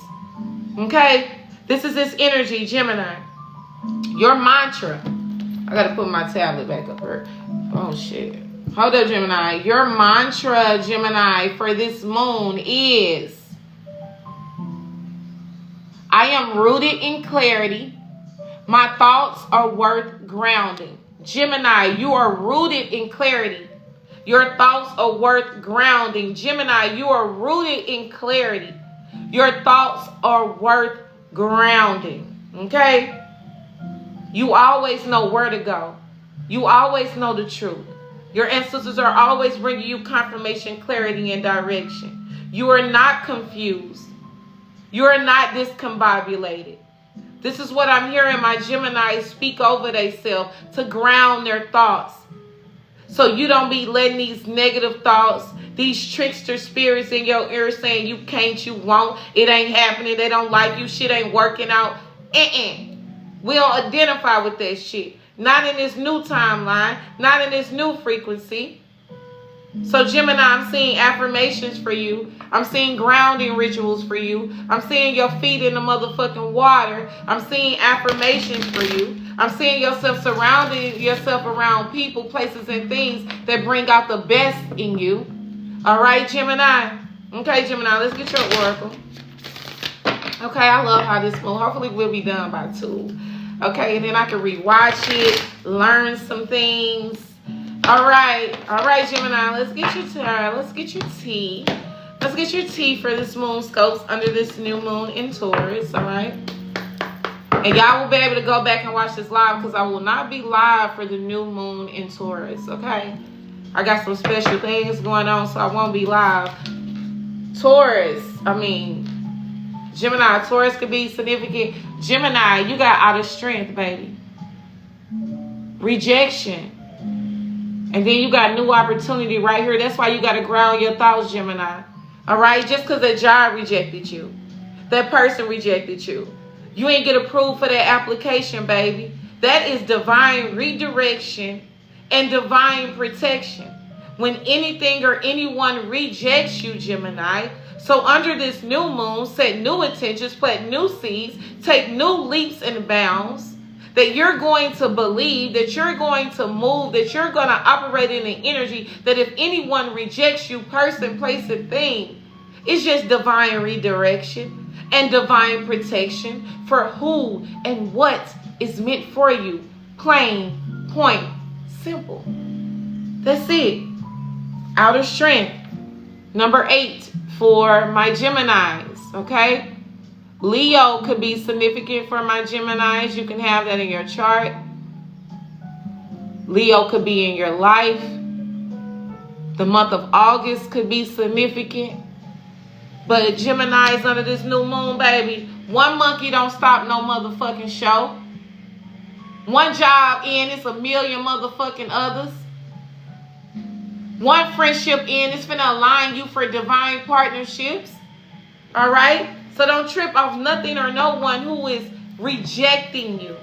Okay? This is this energy, Gemini. Your mantra. I gotta put my tablet back up here. Oh shit. Hold up, Gemini. Your mantra, Gemini, for this moon is, I am rooted in clarity. My thoughts are worth grounding. Gemini, you are rooted in clarity. Your thoughts are worth grounding. Gemini, you are rooted in clarity. Your thoughts are worth grounding. Okay? You always know where to go. You always know the truth. Your ancestors are always bringing you confirmation, clarity, and direction. You are not confused. You are not discombobulated. This is what I'm hearing my Geminis speak over themselves to ground their thoughts. So you don't be letting these negative thoughts, these trickster spirits in your ear saying you can't, you won't, it ain't happening, they don't like you, shit ain't working out. We don't identify with that shit. Not in this new timeline. Not in this new frequency. So Gemini, I'm seeing affirmations for you. I'm seeing grounding rituals for you. I'm seeing your feet in the motherfucking water. I'm seeing affirmations for you. I'm seeing yourself surrounding yourself around people, places, and things that bring out the best in you. All right, Gemini. Okay, Gemini, let's get your oracle. Okay, I love how this moon. Hopefully we'll be done by 2. Okay, and then I can rewatch it, learn some things. All right, Gemini, let's get your turn. Let's get your tea. Let's get your tea for this moon scopes under this new moon in Taurus, all right? And y'all will be able to go back and watch this live because I will not be live for the new moon in Taurus, okay? I got some special things going on, so I won't be live. Gemini, Taurus could be significant. Gemini, you got outer strength, baby. Rejection. And then you got new opportunity right here. That's why you got to ground your thoughts, Gemini. All right? Just because that job rejected you. That person rejected you. You ain't get approved for that application, baby. That is divine redirection and divine protection. When anything or anyone rejects you, Gemini, so under this new moon, set new intentions, plant new seeds, take new leaps and bounds that you're going to believe, that you're going to move, that you're going to operate in an energy that if anyone rejects you, person, place, and thing, it's just divine redirection and divine protection for who and what is meant for you. Plain, point, simple. That's it. Outer strength. Number 8 for my Geminis, okay? Leo could be significant for my Geminis. You can have that in your chart. Leo could be in your life. The month of August could be significant. But Geminis under this new moon, baby, one monkey don't stop no motherfucking show. One job in, it's a million motherfucking others. One friendship in, it's finna align you for divine partnerships. All right? So don't trip off nothing or no one who is rejecting you,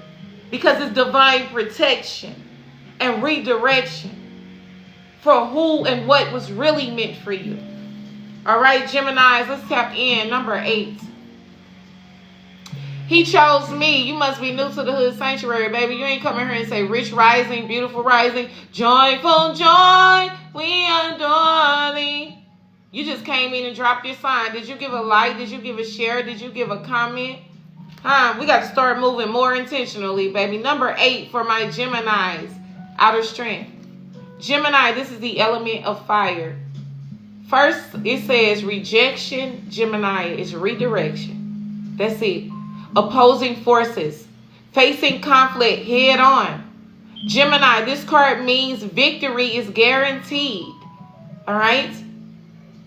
because it's divine protection and redirection for who and what was really meant for you. All right, Geminis, let's tap in. Number 8. He chose me. You must be new to the Hood Sanctuary, baby. You ain't coming here and say rich rising, beautiful rising, joyful joy, we adore thee. You just came in and dropped your sign. Did you give a like? Did you give a share? Did you give a comment? We got to start moving more intentionally, baby. Number 8 for my Geminis, outer strength. Gemini, this is the element of fire. First, it says rejection. Gemini is redirection. That's it. Opposing forces. Facing conflict head on. Gemini, this card means victory is guaranteed. All right?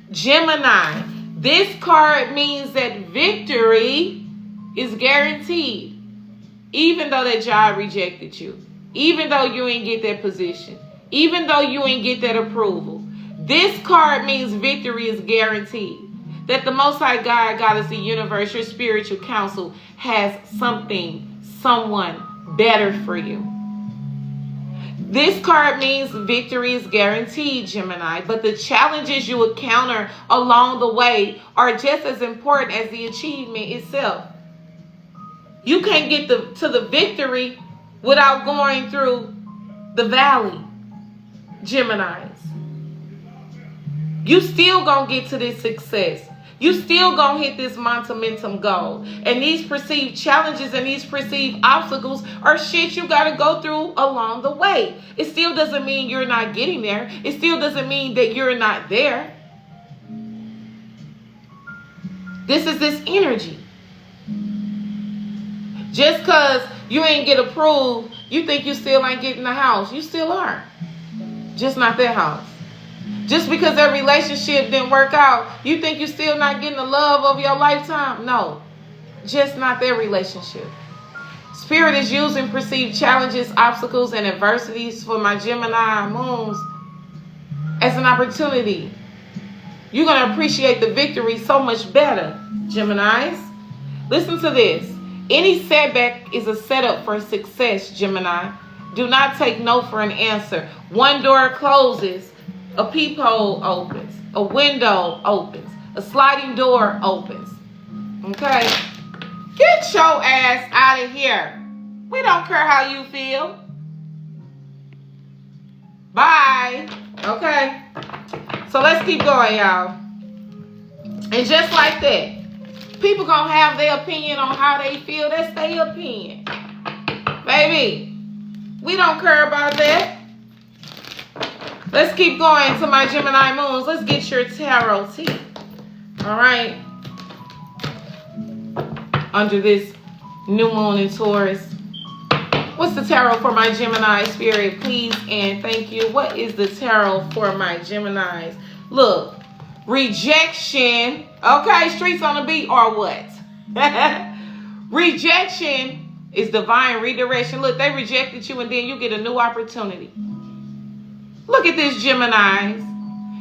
Gemini, this card means that victory is guaranteed. Even though that job rejected you. Even though you ain't get that position. Even though you ain't get that approval. This card means victory is guaranteed. That the Most High God, Goddess, the universe, your spiritual council has something, someone better for you. This card means victory is guaranteed, Gemini, but the challenges you encounter along the way are just as important as the achievement itself. You can't get to the victory without going through the valley, Geminis. You still gonna get to this success. You still gonna hit this momentum goal. And these perceived challenges and these perceived obstacles are shit you gotta go through along the way. It still doesn't mean you're not getting there. It still doesn't mean that you're not there. This is this energy. Just because you ain't get approved, you think you still ain't getting the house. You still are. Just not that house. Just because that relationship didn't work out, you think you're still not getting the love of your lifetime? No, just not that relationship. Spirit is using perceived challenges, obstacles, and adversities for my Gemini moons as an opportunity. You're going to appreciate the victory so much better, Geminis. Listen to this. Any setback is a setup for success, Gemini. Do not take no for an answer. One door closes, a peephole opens, a window opens, a sliding door opens. Okay? Get your ass out of here. We don't care how you feel. Bye. Okay? So let's keep going, y'all. And just like that, people gonna have their opinion on how they feel. That's their opinion. Baby, we don't care about that. Let's keep going to my Gemini moons. Let's get your tarot tea. All right. Under this new moon in Taurus. What's the tarot for my Gemini spirit? Please and thank you. What is the tarot for my Geminis? Look. Rejection. Okay, streets on the beat or what? Rejection is divine redirection. Look, they rejected you and then you get a new opportunity. Look at this, Geminis.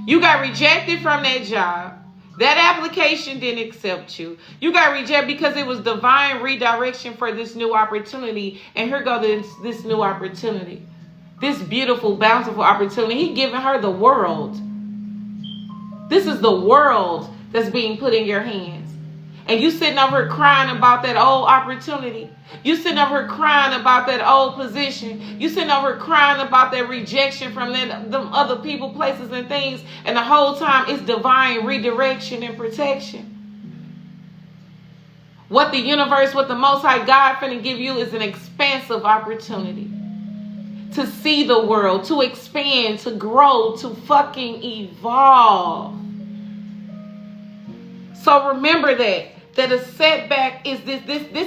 You got rejected from that job. That application didn't accept you. You got rejected because it was divine redirection for this new opportunity. And here goes this new opportunity. This beautiful, bountiful opportunity. He giving her the world. This is the world that's being put in your hands. And you sitting over here crying about that old opportunity. You sitting over here crying about that old position. You sitting over here crying about that rejection from them other people, places, and things. And the whole time it's divine redirection and protection. What the universe, what the Most High God finna give you is an expansive opportunity to see the world, to expand, to grow, to fucking evolve. So remember that a setback is this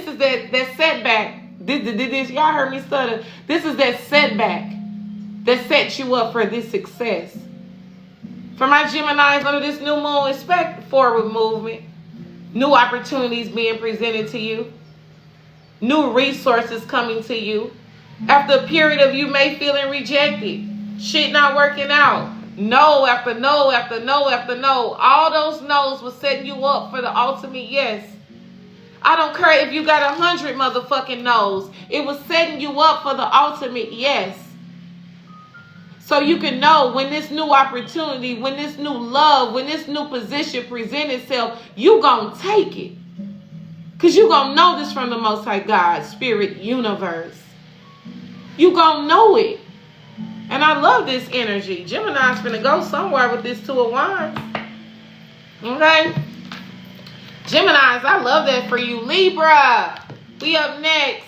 is that setback. This y'all heard me stutter. This is that setback that sets you up for this success. For my Geminis under this new moon, expect forward movement. New opportunities being presented to you. New resources coming to you. After a period of you may feeling rejected. Shit not working out. No after no after no after no. All those no's was setting you up for the ultimate yes. I don't care if you got 100 motherfucking no's. It was setting you up for the ultimate yes. So you can know when this new opportunity, when this new love, when this new position presents itself, you gonna take it. Because you gonna know this from the Most High God, Spirit, Universe. You gonna know it. And I love this energy. Gemini's finna go somewhere with this Two of Wands. Okay? Geminis, I love that for you. Libra, we up next.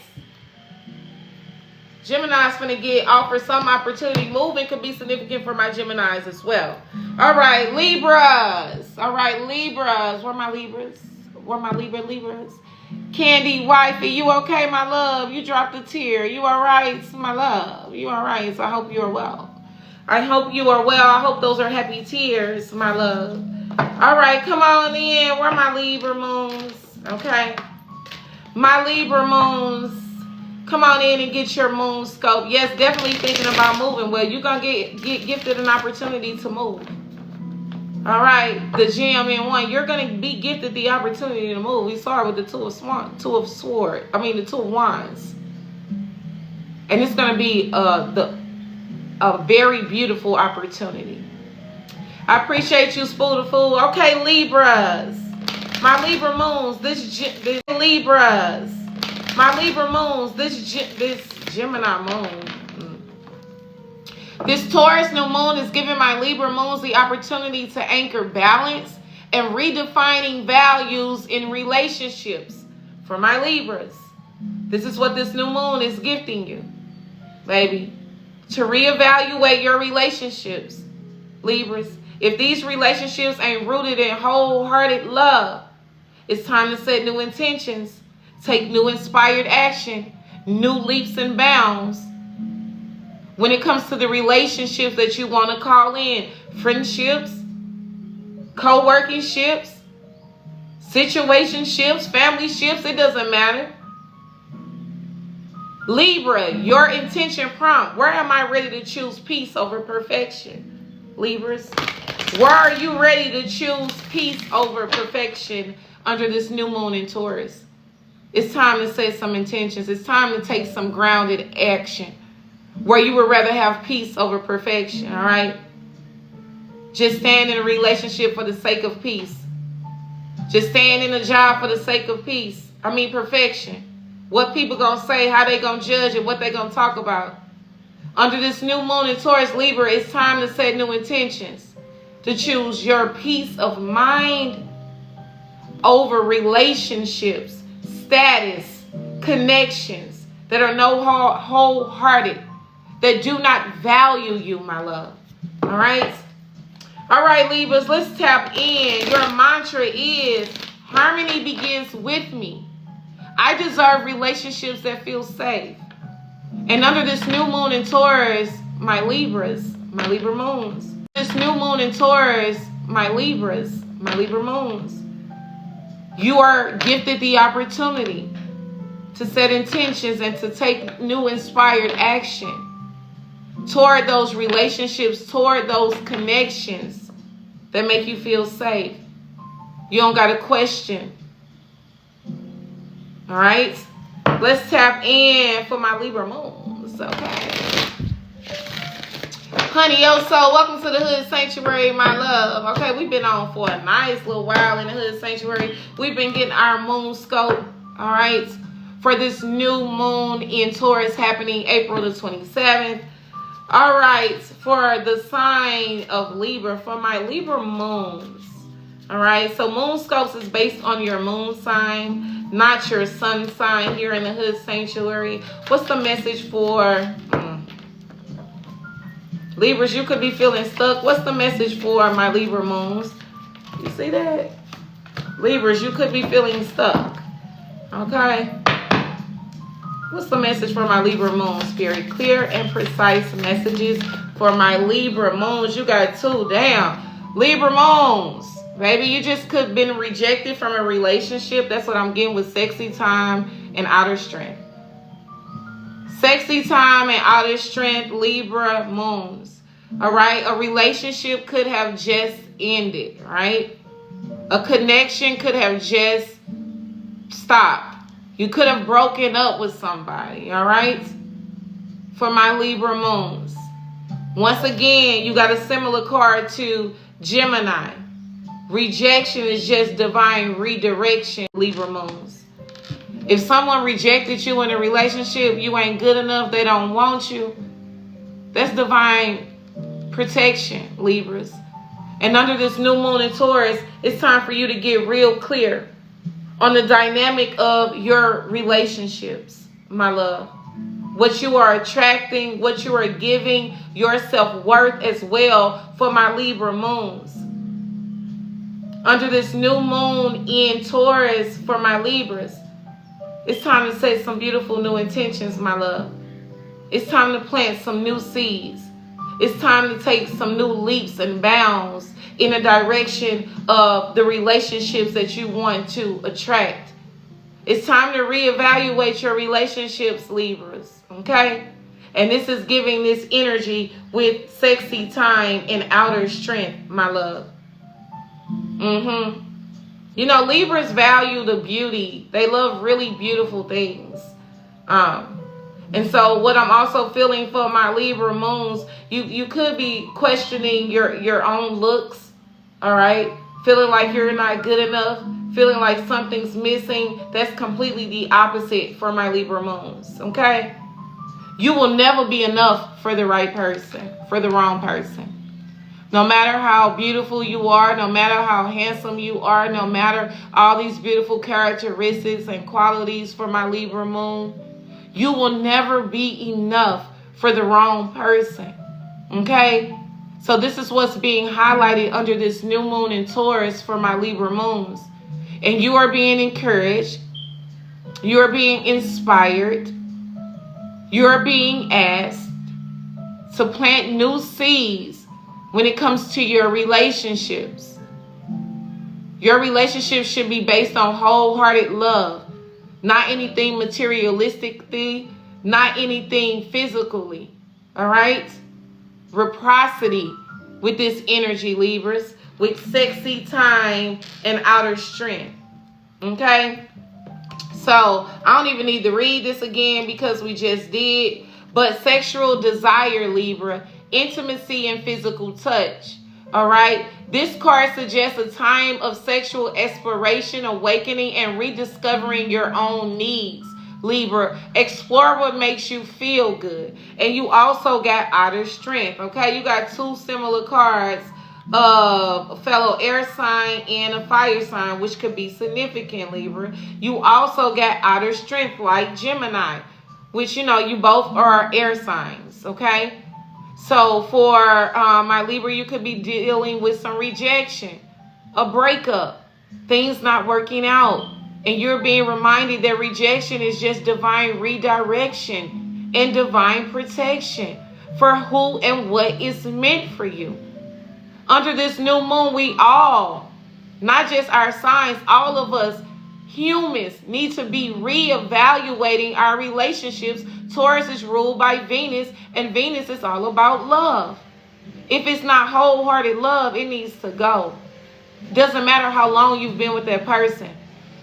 Gemini's finna offered some opportunity. Movement could be significant for my Geminis as well. All right, Libras. All right, Libras. Where my Libras? Where my Libras? Candy, wifey, you okay, my love? You dropped a tear. You all right, my love? You all right? So I hope you are well. I hope you are well. I hope those are happy tears, my love. All right, come on in. Where my Libra moons? Okay. My Libra moons. Come on in and get your moon scope. Yes, definitely thinking about moving. Well, you're going to get gifted an opportunity to move. All right, the gem in one. You're going to be gifted the opportunity to move. We saw it with the Two of Wands. And it's going to be a very beautiful opportunity. I appreciate you, Spool the Fool. Okay, Libras. My Libra moons. This Libras. My Libra moons, this Gemini moon. This Taurus new moon is giving my Libra moons the opportunity to anchor balance and redefining values in relationships. For my Libras, this is what this new moon is gifting you, baby. To reevaluate your relationships, Libras. If these relationships ain't rooted in wholehearted love, it's time to set new intentions. Take new inspired action, new leaps and bounds. When it comes to the relationships that you want to call in, friendships, co-working ships, situationships, family ships, it doesn't matter. Libra, your intention prompt. Where am I ready to choose peace over perfection? Libras, where are you ready to choose peace over perfection under this new moon in Taurus? It's time to set some intentions. It's time to take some grounded action where you would rather have peace over perfection, all right? Just stand in a relationship for the sake of peace. Just stand in a job for the sake of peace. I mean perfection. What people gonna say, how they gonna judge it, what they gonna talk about. Under this new moon in Taurus, Libra, it's time to set new intentions. To choose your peace of mind over relationships, status, connections that are no wholehearted, that do not value you, my love. All right? All right, Libras, let's tap in. Your mantra is, harmony begins with me. I deserve relationships that feel safe. And under this new moon in Taurus, my Libras, my Libra moons. This new moon in Taurus, my Libras, my Libra moons. You are gifted the opportunity to set intentions and to take new inspired action toward those relationships, toward those connections that make you feel safe. You don't got to question. All right? Let's tap in for my Libra moons, okay? Honey, yo, so welcome to the Hood Sanctuary, my love. Okay, we've been on for a nice little while in the Hood Sanctuary. We've been getting our moon scope, all right, for this new moon in Taurus happening April the 27th. All right, for the sign of Libra, for my Libra moons. All right, so MOONSCOPES is based on your moon sign, not your sun sign here in the Hood Sanctuary. What's the message for Libras? You could be feeling stuck. What's the message for my Libra moons? You see that? Libras, you could be feeling stuck. Okay. What's the message for my Libra moons, Spirit? Clear and precise messages for my Libra moons. You got two down. Libra moons. Baby, you just could have been rejected from a relationship. That's what I'm getting with sexy time and outer strength. Sexy time and outer strength, Libra moons. All right? A relationship could have just ended, right? A connection could have just stopped. You could have broken up with somebody, all right? For my Libra moons. Once again, you got a similar card to Gemini. Rejection is just divine redirection, Libra moons. If someone rejected you in a relationship, you ain't good enough, they don't want you. That's divine protection, Libras. And under this new moon in Taurus, it's time for you to get real clear on the dynamic of your relationships, my love. What you are attracting, what you are giving, your self-worth as well for my Libra moons. Under this new moon in Taurus for my Libras, it's time to set some beautiful new intentions, my love. It's time to plant some new seeds. It's time to take some new leaps and bounds in the direction of the relationships that you want to attract. It's time to reevaluate your relationships, Libras, okay? And this is giving this energy with sexy time and outer strength, my love. You know, Libras value the beauty. They love really beautiful things. And so what I'm also feeling for my Libra moons, you could be questioning your own looks, all right? Feeling like you're not good enough, feeling like something's missing. That's completely the opposite for my Libra moons, okay? You will never be enough for the right person, for the wrong person. No matter how beautiful you are, no matter how handsome you are, no matter all these beautiful characteristics and qualities for my Libra moon, you will never be enough for the wrong person, okay? So this is what's being highlighted under this new moon in Taurus for my Libra moons. And you are being encouraged. You are being inspired. You are being asked to plant new seeds when it comes to your relationships. Your relationship should be based on wholehearted love, not anything materialistically, not anything physically, all right? Reciprocity with this energy, Libras, with sexy time and outer strength, okay? So I don't even need to read this again because we just did, but sexual desire, Libra, intimacy and physical touch, all right? This card suggests a time of sexual exploration, awakening, and rediscovering your own needs, Libra. Explore what makes you feel good. And you also got outer strength, okay? You got two similar cards of a fellow air sign and a fire sign, which could be significant, Libra. You also got outer strength like Gemini, which, you know, you both are air signs, okay? So for my Libra, you could be dealing with some rejection, a breakup, things not working out. And you're being reminded that rejection is just divine redirection and divine protection for who and what is meant for you. Under this new moon, we all, not just our signs, all of us humans need to be reevaluating our relationships. Taurus is ruled by Venus, and Venus is all about love. If it's not wholehearted love, it needs to go. Doesn't matter how long you've been with that person,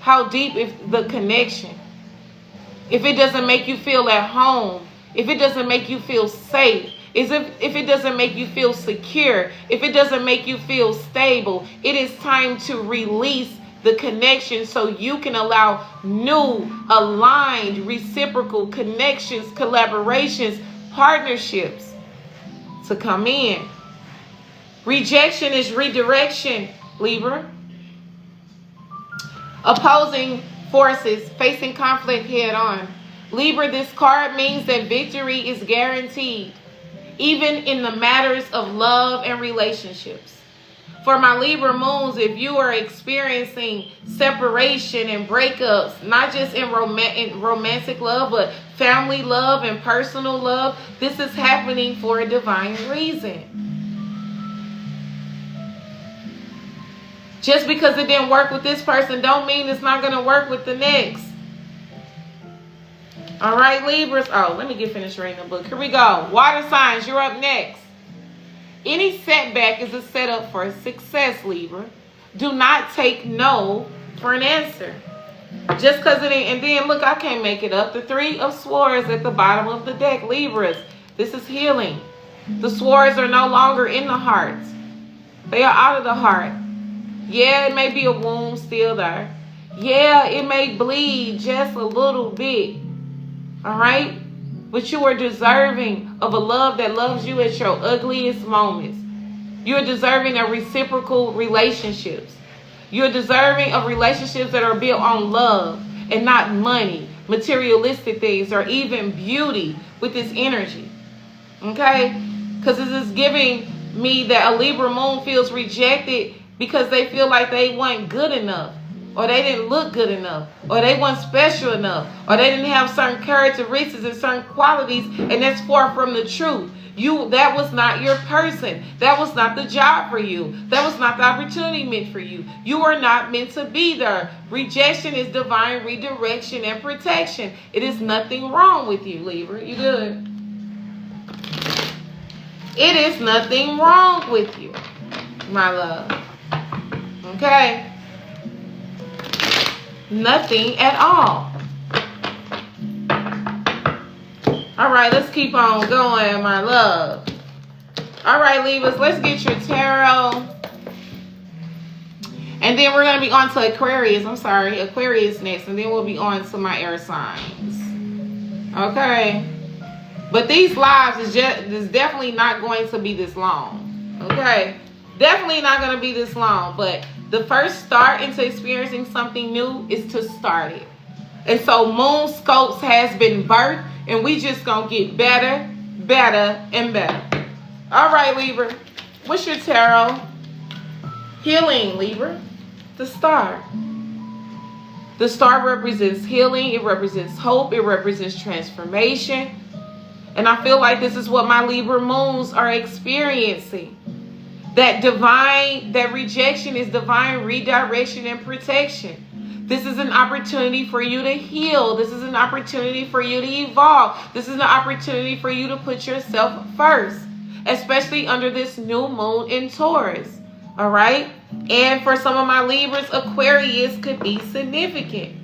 how deep is the connection. If it doesn't make you feel at home, if it doesn't make you feel safe, is if it doesn't make you feel secure, if it doesn't make you feel stable, it is time to release the connection so you can allow new, aligned, reciprocal connections, collaborations, partnerships to come in. Rejection is redirection, Libra. Opposing forces facing conflict head on. Libra, this card means that victory is guaranteed, even in the matters of love and relationships. For my Libra moons, if you are experiencing separation and breakups, not just in romantic love, but family love and personal love, this is happening for a divine reason. Just because it didn't work with this person don't mean it's not going to work with the next. All right, Libras. Oh, let me get finished reading the book. Here we go. Water signs, you're up next. Any setback is a setup for success, Libra. Do not take no for an answer. Just because it ain't. And then, look, I can't make it up. The Three of Swords at the bottom of the deck, Libras. This is healing. The swords are no longer in the heart. They are out of the heart. Yeah, it may be a wound still there. Yeah, it may bleed just a little bit. All right? But you are deserving of a love that loves you at your ugliest moments. You're deserving of reciprocal relationships. You're deserving of relationships that are built on love and not money, materialistic things, or even beauty with this energy. Okay? Because this is giving me that a Libra moon feels rejected because they feel like they weren't good enough, or they didn't look good enough, or they weren't special enough, or they didn't have certain characteristics and certain qualities, and that's far from the truth. That was not your person. That was not the job for you. That was not the opportunity meant for you. You are not meant to be there. Rejection is divine redirection and protection. It is nothing wrong with you, Libra. You good? It is nothing wrong with you, my love. Okay? Nothing at all. All right, let's keep on going, my love. All right, Libras, let's get your tarot. And then we're going to be on to Aquarius. I'm sorry, Aquarius next. And then we'll be on to my air signs. Okay? But these lives is definitely not going to be this long. Okay? Definitely not going to be this long. But the first start into experiencing something new is to start it. And so MOONSCOPES has been birthed. And we just going to get better, better, and better. All right, Libra. What's your tarot? Healing, Libra. The star. The star represents healing. It represents hope. It represents transformation. And I feel like this is what my Libra moons are experiencing. That rejection is divine redirection and protection. This is an opportunity for you to heal. This is an opportunity for you to evolve. This is an opportunity for you to put yourself first, especially under this new moon in Taurus. All right? And for some of my Libras, Aquarius could be significant.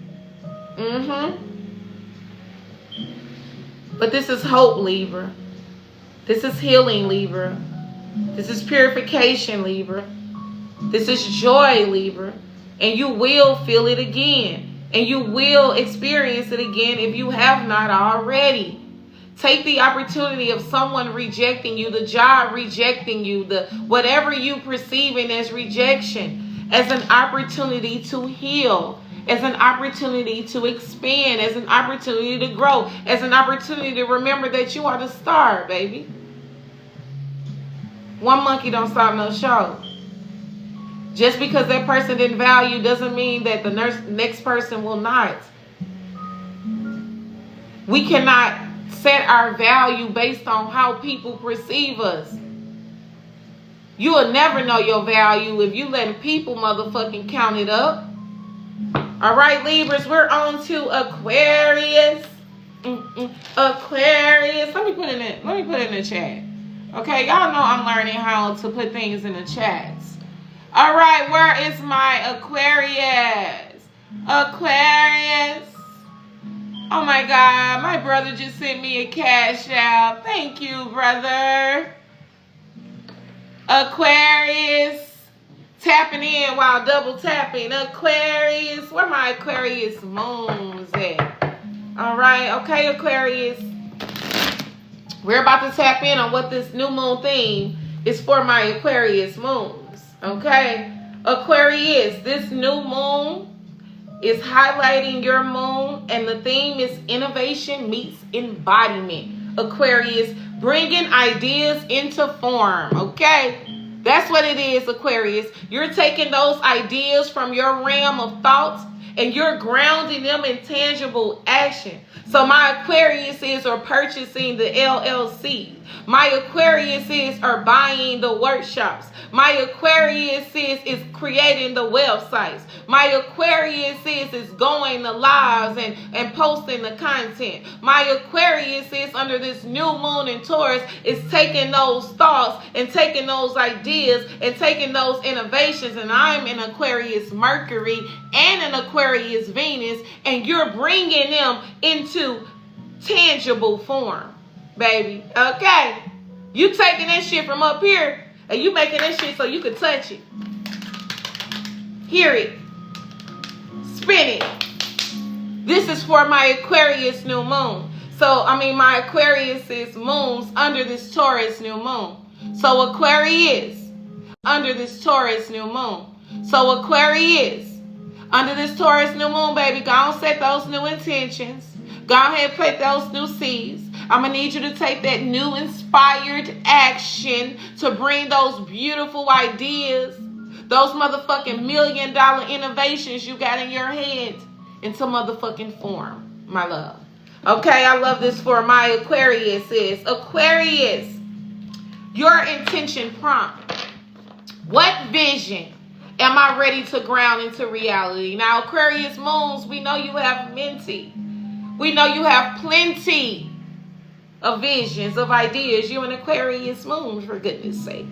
But this is hope, Libra. This is healing, Libra. This is purification, Libra. This is joy, Libra. And you will feel it again. And you will experience it again if you have not already. Take the opportunity of someone rejecting you, the job rejecting you, the whatever you perceiving as rejection, as an opportunity to heal, as an opportunity to expand, as an opportunity to grow, as an opportunity to remember that you are the star, baby. One monkey don't stop no show. Just because that person didn't value doesn't mean that the next person will not. We cannot set our value based on how people perceive us. You will never know your value if you letting people motherfucking count it up. All right, Libras, we're on to Aquarius. Aquarius. Let me put it in the chat. Okay, y'all know I'm learning how to put things in the chats. All right, where is my Aquarius? Aquarius. Oh my God, my brother just sent me a cash out. Thank you, brother. Aquarius, tapping in while double tapping. Aquarius, where my Aquarius moons at? All right, okay, Aquarius. We're about to tap in on what this new moon theme is for my Aquarius moons. Okay, Aquarius, this new moon is highlighting your moon, and the theme is innovation meets embodiment. Aquarius, bringing ideas into form. Okay, that's what it is, Aquarius. You're taking those ideas from your realm of thoughts and you're grounding them in tangible action. So my Aquariuses are purchasing the LLC. My Aquariuses are buying the workshops. My Aquariuses is creating the websites. My Aquariuses is going to lives and posting the content. My Aquariuses under this new moon in Taurus is taking those thoughts and taking those ideas and taking those innovations. And I'm an Aquarius Mercury and an Aquarius Venus, and you're bringing them into tangible form, baby. Okay, you taking that shit from up here and you making that shit so you can touch it, hear it, spin it. This is for my Aquarius new moon. So my Aquarius is moons under this Taurus new moon. So Aquarius under this Taurus new moon. So Aquarius under this Taurus new moon, baby, go on, set those new intentions. Go ahead and plant those new seeds. I'm going to need you to take that new inspired action to bring those beautiful ideas, those motherfucking $1 million innovations you got in your head into motherfucking form, my love. Okay, I love this for my Aquariuses. Aquarius, your intention prompt. What vision am I ready to ground into reality? Now, Aquarius moons, we know you have plenty. We know you have plenty of visions, of ideas. You and Aquarius moons, for goodness sake.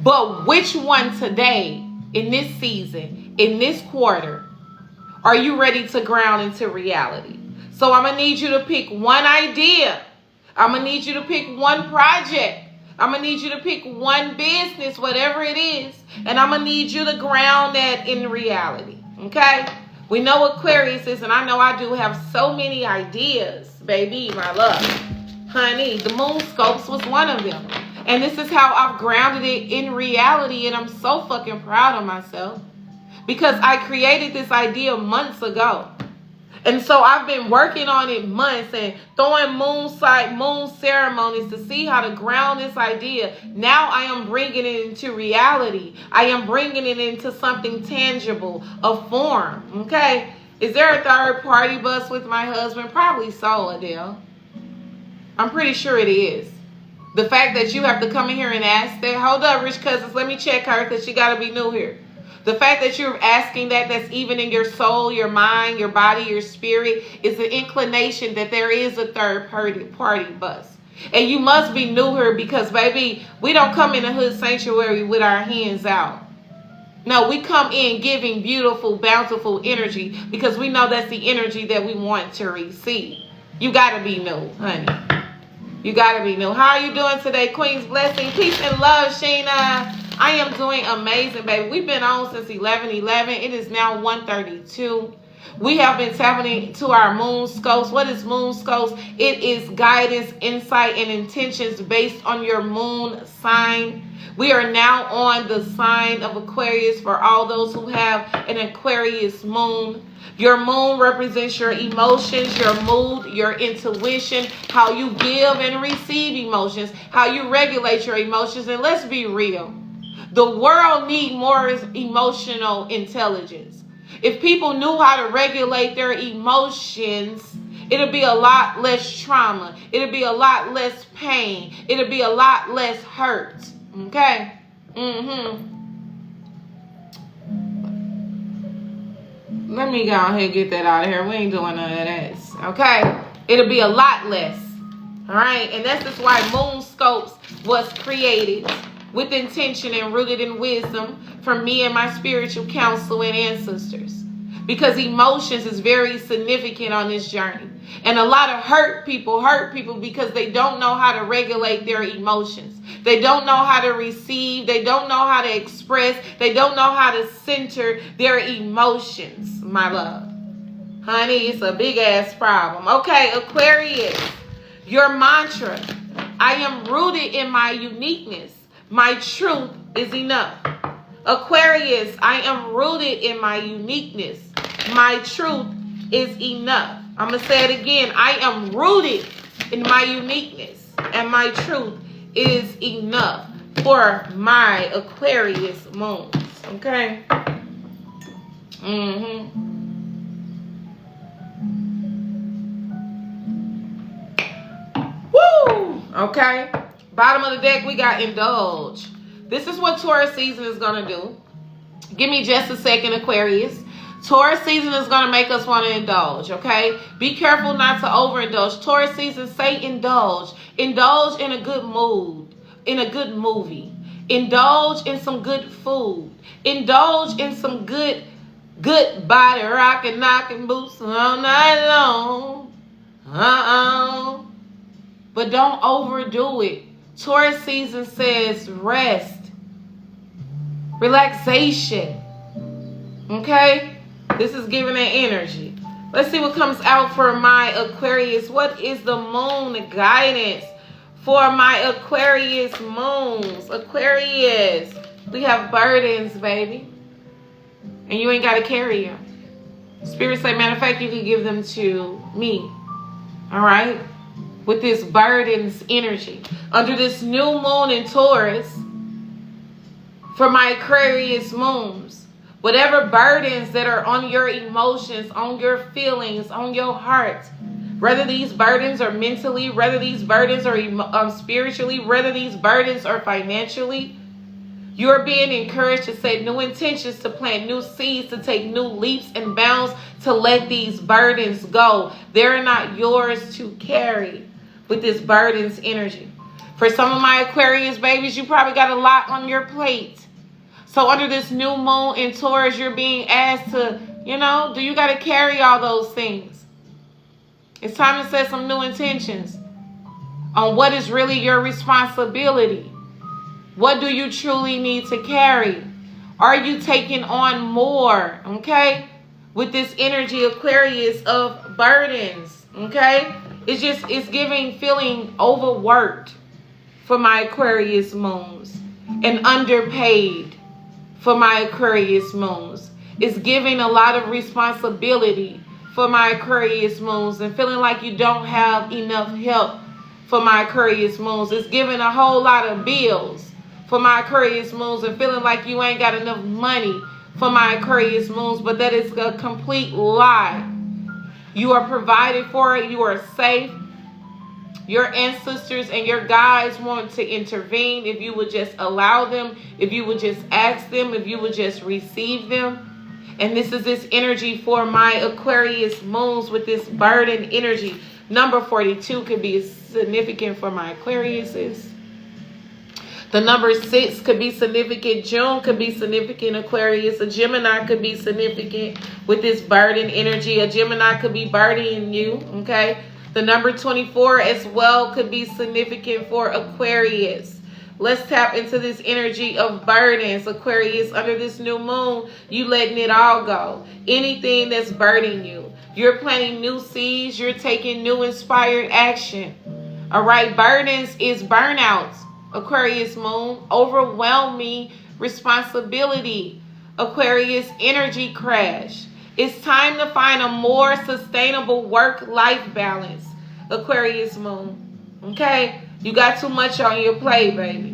But which one today, in this season, in this quarter, are you ready to ground into reality? So I'm going to need you to pick one idea. I'm going to need you to pick one project. I'm going to need you to pick one business, whatever it is. And I'm going to need you to ground that in reality. Okay? We know what Aquarius is, and I know I do have so many ideas, baby, my love. Honey, the MOONSCOPES was one of them. And this is how I've grounded it in reality, and I'm so fucking proud of myself. Because I created this idea months ago. And so I've been working on it months and throwing moon ceremonies to see how to ground this idea. Now I am bringing it into reality. I am bringing it into something tangible, a form. Okay? Is there a third party bus with my husband? Probably so, Adele. I'm pretty sure it is. The fact that you have to come in here and ask that. Hold up, Rich Cousins. Let me check her because she got to be new here. The fact that you're asking that's even in your soul, your mind, your body, your spirit, is an inclination that there is a third party bus. And you must be new here because, baby, we don't come in a hood sanctuary with our hands out. No, we come in giving beautiful, bountiful energy because we know that's the energy that we want to receive. You got to be new, honey. You got to be new. How are you doing today, Queen's Blessing? Peace and love, Sheena. I am doing amazing, baby. We've been on since 11:11. It is now 1:32. We have been tapping into our MOONSCOPES. What is MOONSCOPES? It is guidance, insight, and intentions based on your moon sign. We are now on the sign of Aquarius for all those who have an Aquarius moon. Your moon represents your emotions, your mood, your intuition, how you give and receive emotions, how you regulate your emotions. And let's be real. The world needs more emotional intelligence. If people knew how to regulate their emotions, it'll be a lot less trauma. It'll be a lot less pain. It'll be a lot less hurt. Okay? Let me go ahead and get that out of here. We ain't doing none of this. Okay? It'll be a lot less. All right? And that's just why MOONSCOPES was created. With intention and rooted in wisdom from me and my spiritual counsel and ancestors. because emotions is very significant on this journey. And a lot of hurt people because they don't know how to regulate their emotions. They don't know how to receive. They don't know how to express. They don't know how to center their emotions, my love. Honey, it's a big ass problem. Okay, Aquarius, your mantra: I am rooted in my uniqueness. My truth is enough. Aquarius, I am rooted in my uniqueness. My truth is enough. I'm going to say it again. I am rooted in my uniqueness, and my truth is enough for my Aquarius moons. Okay? Woo! Okay? Bottom of the deck, we got indulge. This is what Taurus season is going to do. Give me just a second, Aquarius. Taurus season is going to make us want to indulge, okay? Be careful not to overindulge. Taurus season, say indulge. Indulge in a good mood, in a good movie. Indulge in some good food. Indulge in some good body rocking, knocking boots all night long. But don't overdo it. Taurus season says rest, relaxation, okay? This is giving an energy. Let's see what comes out for my Aquarius. What is the moon guidance for my Aquarius moons? Aquarius, we have burdens, baby. And you ain't got to carry them. Spirit say, matter of fact, you can give them to me. All right? With this burdens energy. Under this new moon in Taurus, for my Aquarius moons, whatever burdens that are on your emotions, on your feelings, on your heart, whether these burdens are mentally, whether these burdens are spiritually, whether these burdens are financially, you're being encouraged to set new intentions, to plant new seeds, to take new leaps and bounds, to let these burdens go. They're not yours to carry with this burdens energy. For some of my Aquarius babies, you probably got a lot on your plate. So under this new moon in Taurus, you're being asked to, do you got to carry all those things? It's time to set some new intentions on what is really your responsibility. What do you truly need to carry? Are you taking on more, okay? With this energy, Aquarius, of burdens, okay? It's giving feeling overworked for my Aquarius moons and underpaid for my Aquarius moons. It's giving a lot of responsibility for my Aquarius moons and feeling like you don't have enough help for my Aquarius moons. It's giving a whole lot of bills for my Aquarius moons and feeling like you ain't got enough money for my Aquarius moons, but that is a complete lie. You are provided for it. You are safe. Your ancestors and your guides want to intervene if you would just allow them, if you would just ask them, if you would just receive them. And this is this energy for my Aquarius moons with this burden energy. Number 42 could be significant for my Aquariuses. The number 6 could be significant. June could be significant, Aquarius. A Gemini could be significant with this burden energy. A Gemini could be burdening you, okay? The number 24 as well could be significant for Aquarius. Let's tap into this energy of burdens, Aquarius. Under this new moon, you letting it all go. Anything that's burdening you. You're planting new seeds. You're taking new inspired action. All right, burdens is burnouts. Aquarius moon, overwhelming responsibility. Aquarius energy crash. It's time to find a more sustainable work-life balance. Aquarius moon. Okay? You got too much on your plate, baby.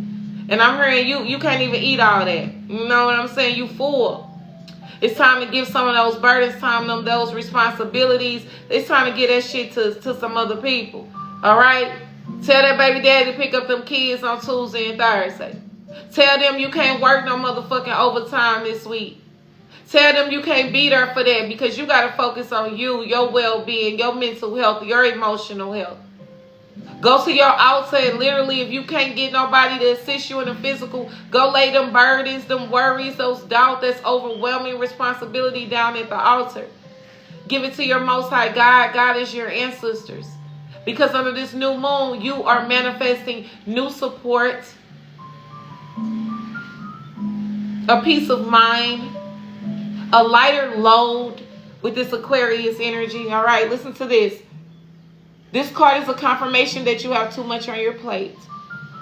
And I'm hearing you can't even eat all that. You know what I'm saying? You full. It's time to give some of those burdens, those responsibilities. It's time to get that shit to some other people. All right? Tell that baby daddy to pick up them kids on Tuesday and Thursday. Tell them you can't work no motherfucking overtime this week. Tell them you can't be there for that because you got to focus on you, your well-being, your mental health, your emotional health. Go to your altar and literally, if you can't get nobody to assist you in the physical, go lay them burdens, them worries, those doubt, that's overwhelming responsibility down at the altar. Give it to your Most High God. God is your ancestors. Because under this new moon, you are manifesting new support, a peace of mind, a lighter load with this Aquarius energy. All right, listen to this. This card is a confirmation that you have too much on your plate.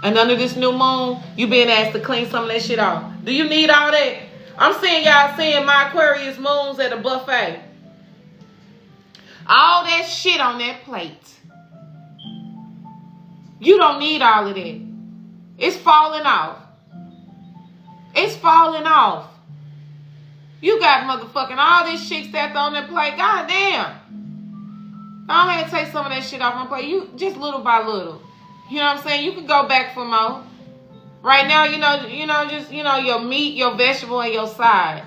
And under this new moon, you being asked to clean some of that shit off. Do you need all that? I'm seeing y'all seeing my Aquarius moons at a buffet. All that shit on that plate. You don't need all of that. It's falling off. It's falling off. You got motherfucking all this shit stacked on that plate. God damn. I don't have to take some of that shit off my plate. You just little by little. You know what I'm saying? You can go back for more. Right now, just your meat, your vegetable, and your side.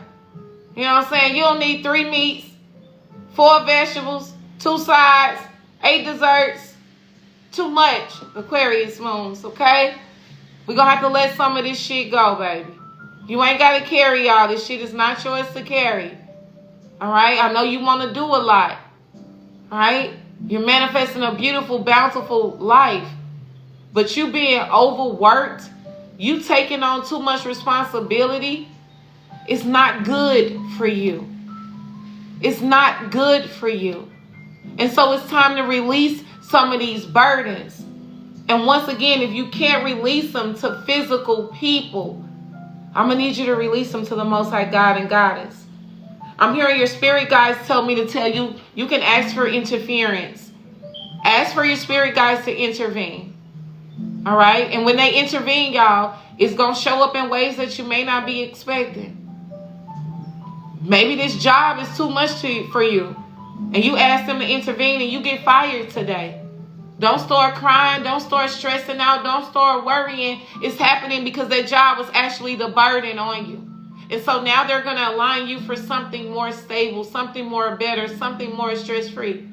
You know what I'm saying? You don't need 3 meats, 4 vegetables, 2 sides, 8 desserts. Too much Aquarius moons, okay? We're going to have to let some of this shit go, baby. You ain't got to carry all this shit. It's not yours to carry. All right? I know you want to do a lot. All right? You're manifesting a beautiful, bountiful life. But you being overworked, you taking on too much responsibility, it's not good for you. It's not good for you. And so it's time to release some of these burdens. And once again, if you can't release them to physical people, I'm going to need you to release them to the Most High God and Goddess. I'm hearing your spirit guides tell me to tell you, you can ask for interference. Ask for your spirit guides to intervene. All right? And when they intervene, y'all, it's going to show up in ways that you may not be expecting. Maybe this job is too much for you. And you ask them to intervene and you get fired today. Don't start crying. Don't start stressing out. Don't start worrying. It's happening because that job was actually the burden on you. And so now they're going to align you for something more stable, something more better, something more stress-free.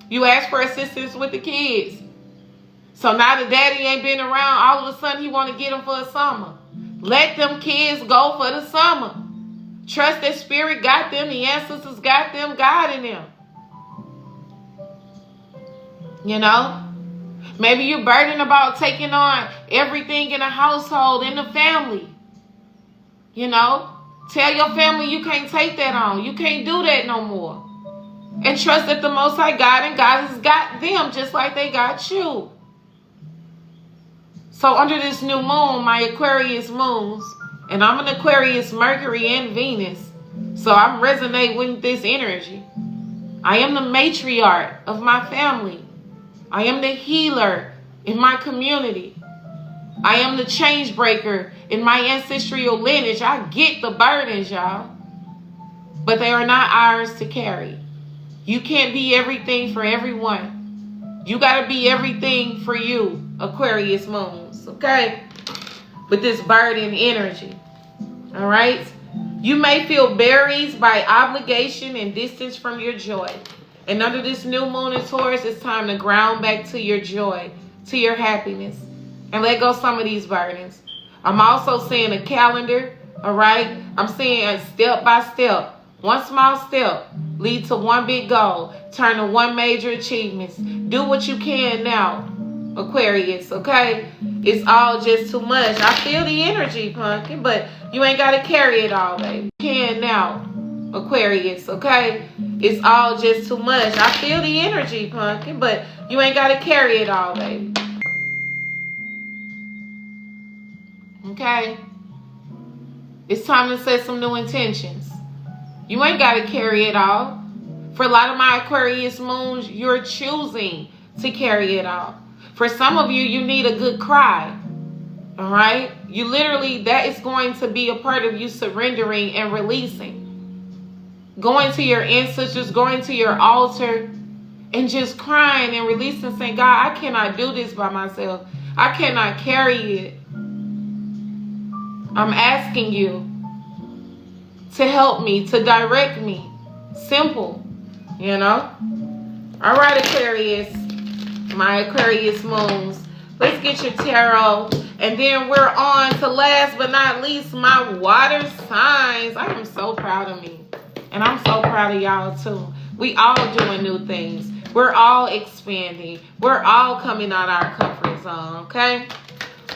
You ask for assistance with the kids. So now the daddy ain't been around. All of a sudden he want to get them for the summer. Let them kids go for the summer. Trust that spirit got them. The ancestors got them, guiding them. You know? Maybe you're burdened about taking on everything in the household, in the family. You know? Tell your family you can't take that on. You can't do that no more. And trust that the Most High God and God has got them just like they got you. So under this new moon, my Aquarius moons, and I'm an Aquarius, Mercury, and Venus. So I'm resonating with this energy. I am the matriarch of my family. I am the healer in my community. I am the change breaker in my ancestral lineage. I get the burdens, y'all. But they are not ours to carry. You can't be everything for everyone. You got to be everything for you, Aquarius moons, okay? With this burden energy, all right? You may feel buried by obligation and distance from your joy. And under this new moon in Taurus, it's time to ground back to your joy, to your happiness, and let go some of these burdens. I'm also seeing a calendar, all right? I'm seeing a step by step. One small step lead to one big goal. Turn to one major achievement. Do what you can now, Aquarius, okay? It's all just too much. I feel the energy, pumpkin, but you ain't got to carry it all, baby. You can now, Aquarius, okay? It's all just too much. I feel the energy, pumpkin, but you ain't got to carry it all, baby. Okay? It's time to set some new intentions. You ain't got to carry it all. For a lot of my Aquarius moons, you're choosing to carry it all. For some of you, you need a good cry. All right? You literally, that is going to be a part of you surrendering and releasing. Going to your ancestors, going to your altar, and just crying and releasing, saying, God, I cannot do this by myself. I cannot carry it. I'm asking you to help me, to direct me. Simple, you know? All right, Aquarius. my Aquarius moons. Let's get your tarot. And then we're on to last but not least, my water signs. I am so proud of me. And I'm so proud of y'all too. We all doing new things. We're all expanding. We're all coming out our comfort zone, okay?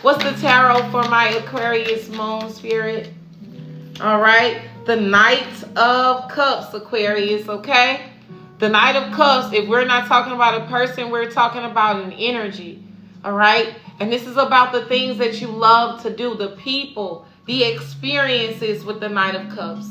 What's the tarot for my Aquarius moon spirit? All right. The Knight of Cups, Aquarius, okay? The Knight of Cups, if we're not talking about a person, we're talking about an energy, all right? And this is about the things that you love to do, the people, the experiences with the Knight of Cups.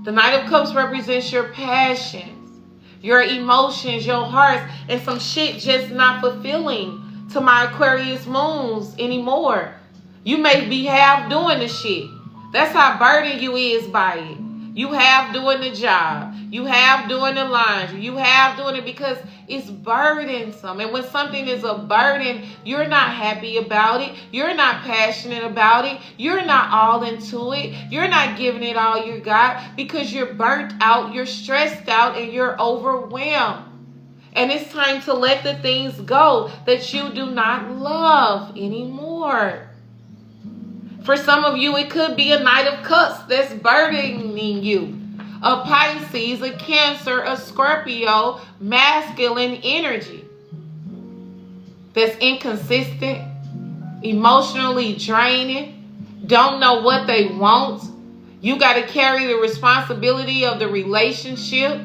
The Knight of Cups represents your passions, your emotions, your hearts, and some shit just not fulfilling to my Aquarius moons anymore. You may be half doing the shit. That's how burdened you is by it. You have doing the job. You have doing the laundry. You have doing it because it's burdensome. And when something is a burden, you're not happy about it. You're not passionate about it. You're not all into it. You're not giving it all you got because you're burnt out, you're stressed out, and you're overwhelmed. And it's time to let the things go that you do not love anymore. For some of you, it could be a Knight of Cups that's burdening you. A Pisces, a Cancer, a Scorpio, masculine energy that's inconsistent, emotionally draining, don't know what they want. You got to carry the responsibility of the relationship.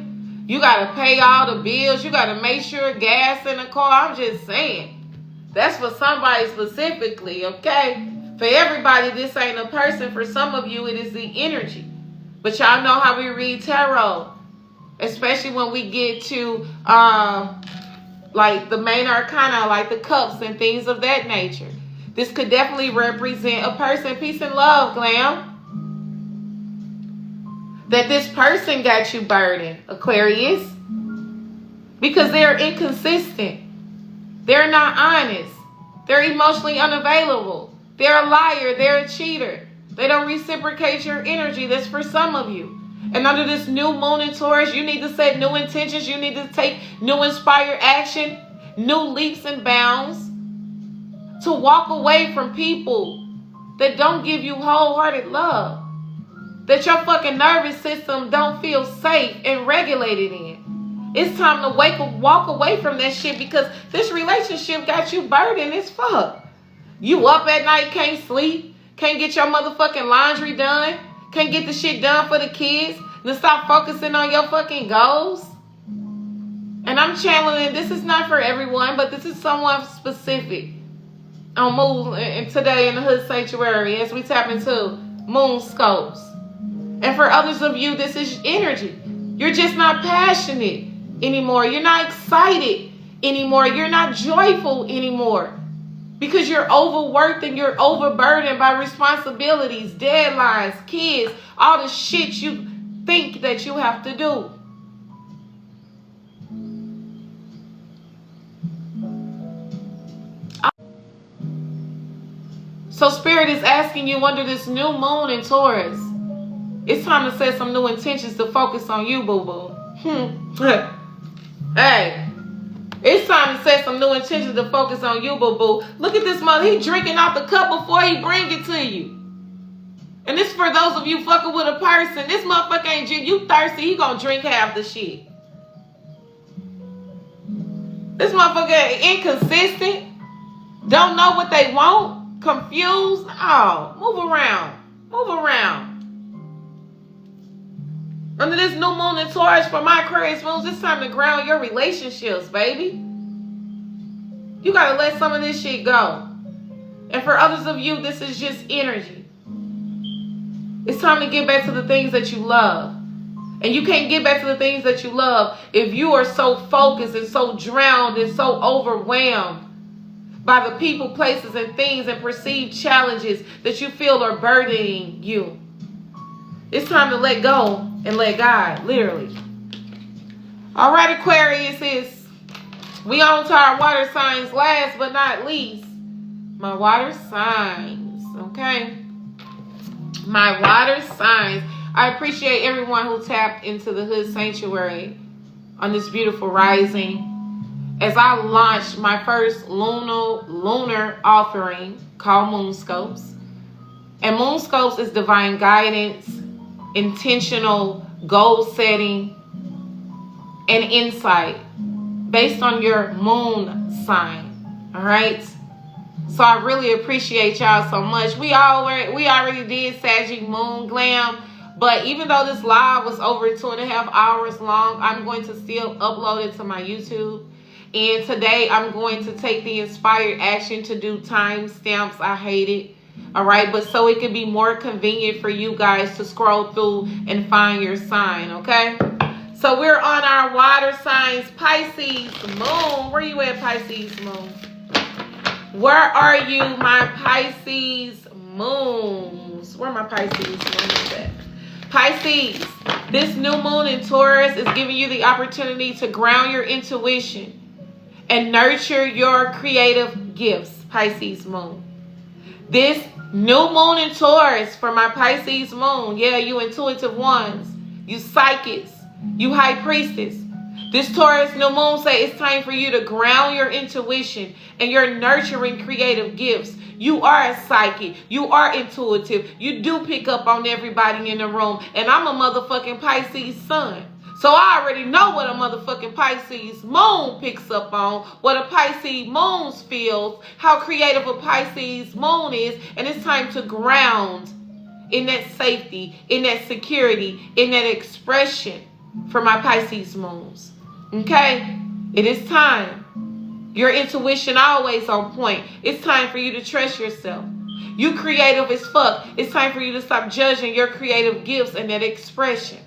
You got to pay all the bills. You got to make sure gas in the car. I'm just saying. That's for somebody specifically, okay? For everybody, this ain't a person. For some of you, it is the energy. But y'all know how we read tarot. Especially when we get to like the main arcana, like the cups and things of that nature. This could definitely represent a person. Peace and love, Glam. That this person got you burdened, Aquarius. Because they're inconsistent. They're not honest. They're emotionally unavailable. They're a liar. They're a cheater. They don't reciprocate your energy. That's for some of you. And under this new moon in Taurus, you need to set new intentions. You need to take new inspired action, new leaps and bounds to walk away from people that don't give you wholehearted love, that your fucking nervous system don't feel safe and regulated in. It's time to walk away from that shit because this relationship got you burdened as fuck. You up at night, can't sleep, can't get your motherfucking laundry done, can't get the shit done for the kids, then stop focusing on your fucking goals. And I'm channeling, this is not for everyone, but this is someone specific on Moon today in the Hood Sanctuary as we tap into MOONSCOPES. And for others of you, this is energy. You're just not passionate anymore. You're not excited anymore. You're not joyful anymore. Because you're overworked and you're overburdened by responsibilities, deadlines, kids, all the shit you think that you have to do. So Spirit is asking you under this new moon in Taurus, it's time to set some new intentions to focus on you, boo-boo. Hey. It's time to set some new intentions to focus on you, boo-boo. Look at this mother. He drinking out the cup before he bring it to you. And this for those of you fucking with a person. This motherfucker ain't drink. You thirsty, he gonna drink half the shit. This motherfucker inconsistent. Don't know what they want. Confused. Oh, move around. Move around. Under this new moon in Taurus for my Aquarius moons, it's time to ground your relationships, baby. You got to let some of this shit go. And for others of you, this is just energy. It's time to get back to the things that you love. And you can't get back to the things that you love if you are so focused and so drowned and so overwhelmed by the people, places, and things and perceived challenges that you feel are burdening you. It's time to let go and let God, literally. All right, Aquarius, we on to our water signs last but not least. My water signs, okay? My water signs. I appreciate everyone who tapped into the Hood Sanctuary on this beautiful rising. as I launched my first lunar offering called MOONSCOPES. And MOONSCOPES is divine guidance, intentional goal setting, and insight based on your moon sign. All right. So I really appreciate y'all so much. We already did Sagittarius Moon Glam, but even though this live was over 2.5 hours long, I'm going to still upload it to my YouTube. And today I'm going to take the inspired action to do timestamps. I hate it. All right, but so it can be more convenient for you guys to scroll through and find your sign. Okay. So we're on our water signs, Pisces Moon. Where you at, Pisces Moon? Where are you, my Pisces Moons? Where my Pisces Moons at? Pisces, this new moon in Taurus is giving you the opportunity to ground your intuition and nurture your creative gifts, Pisces Moon. This new moon in Taurus for my Pisces Moon, yeah, you intuitive ones, you psychics, you high priestess. This Taurus new moon say it's time for you to ground your intuition and your nurturing creative gifts. You are a psychic. You are intuitive. You do pick up on everybody in the room. And I'm a motherfucking Pisces sun. So I already know what a motherfucking Pisces moon picks up on, what a Pisces moon feels, how creative a Pisces moon is. And it's time to ground in that safety, in that security, in that expression for my Pisces moons. Okay? It is time. Your intuition always on point. It's time for you to trust yourself. You creative as fuck. It's time for you to stop judging your creative gifts and that expression.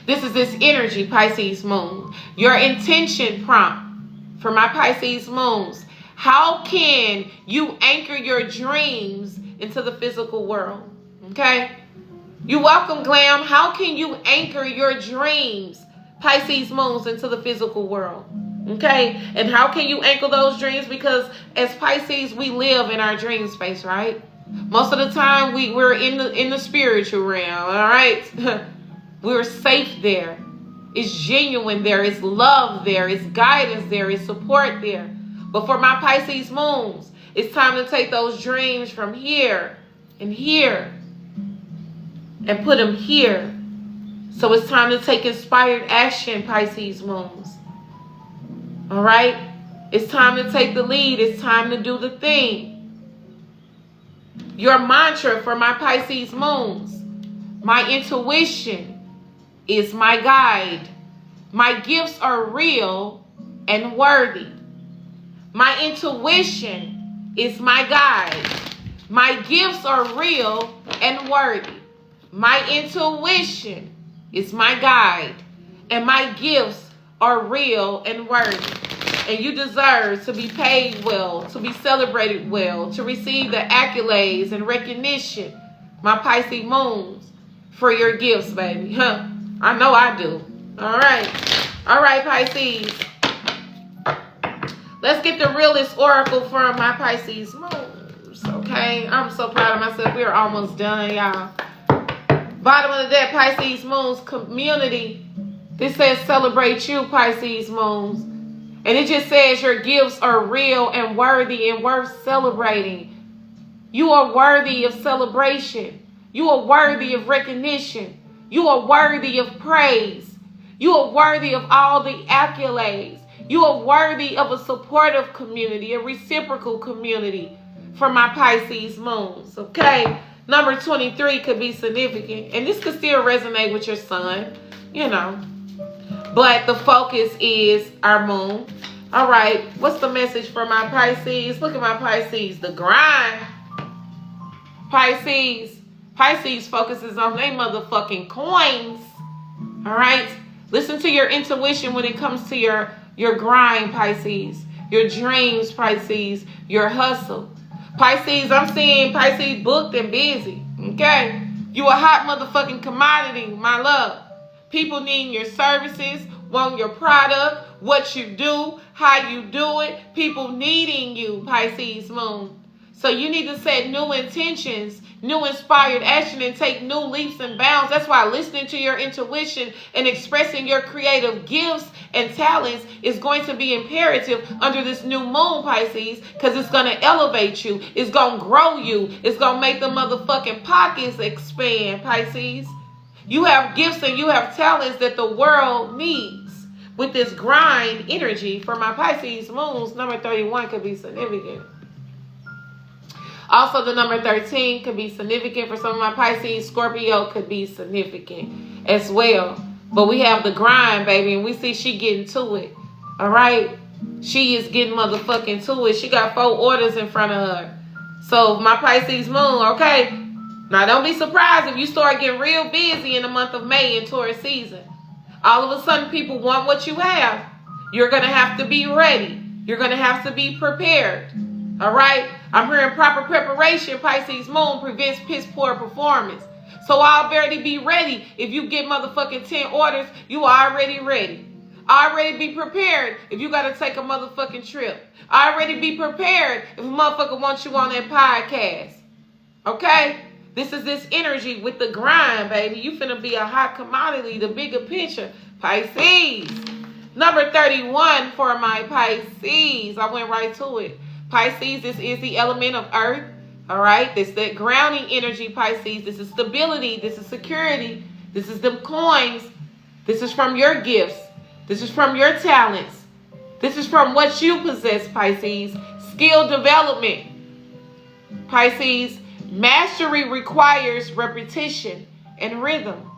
This is this energy, Pisces moon. Your intention prompt for my Pisces moons. How can you anchor your dreams into the physical world? Okay? You're welcome, Glam. How can you anchor your dreams, Pisces moons, into the physical world? Okay? And how can you anchor those dreams? Because as Pisces, we live in our dream space, right? Most of the time, we're in the spiritual realm, all right? We're safe there. It's genuine there. It's love there. It's guidance there. It's support there. But for my Pisces moons, it's time to take those dreams from here and here and put them here. So it's time to take inspired action, Pisces moons. All right? It's time to take the lead. It's time to do the thing. Your mantra for my Pisces moons. My intuition is my guide. My gifts are real and worthy. My intuition is my guide. My gifts are real and worthy. My intuition is my guide. And my gifts are real and worthy. And you deserve to be paid well, to be celebrated well, to receive the accolades and recognition, my Pisces moons, for your gifts, baby. Huh? I know I do. All right. All right, Pisces. Let's get the realest oracle from my Pisces moons. Okay. I'm so proud of myself. We're almost done, y'all. Bottom of the deck, Pisces moons community. This says celebrate you, Pisces moons. And it just says your gifts are real and worthy and worth celebrating. You are worthy of celebration. You are worthy of recognition. You are worthy of praise. You are worthy of all the accolades. You are worthy of a supportive community, a reciprocal community for my Pisces moons, okay? Number 23 could be significant, and this could still resonate with your sun, you know. But the focus is our moon. All right, what's the message for my Pisces? Look at my Pisces, the grind. Pisces focuses on their motherfucking coins. All right? Listen to your intuition when it comes to your grind, Pisces. Your dreams, Pisces. Your hustle. Pisces, I'm seeing Pisces booked and busy. Okay? You a hot motherfucking commodity, my love. People needing your services, want your product, what you do, how you do it. People needing you, Pisces moon. So you need to set new intentions, new inspired action, and take new leaps and bounds. That's why listening to your intuition and expressing your creative gifts and talents is going to be imperative under this new moon, Pisces, because it's going to elevate you. It's going to grow you. It's going to make the motherfucking pockets expand, Pisces. You have gifts and you have talents that the world needs. With this grind energy for my Pisces moons, number 31 could be significant. Also, the number 13 could be significant for some of my Pisces. Scorpio could be significant as well. But we have the grind, baby, and we see she getting to it. All right? She is getting motherfucking to it. She got 4 orders in front of her. So, my Pisces moon, okay? Now, don't be surprised if you start getting real busy in the month of May in Taurus season. All of a sudden, people want what you have. You're going to have to be ready. You're going to have to be prepared. All right? I'm hearing proper preparation, Pisces moon, prevents piss poor performance. So I'll barely be ready. If you get motherfucking 10 orders, you already ready. Already be prepared if you got to take a motherfucking trip. Already be prepared if a motherfucker wants you on that podcast. Okay? This is this energy with the grind, baby. You finna be a hot commodity, the bigger picture. Pisces. Number 31 for my Pisces. I went right to it. Pisces, this is the element of earth. All right? This is that grounding energy, Pisces. This is stability. This is security. This is them coins. This is from your gifts. This is from your talents. This is from what you possess, Pisces. Skill development. Pisces, mastery requires repetition and rhythm.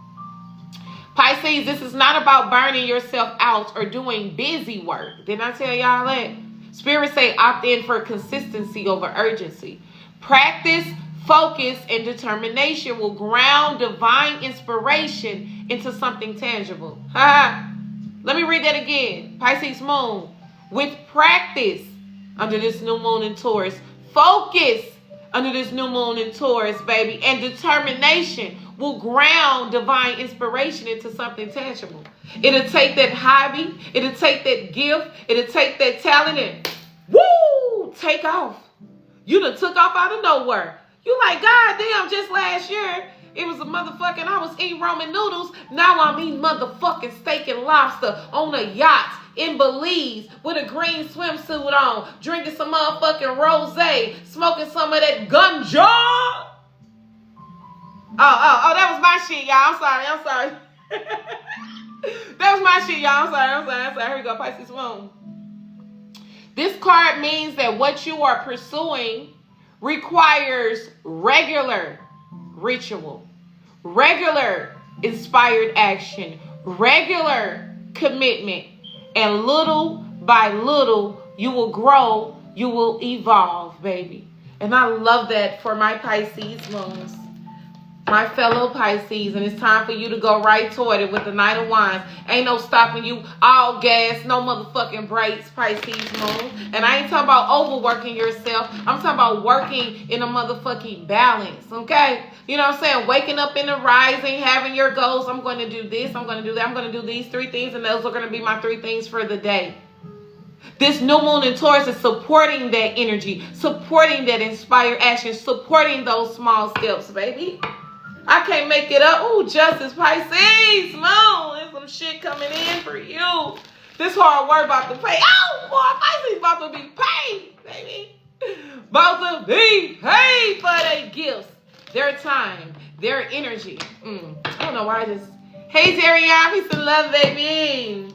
Pisces, this is not about burning yourself out or doing busy work. Didn't I tell y'all that? Spirit say opt in for consistency over urgency. Practice, focus, and determination will ground divine inspiration into something tangible. Let me read that again. Pisces moon. With practice under this new moon in Taurus. Focus under this new moon in Taurus, baby. And determination will ground divine inspiration into something tangible. It'll take that hobby. It'll take that gift. It'll take that talent and woo, take off. You done took off out of nowhere. You like, God damn, just last year, it was a motherfucking, I was eating ramen noodles. Now I'm eating motherfucking steak and lobster on a yacht in Belize with a green swimsuit on, drinking some motherfucking rosé, smoking some of that ganja. Oh, that was my shit, y'all. I'm sorry. That was my shit, y'all. I'm sorry. Here we go, Pisces moon. This card means that what you are pursuing requires regular ritual, regular inspired action, regular commitment, and little by little you will grow, you will evolve, baby. And I love that for my Pisces moons, my fellow Pisces, and it's time for you to go right toward it with the Knight of Wands. Ain't no stopping you, all gas, no motherfucking brakes, Pisces moon. And I ain't talking about overworking yourself. I'm talking about working in a motherfucking balance, okay? You know what I'm saying? Waking up in the rising, having your goals. I'm going to do this, I'm going to do that, I'm going to do these 3 things, and those are going to be my 3 things for the day. This new moon in Taurus is supporting that energy, supporting that inspired action, supporting those small steps, baby. I can't make it up. Ooh, Justice, Pisces moon. There's some shit coming in for you. This hard work about to pay. Oh, boy, Pisces about to be paid, baby. About to be paid for their gifts, their time, their energy. I don't know why I just... Hey, Terrion, peace and love, baby.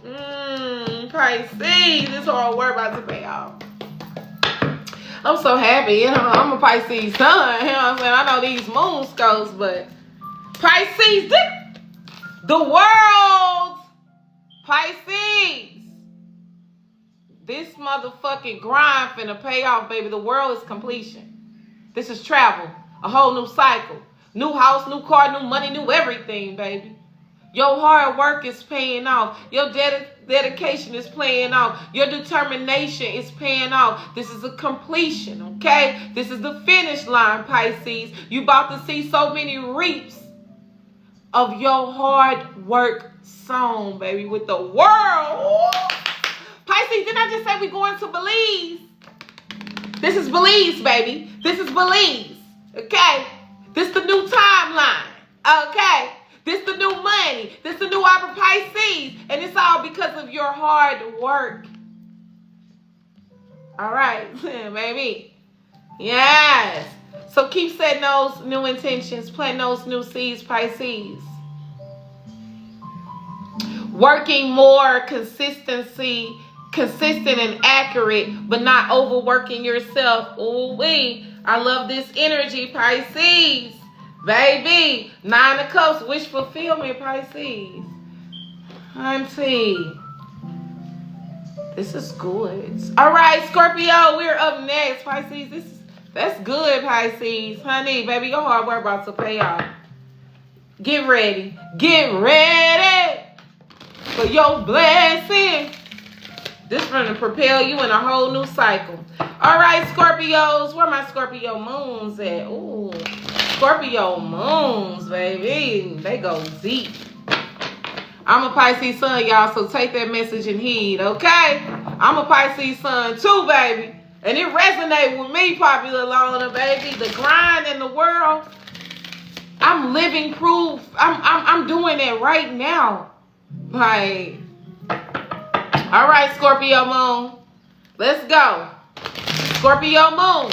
Pisces, this hard work about to pay off. I'm so happy. You know, I'm a Pisces sun. You know what I'm saying? I know these MOONSCOPES, but Pisces, the world, Pisces. This motherfucking grind finna pay off, baby. The world is completion. This is travel. A whole new cycle. New house, new car, new money, new everything, baby. Your hard work is paying off. Your dedication is paying off. Your determination is paying off. This is a completion, okay? This is the finish line, Pisces. You about to see so many reaps of your hard work sown, baby, with the world. Pisces, didn't I just say we going to Belize? This is Belize, baby. This is Belize. Okay? This the new timeline. Okay? This the new money. This the new Opera Pisces. And it's all because of your hard work. All right, baby. Yes. So keep setting those new intentions, planting those new seeds, Pisces. Working more consistent and accurate, but not overworking yourself. Ooh-wee. I love this energy, Pisces. Baby. 9 of Cups, wish fulfillment, Pisces. Auntie. This is good. All right, Scorpio, we're up next, Pisces. That's good, Pisces. Honey, baby, your hard work about to pay off. Get ready. Get ready for your blessing. This is going to propel you in a whole new cycle. All right, Scorpios. Where my Scorpio moons at? Ooh, Scorpio moons, baby. They go deep. I'm a Pisces sun, y'all, so take that message and heed, okay? I'm a Pisces sun too, baby. And it resonates with me, Popular Loner, baby. The grind in the world. I'm living proof. I'm doing it right now. Like, all right, Scorpio moon. Let's go. Scorpio moon.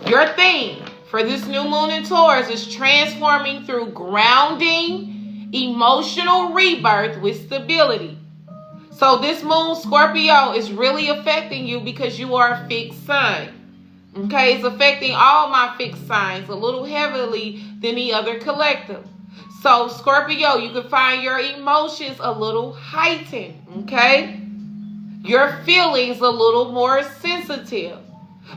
Your theme for this new moon in Taurus is transforming through grounding, emotional rebirth with stability. So this moon, Scorpio, is really affecting you because you are a fixed sign. Okay, it's affecting all my fixed signs a little heavily than the other collective. So Scorpio, you can find your emotions a little heightened. Okay, your feelings a little more sensitive.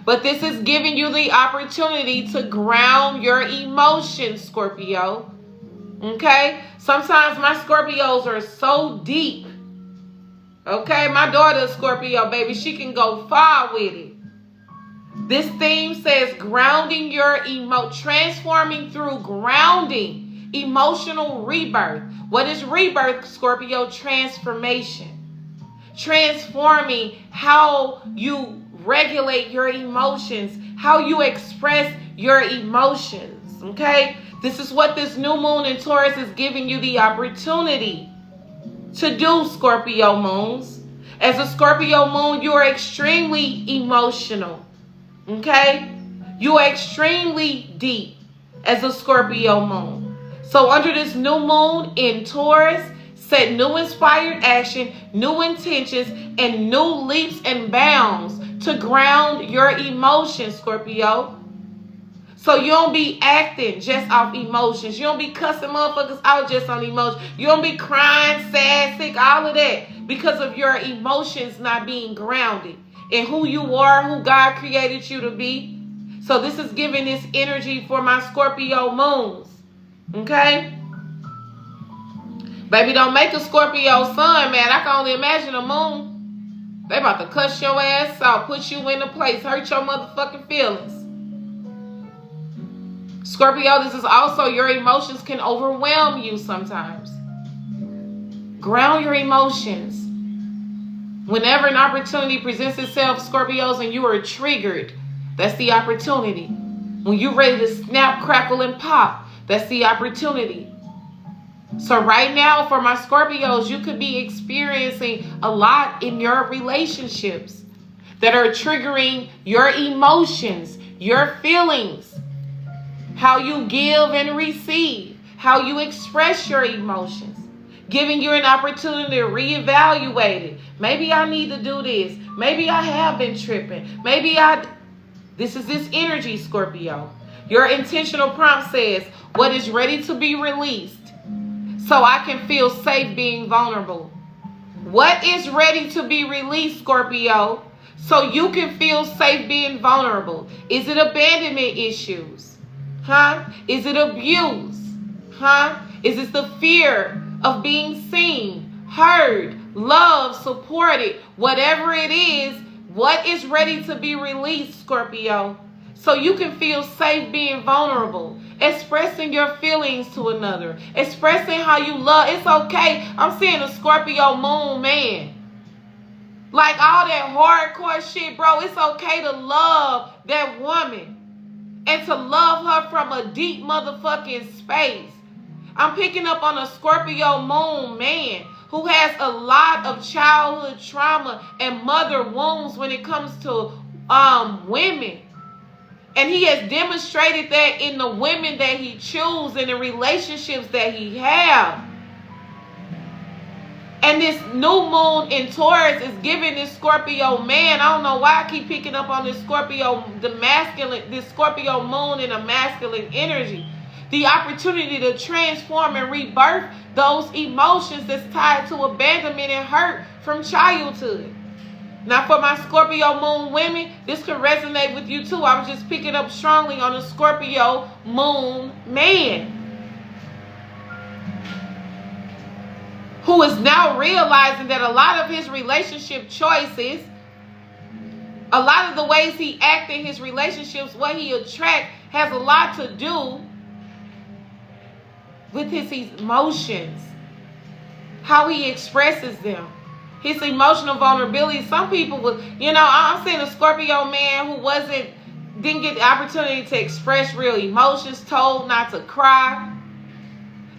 But this is giving you the opportunity to ground your emotions, Scorpio. Okay, sometimes my Scorpios are so deep. Okay, my daughter is Scorpio, baby. She can go far with it. This theme says grounding your transforming through grounding, emotional rebirth. What is rebirth, Scorpio? Transformation. Transforming how you regulate your emotions, how you express your emotions. Okay, this is what this new moon in Taurus is giving you the opportunity to do, Scorpio moons. As a Scorpio moon, you are extremely emotional. Okay? You are extremely deep as a Scorpio moon. So under this new moon in Taurus, set new inspired action, new intentions, and new leaps and bounds to ground your emotions, Scorpio. So you don't be acting just off emotions. You don't be cussing motherfuckers out just on emotions. You don't be crying, sad, sick, all of that because of your emotions not being grounded in who you are, who God created you to be. So this is giving this energy for my Scorpio moons. Okay? Baby, don't make a Scorpio sun, man. I can only imagine a moon. They about to cuss your ass out, put you in a place, hurt your motherfucking feelings. Scorpio, this is also your emotions can overwhelm you sometimes. Ground your emotions. Whenever an opportunity presents itself, Scorpios, and you are triggered, that's the opportunity. When you're ready to snap, crackle, and pop, that's the opportunity. So right now, for my Scorpios, you could be experiencing a lot in your relationships that are triggering your emotions, your feelings. How you give and receive, how you express your emotions, giving you an opportunity to reevaluate it. Maybe I need to do this. Maybe I have been tripping. This is this energy, Scorpio. Your intentional prompt says, what is ready to be released so I can feel safe being vulnerable? What is ready to be released, Scorpio, so you can feel safe being vulnerable? Is it abandonment issues? Huh? Is it abuse? Huh? Is it the fear of being seen, heard, loved, supported? Whatever it is, what is ready to be released, Scorpio? So you can feel safe being vulnerable, expressing your feelings to another, expressing how you love. It's okay. I'm seeing a Scorpio moon man. Like all all that hardcore shit, bro. It's okay to love that woman and to love her from a deep motherfucking space. I'm picking up on a Scorpio moon man who has a lot of childhood trauma and mother wounds when it comes to women. And he has demonstrated that in the women that he chooses and the relationships that he has. And this new moon in Taurus is giving this Scorpio man, I don't know why I keep picking up on this Scorpio, this Scorpio moon in a masculine energy, the opportunity to transform and rebirth those emotions that's tied to abandonment and hurt from childhood. Now, for my Scorpio moon women, this could resonate with you too. I was just picking up strongly on the Scorpio moon man, who is now realizing that a lot of his relationship choices, a lot of the ways he acts in his relationships, what he attracts, has a lot to do with his emotions, how he expresses them, his emotional vulnerability. Some people would, I'm seeing a Scorpio man who didn't get the opportunity to express real emotions, told not to cry,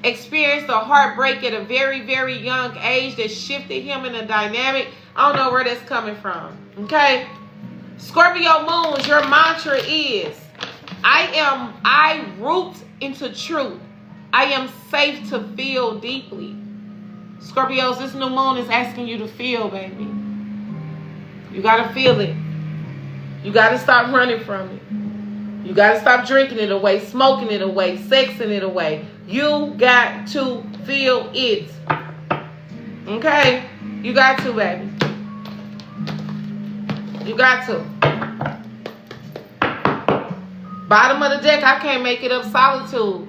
experienced a heartbreak at a very, very young age that shifted him in a dynamic. I don't know where that's coming from. Okay? Scorpio moons, your mantra is, I root into truth. I am safe to feel deeply. Scorpios, this new moon is asking you to feel, baby. You got to feel it. You got to stop running from it. You got to stop drinking it away, smoking it away, sexing it away. You got to feel it. Okay? You got to, baby. You got to. Bottom of the deck, I can't make it up. Solitude.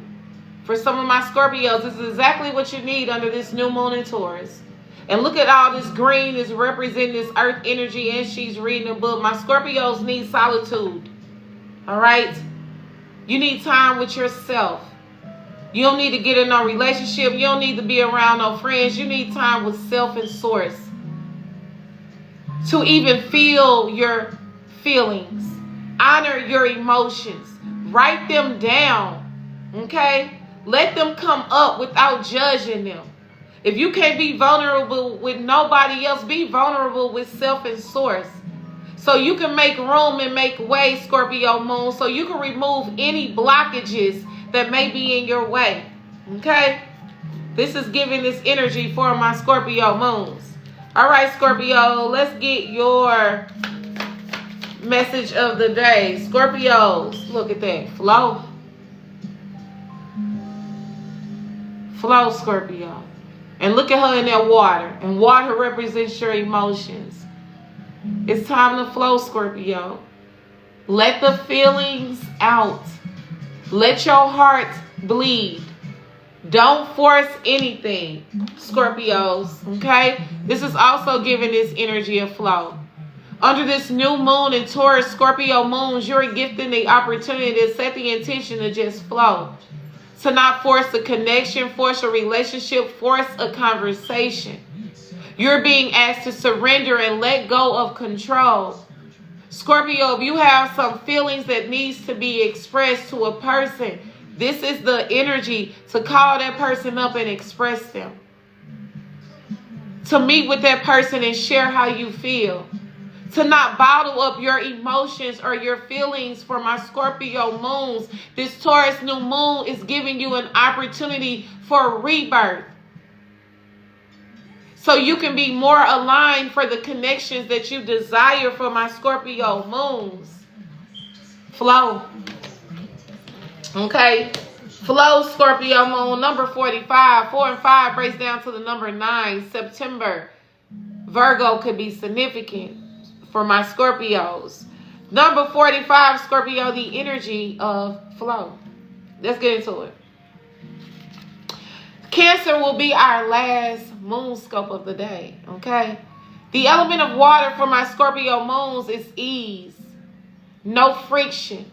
For some of my Scorpios, this is exactly what you need under this new moon in Taurus. And look at all this green is representing this earth energy, and she's reading a book. My Scorpios need solitude. All right? You need time with yourself. You don't need to get in no relationship. You don't need to be around no friends. You need time with self and source to even feel your feelings. Honor your emotions. Write them down. Okay? Let them come up without judging them. If you can't be vulnerable with nobody else, be vulnerable with self and source. So you can make room and make way, Scorpio moon, so you can remove any blockages that may be in your way. Okay? This is giving this energy for my Scorpio moons. All right, Scorpio, let's get your message of the day. Scorpios, look at that. Flow. Flow, Scorpio. And look at her in that water. And water represents your emotions. It's time to flow, Scorpio. Let the feelings out. Let your heart bleed. Don't force anything, Scorpios. Okay? This is also giving this energy of flow. Under this new moon in Taurus, Scorpio moons, you're gifting the opportunity to set the intention to just flow. To not force a connection, force a relationship, force a conversation. You're being asked to surrender and let go of control. Scorpio, if you have some feelings that needs to be expressed to a person, this is the energy to call that person up and express them. To meet with that person and share how you feel. To not bottle up your emotions or your feelings. For my Scorpio moons, this Taurus new moon is giving you an opportunity for rebirth. So you can be more aligned for the connections that you desire for my Scorpio moons. Flow. Okay. Flow, Scorpio moon, number 45. 4 and 5 breaks down to the number 9. September. Virgo could be significant for my Scorpios. Number 45, Scorpio, the energy of flow. Let's get into it. Cancer will be our last moonscope of the day, okay? The element of water for my Scorpio moons is ease. No friction.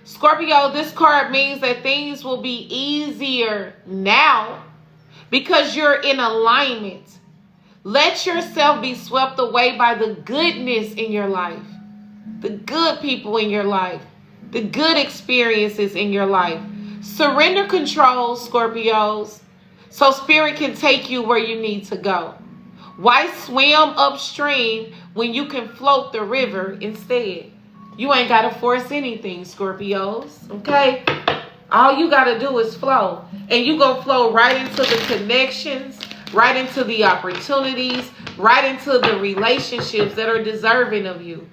Scorpio, this card means that things will be easier now because you're in alignment. Let yourself be swept away by the goodness in your life, the good people in your life, the good experiences in your life. Surrender control, Scorpios, so spirit can take you where you need to go. Why swim upstream when you can float the river instead? You ain't got to force anything, Scorpios, okay? All you got to do is flow. And you going to flow right into the connections, right into the opportunities, right into the relationships that are deserving of you.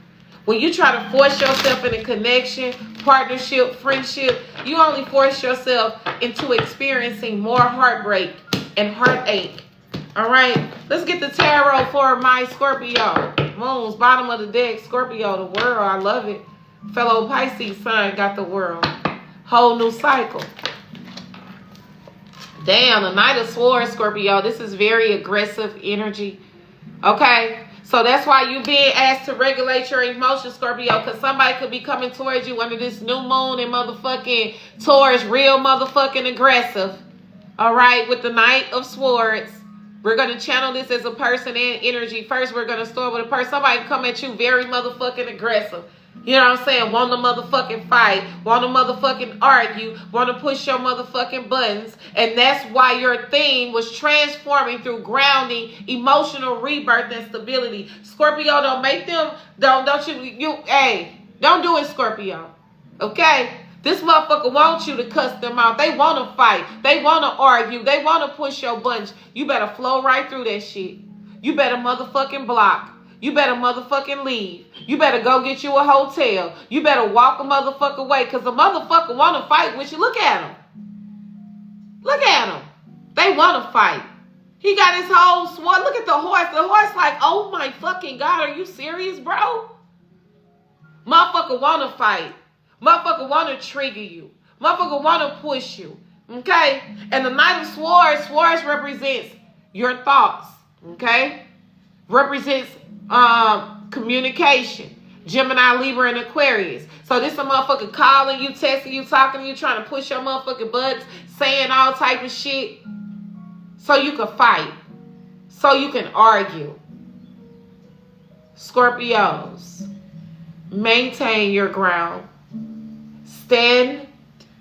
When you try to force yourself in a connection, partnership, friendship, you only force yourself into experiencing more heartbreak and heartache. All right, let's get the tarot for my Scorpio. Moons, bottom of the deck, Scorpio, the world. I love it. Fellow Pisces sign got the world. Whole new cycle. Damn, the Knight of Swords, Scorpio. This is very aggressive energy. Okay, so that's why you're being asked to regulate your emotions, Scorpio, because somebody could be coming towards you under this new moon and motherfucking Taurus, real motherfucking aggressive. All right, with the Knight of Swords. We're going to channel this as a person and energy. First, we're going to start with a person. Somebody come at you very motherfucking aggressive. You know what I'm saying? Want to motherfucking fight. Want to motherfucking argue. Want to push your motherfucking buttons. And that's why your theme was transforming through grounding, emotional rebirth, and stability. Scorpio, don't make them, don't do it, Scorpio. Okay? This motherfucker wants you to cuss them out. They want to fight. They want to argue. They want to push your buttons. You better flow right through that shit. You better motherfucking block. You better motherfucking leave. You better go get you a hotel. You better walk a motherfucker away because the motherfucker want to fight with you. Look at him. Look at him. They want to fight. He got his whole sword. Look at the horse. The horse like, oh my fucking God, are you serious, bro? Motherfucker want to fight. Motherfucker want to trigger you. Motherfucker want to push you. Okay? And the Knight of Swords, Swords represents your thoughts. Okay? Represents communication. Gemini, Libra, and Aquarius. So this a motherfucker calling you, texting you, talking to you, trying to push your motherfucking butts, saying all type of shit. So you can fight. So you can argue. Scorpios, maintain your ground. Stand,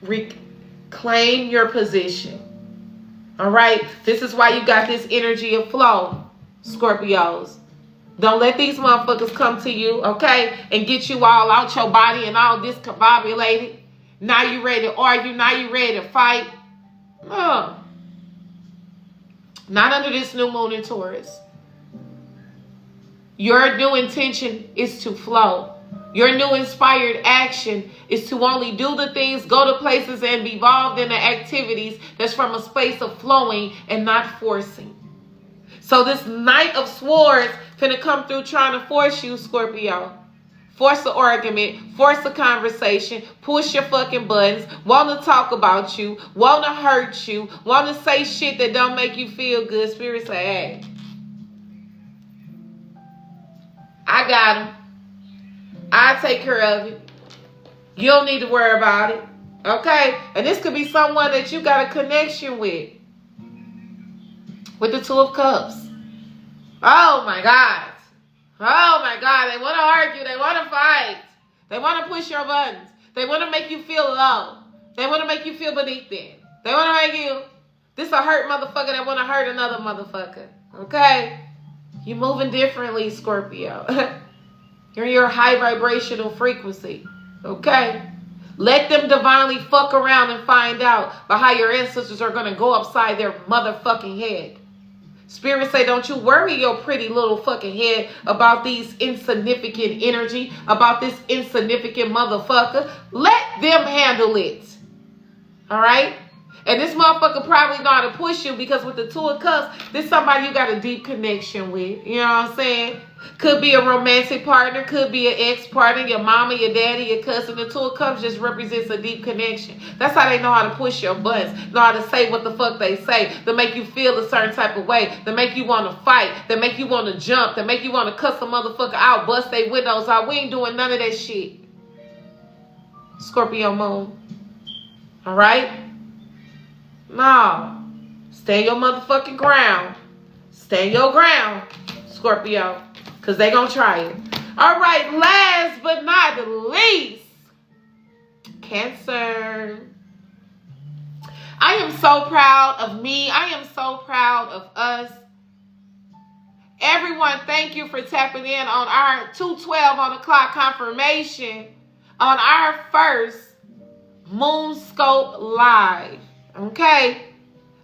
reclaim your position. All right? This is why you got this energy of flow, Scorpios. Don't let these motherfuckers come to you, okay, and get you all out your body and all discombobulated. Now you ready to argue. Now you ready to fight. No. Not under this new moon in Taurus. Your new intention is to flow. Your new inspired action is to only do the things, go to places, and be involved in the activities that's from a space of flowing and not forcing. So this Knight of Swords finna come through trying to force you, Scorpio. Force an argument, force a conversation, push your fucking buttons, want to talk about you, want to hurt you, want to say shit that don't make you feel good. Spirit say, hey, I got him. I take care of it. You don't need to worry about it. Okay? And this could be someone that you got a connection with. With the Two of Cups. Oh my God. Oh my God. They want to argue. They want to fight. They want to push your buttons. They want to make you feel low. They want to make you feel beneath them. They want to make you. This a hurt motherfucker that want to hurt another motherfucker. Okay? You moving differently, Scorpio. You're your high vibrational frequency. Okay? Let them divinely fuck around and find out about how your ancestors are going to go upside their motherfucking head. Spirit say, don't you worry your pretty little fucking head about these insignificant energy, about this insignificant motherfucker. Let them handle it. All right? And this motherfucker probably know how to push you because with the Two of Cups, this is somebody you got a deep connection with. You know what I'm saying? Could be a romantic partner, could be an ex-partner, your mama, your daddy, your cousin. The Two of Cups just represents a deep connection. That's how they know how to push your buttons, know how to say what the fuck they say, to make you feel a certain type of way, to make you want to fight, to make you want to jump, to make you want to cuss a motherfucker out, bust their windows out. We ain't doing none of that shit. Scorpio moon. All right? No. Stay your motherfucking ground. Stand your ground, Scorpio, because they're going to try it. All right, last but not least, Cancer. I am so proud of me. I am so proud of us. Everyone, thank you for tapping in on our 2:12 on the clock confirmation on our first Moonscope Live. Okay?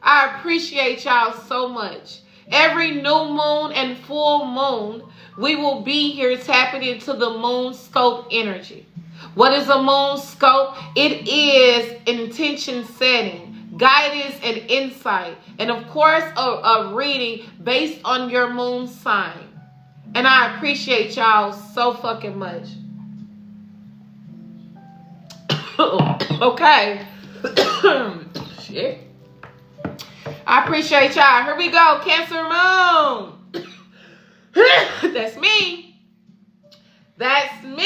I appreciate y'all so much. Every new moon and full moon, we will be here tapping into the Moonscope energy. What is a Moonscope? It is intention setting, guidance, and insight. And of course, a reading based on your moon sign. And I appreciate y'all so fucking much. Okay. Shit. I appreciate y'all. Here we go. Cancer moon. That's me. That's me.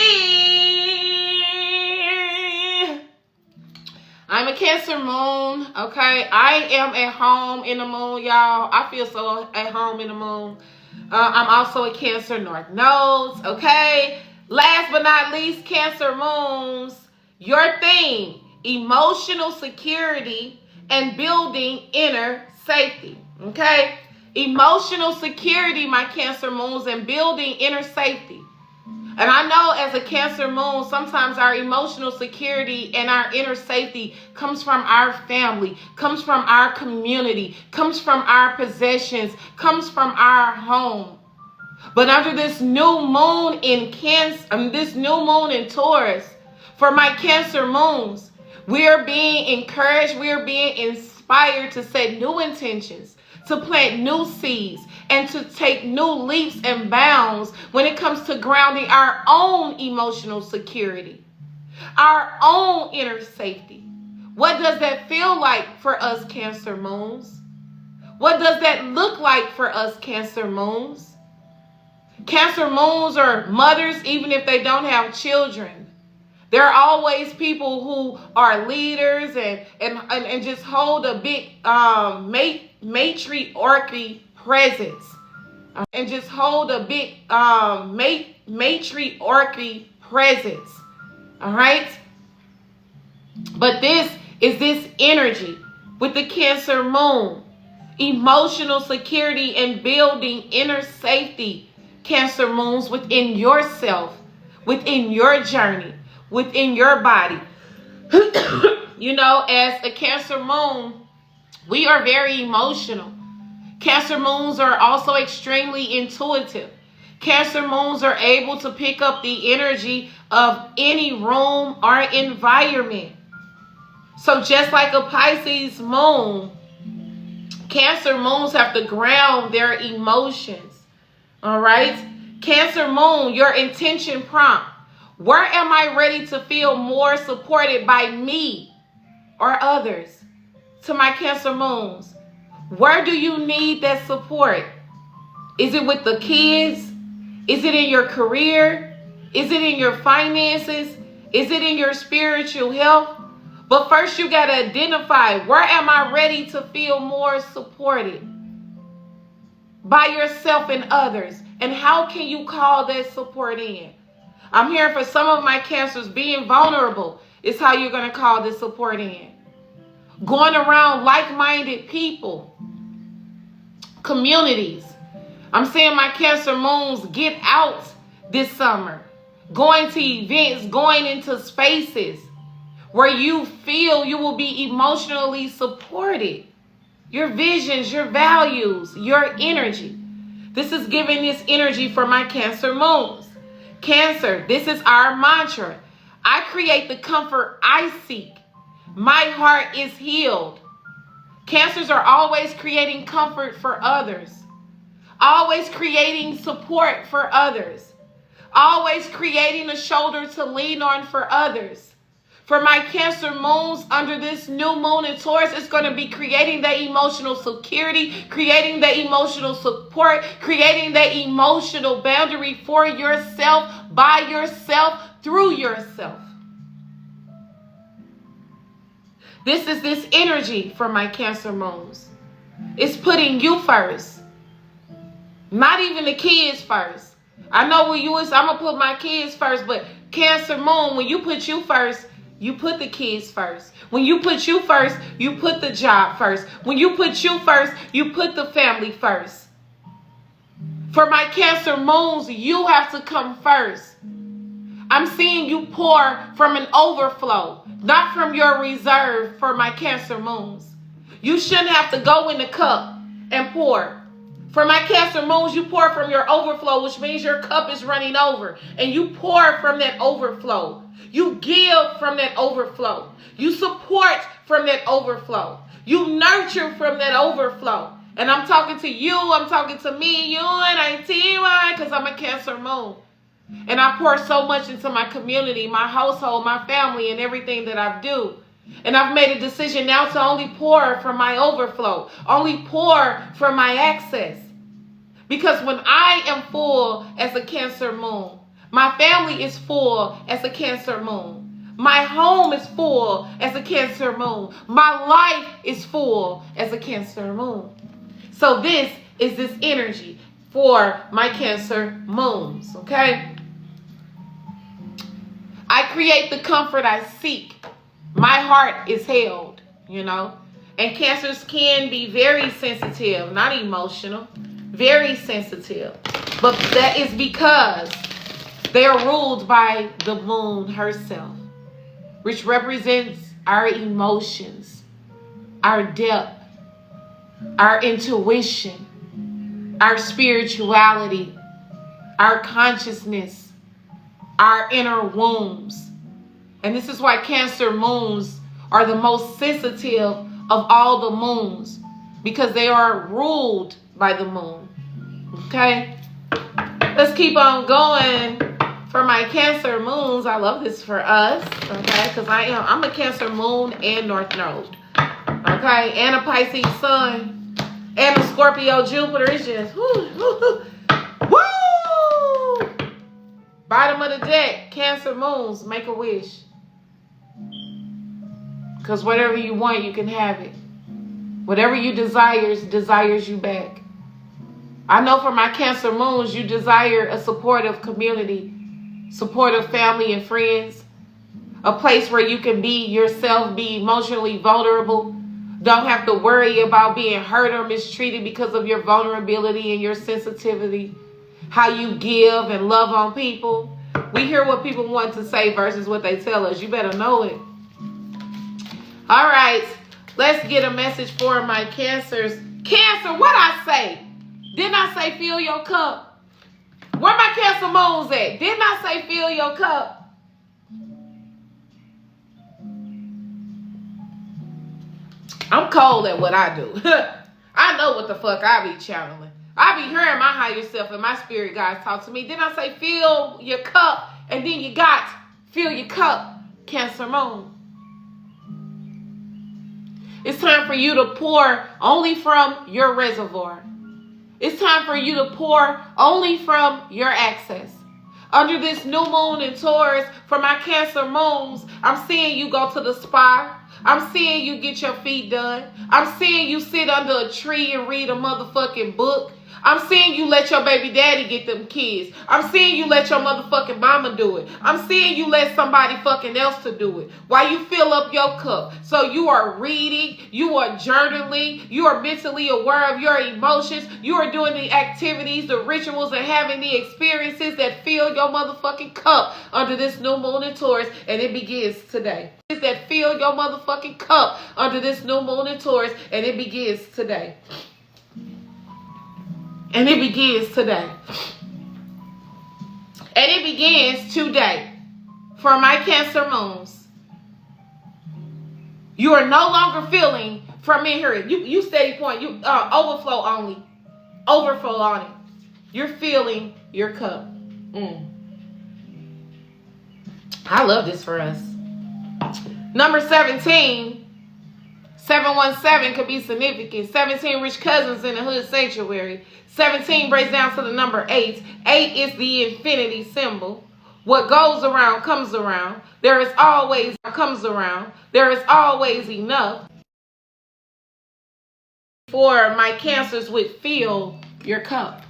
I'm a Cancer moon. Okay. I am at home in the moon, y'all. I feel so at home in the moon. I'm also a Cancer North Nodes. Okay. Last but not least, Cancer moons. Your theme, emotional security and building inner safety. Okay? Emotional security, my Cancer moons, and building inner safety. And I know as a Cancer moon, sometimes our emotional security and our inner safety comes from our family, comes from our community, comes from our possessions, comes from our home. But under this new moon in Cancer, this new moon in Taurus, for my Cancer moons, we are being encouraged, we are being inspired to set new intentions, to plant new seeds, and to take new leaps and bounds when it comes to grounding our own emotional security, our own inner safety. What does that feel like for us Cancer moons? What does that look like for us Cancer moons? Cancer moons are mothers even if they don't have children. There are always people who are leaders and just hold a big matriarchy presence. And just hold a big matriarchy presence. All right? But this is this energy with the Cancer moon. Emotional security and building inner safety, Cancer moons, within yourself, within your journey, within your body. You know, as a Cancer moon, we are very emotional. Cancer moons are also extremely intuitive. Cancer moons are able to pick up the energy of any room or environment. So just like a Pisces moon, Cancer moons have to ground their emotions. All right? Cancer moon, your intention prompt. Where am I ready to feel more supported by me or others? To my Cancer moons, where do you need that support? Is it with the kids? Is it in your career? Is it in your finances? Is it in your spiritual health? But first you got to identify, where am I ready to feel more supported by yourself and others? And how can you call that support in? I'm hearing for some of my Cancers, being vulnerable is how you're going to call this support in. Going around like-minded people, communities. I'm seeing my Cancer moons get out this summer. Going to events, going into spaces where you feel you will be emotionally supported. Your visions, your values, your energy. This is giving this energy for my Cancer moons. Cancer, this is our mantra. I create the comfort I seek. My heart is healed. Cancers are always creating comfort for others. Always creating support for others. Always creating a shoulder to lean on for others. For my Cancer moons under this new moon in Taurus, it's going to be creating that emotional security, creating that emotional support, creating that emotional boundary for yourself, by yourself, through yourself. This is this energy for my Cancer moons. It's putting you first. Not even the kids first. I know where you is. I'm going to put my kids first. But Cancer Moon, when you put you first, you put the kids first. When you put you first, you put the job first. When you put you first, you put the family first. For my Cancer Moons, you have to come first. I'm seeing you pour from an overflow, not from your reserve for my Cancer Moons. You shouldn't have to go in the cup and pour. For my Cancer Moons, you pour from your overflow, which means your cup is running over. And you pour from that overflow. You give from that overflow. You support from that overflow. You nurture from that overflow. And I'm talking to you, I'm talking to me, you, and I T-Y, because I'm a Cancer Moon. And I pour so much into my community, my household, my family, and everything that I do. And I've made a decision now to only pour from my overflow, only pour from my access. Because when I am full as a Cancer Moon, my family is full as a Cancer Moon. My home is full as a Cancer Moon. My life is full as a Cancer Moon. So this is this energy for my Cancer Moons, okay? I create the comfort I seek. My heart is held, you know. And Cancers can be very sensitive, not emotional, very sensitive. But that is because they are ruled by the moon herself, which represents our emotions, our depth, our intuition, our spirituality, our consciousness, our inner wombs. And this is why Cancer Moons are the most sensitive of all the moons, because they are ruled by the moon. Okay? Let's keep on going for my Cancer Moons. I love this for us, okay? Because I'm a Cancer Moon and North Node, okay? And a Pisces Sun and a Scorpio Jupiter. It's just woo! Bottom of the deck, Cancer Moons, make a wish. Because whatever you want, you can have it. Whatever you desires you back. I know for my Cancer Moons, you desire a supportive community, supportive family and friends, a place where you can be yourself, be emotionally vulnerable, don't have to worry about being hurt or mistreated because of your vulnerability and your sensitivity, how you give and love on people. We hear what people want to say versus what they tell us. You better know it. All right, let's get a message for my Cancers. Cancer, what I say? Didn't I say fill your cup? Where my Cancer Moons at? Didn't I say fill your cup? I'm cold at what I do. I know what the fuck I be channeling. I be hearing my higher self and my spirit guides talk to me. Didn't I say fill your cup? And then you got fill your cup, Cancer Moon. It's time for you to pour only from your reservoir. It's time for you to pour only from your access. Under this new moon in Taurus, for my Cancer Moons, I'm seeing you go to the spa. I'm seeing you get your feet done. I'm seeing you sit under a tree and read a motherfucking book. I'm seeing you let your baby daddy get them kids. I'm seeing you let your motherfucking mama do it. I'm seeing you let somebody fucking else to do it while you fill up your cup. So you are reading, you are journaling, you are mentally aware of your emotions, you are doing the activities, the rituals, and having the experiences that fill your motherfucking cup under this new moon in Taurus, and it begins today. That fill your motherfucking cup under this new moon in Taurus, and it begins today. And it begins today. And it begins today. For my Cancer Moons, you are no longer feeling from in here. You steady point. You overflow only. Overflow on it. You're filling your cup. I love this for us. Number 17. 717 could be significant. 17 rich cousins in the hood sanctuary. 17 breaks down to the number 8. 8 is the infinity symbol. What goes around comes around. There is always enough. For my Cancers would fill your cup.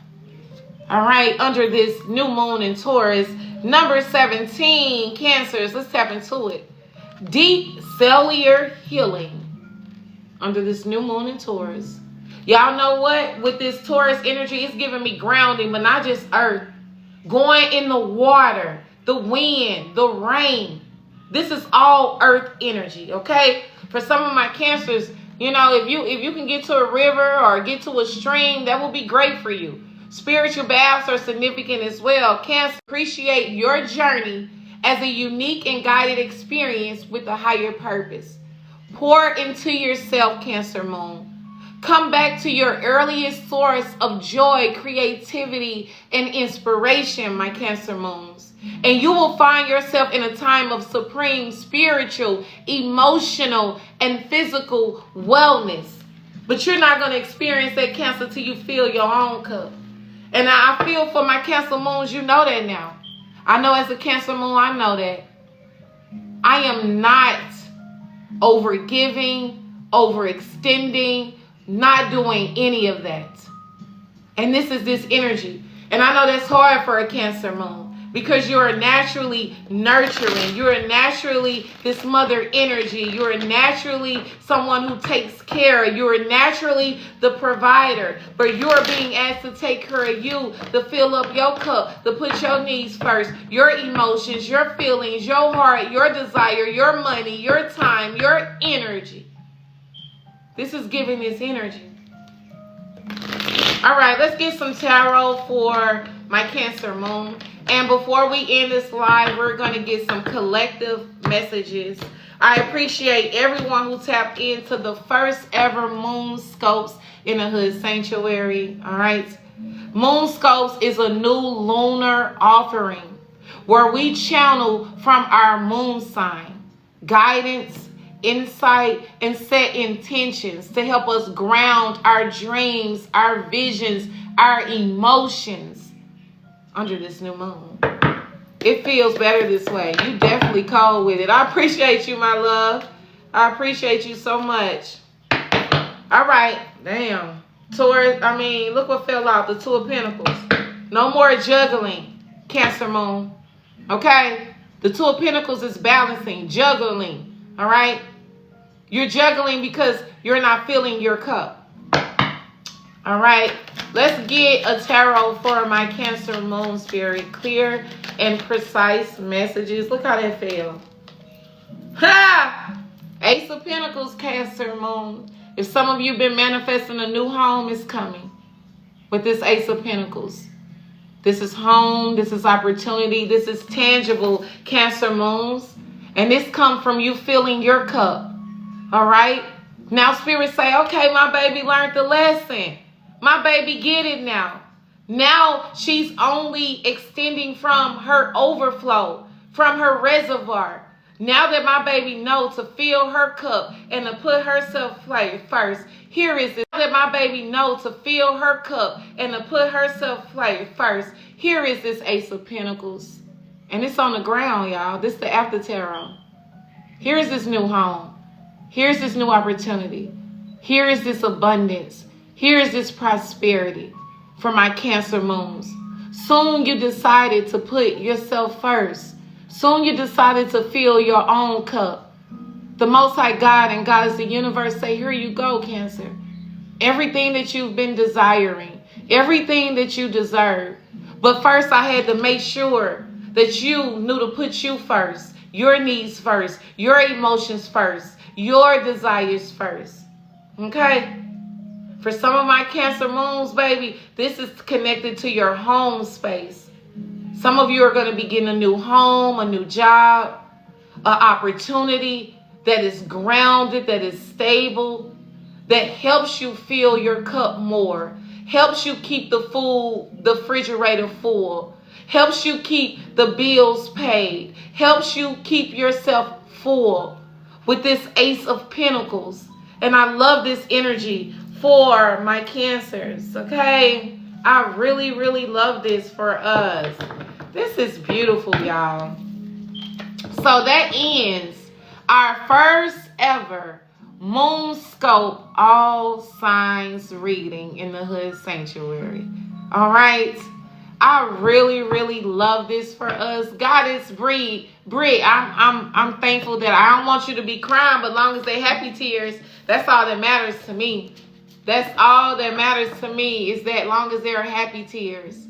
All right, under this new moon in Taurus, number 17, Cancers. Let's tap into it. Deep cellular healing under this new moon in Taurus. Y'all know what? With this Taurus energy, it's giving me grounding, but not just earth. Going in the water, the wind, the rain. This is all earth energy, okay? For some of my Cancers, you know, if you can get to a river or get to a stream, that will be great for you. Spiritual baths are significant as well. Cancer, appreciate your journey as a unique and guided experience with a higher purpose. Pour into yourself, Cancer Moon. Come back to your earliest source of joy, creativity, and inspiration, my Cancer Moons. And you will find yourself in a time of supreme spiritual, emotional, and physical wellness. But you're not going to experience that, Cancer, till you fill your own cup. And I feel for my Cancer Moons, you know that now. I know as a Cancer Moon, I know that. I am not overgiving, overextending, not doing any of that. And this is this energy. And I know that's hard for a Cancer Moon because you're naturally nurturing. You're naturally this mother energy. You're naturally someone who takes care. You're naturally the provider. But you're being asked to take care of you, to fill up your cup, to put your needs first, your emotions, your feelings, your heart, your desire, your money, your time, your energy. This is giving this energy. All right, let's get some tarot for my Cancer Moon. And before we end this live, we're going to get some collective messages. I appreciate everyone who tapped into the first ever Moonscopes in the Hood Sanctuary. All right. Moonscopes is a new lunar offering where we channel from our moon sign guidance, insight, and set intentions to help us ground our dreams, our visions, our emotions under this new moon. It feels better this way. You definitely cold with it. I appreciate you, my love. I appreciate you so much. All right. Damn. Taurus, look what fell out. The Two of Pentacles. No more juggling, Cancer Moon. Okay? The Two of Pentacles is balancing, juggling. All right? You're juggling because you're not filling your cup. All right? Let's get a tarot for my Cancer Moon spirit. Clear and precise messages. Look how that fell. Ha! Ace of Pentacles, Cancer Moon. If some of you have been manifesting a new home, it's coming with this Ace of Pentacles. This is home. This is opportunity. This is tangible, Cancer Moons. And this comes from you filling your cup. All right? Now Spirit say, okay, my baby learned the lesson. My baby get it now. Now she's only extending from her overflow, from her reservoir. Now that my baby knows to fill her cup and to put herself first, here is this. Now that my baby knows to fill her cup and to put herself first, here is this Ace of Pentacles. And it's on the ground, y'all. This is the after tarot. Here is this new home. Here's this new opportunity. Here is this abundance. Here is this prosperity for my Cancer Moons. Soon you decided to put yourself first. Soon you decided to fill your own cup. The Most High God and God is the universe say, here you go, Cancer. Everything that you've been desiring. Everything that you deserve. But first I had to make sure that you knew to put you first. Your needs first. Your emotions first. Your desires first. Okay? For some of my Cancer Moons, baby, this is connected to your home space. Some of you are going to be getting a new home, a new job, an opportunity that is grounded, that is stable, that helps you fill your cup more, helps you keep the refrigerator full, helps you keep the bills paid, helps you keep yourself full with this Ace of Pentacles. And I love this energy for my Cancers, okay? I really, really love this for us. This is beautiful, y'all. So that ends our first ever Moonscope All Signs reading in the Hood Sanctuary. All right? I really, really love this for us. Goddess Bree, I'm thankful that I don't want you to be crying, but long as they happy tears, that's all that matters to me. That's all that matters to me, is that long as there are happy tears.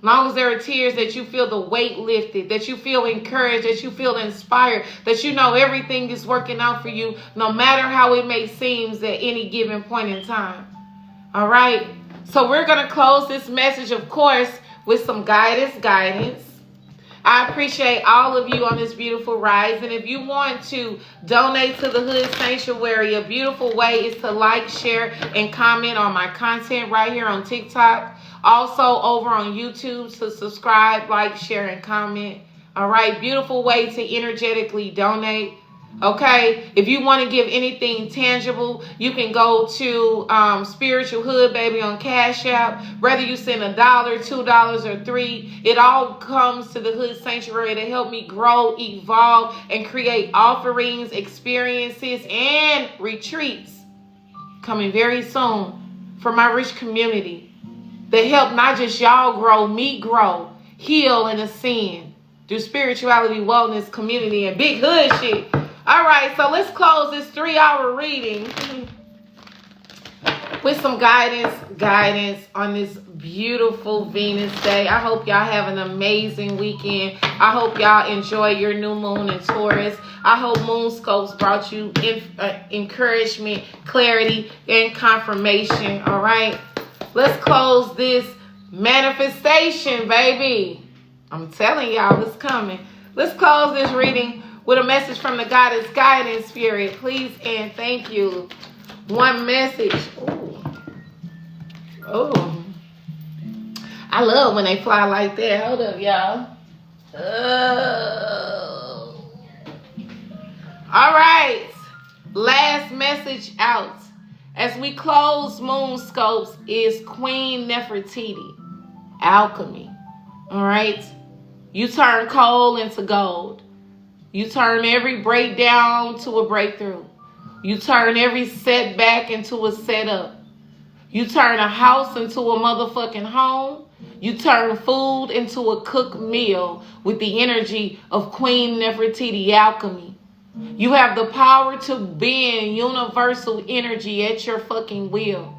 Long as there are tears that you feel the weight lifted, that you feel encouraged, that you feel inspired, that you know everything is working out for you, no matter how it may seem at any given point in time. All right? So we're going to close this message, of course, with some guidance. I appreciate all of you on this beautiful rise. And if you want to donate to the Hood Sanctuary, a beautiful way is to like, share, and comment on my content right here on TikTok. Also over on YouTube, to subscribe, like, share, and comment. All right, beautiful way to energetically donate. Okay, if you want to give anything tangible, you can go to Spiritual Hood Baby on Cash App. Whether you send $1, $2, or $3, it all comes to the Hood Sanctuary to help me grow, evolve, and create offerings, experiences, and retreats coming very soon for my rich community that help not just y'all grow, me grow, heal, and ascend through spirituality, wellness, community, and big hood shit. All right, so let's close this 3-hour reading with some guidance on this beautiful Venus day. I hope y'all have an amazing weekend. I hope y'all enjoy your new moon in Taurus. I hope Moonscopes brought you encouragement, clarity, and confirmation. All right, let's close this manifestation, baby. I'm telling y'all, it's coming. Let's close this reading with a message from the Goddess Guidance Spirit. Please and thank you. One message. Oh, I love when they fly like that. Hold up, y'all. Oh. All right. Last message out as we close Moonscopes is Queen Nefertiti. Alchemy. All right. You turn coal into gold. You turn every breakdown to a breakthrough. You turn every setback into a setup. You turn a house into a motherfucking home. You turn food into a cooked meal with the energy of Queen Nefertiti alchemy. You have the power to bend universal energy at your fucking will.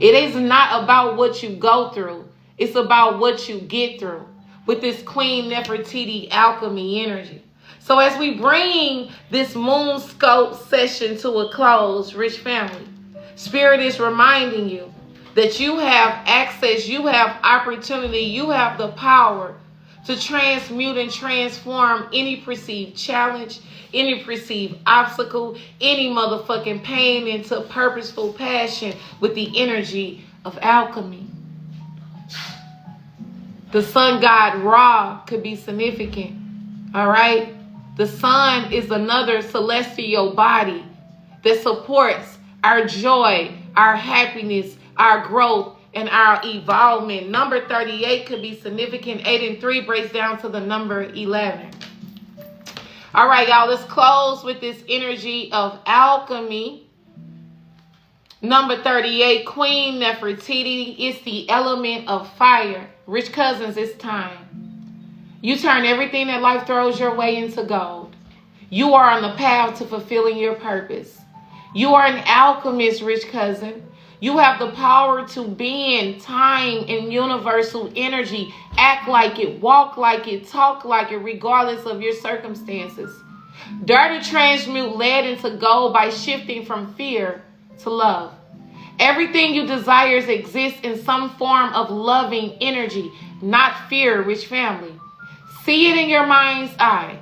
It is not about what you go through. It's about what you get through with this Queen Nefertiti alchemy energy. So as we bring this Moonscope session to a close, rich family, Spirit is reminding you that you have access, you have opportunity, you have the power to transmute and transform any perceived challenge, any perceived obstacle, any motherfucking pain into purposeful passion with the energy of alchemy. The sun god Ra could be significant, all right? The sun is another celestial body that supports our joy, our happiness, our growth, and our evolvement. Number 38 could be significant. 8 and 3 breaks down to the number 11. All right, y'all, let's close with this energy of alchemy. Number 38, Queen Nefertiti, is the element of fire. Rich cousins, it's time. You turn everything that life throws your way into gold. You are on the path to fulfilling your purpose. You are an alchemist, rich cousin. You have the power to bend time and universal energy. Act like it, walk like it, talk like it, regardless of your circumstances. Dare to transmute lead into gold by shifting from fear to love. Everything you desire exists in some form of loving energy, not fear, rich family. See it in your mind's eye.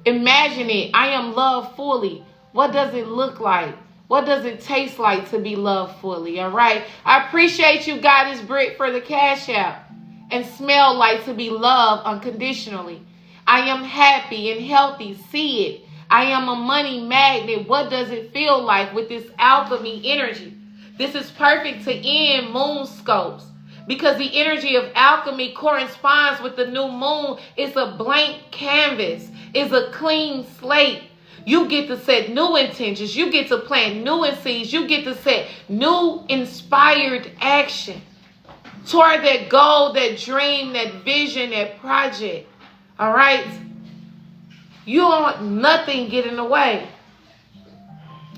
Imagine it. I am loved fully. What does it look like? What does it taste like to be loved fully? All right. I appreciate you, Goddess Britt, for the cash app. And smell like to be loved unconditionally. I am happy and healthy. See it. I am a money magnet. What does it feel like with this alchemy energy? This is perfect to end Moonscopes, because the energy of alchemy corresponds with the new moon. It's a blank canvas. It's a clean slate. You get to set new intentions. You get to plant new seeds. You get to set new inspired action. toward that goal, that dream, that vision, that project. All right? You don't want nothing get in the way.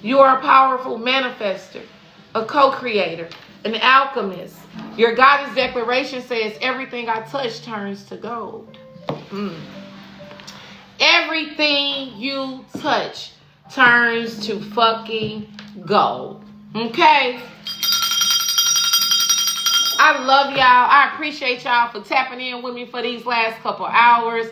You are a powerful manifester, a co-creator, an alchemist. Your goddess declaration says, everything I touch turns to gold. Everything you touch turns to fucking gold. Okay? I love y'all. I appreciate y'all for tapping in with me for these last couple hours.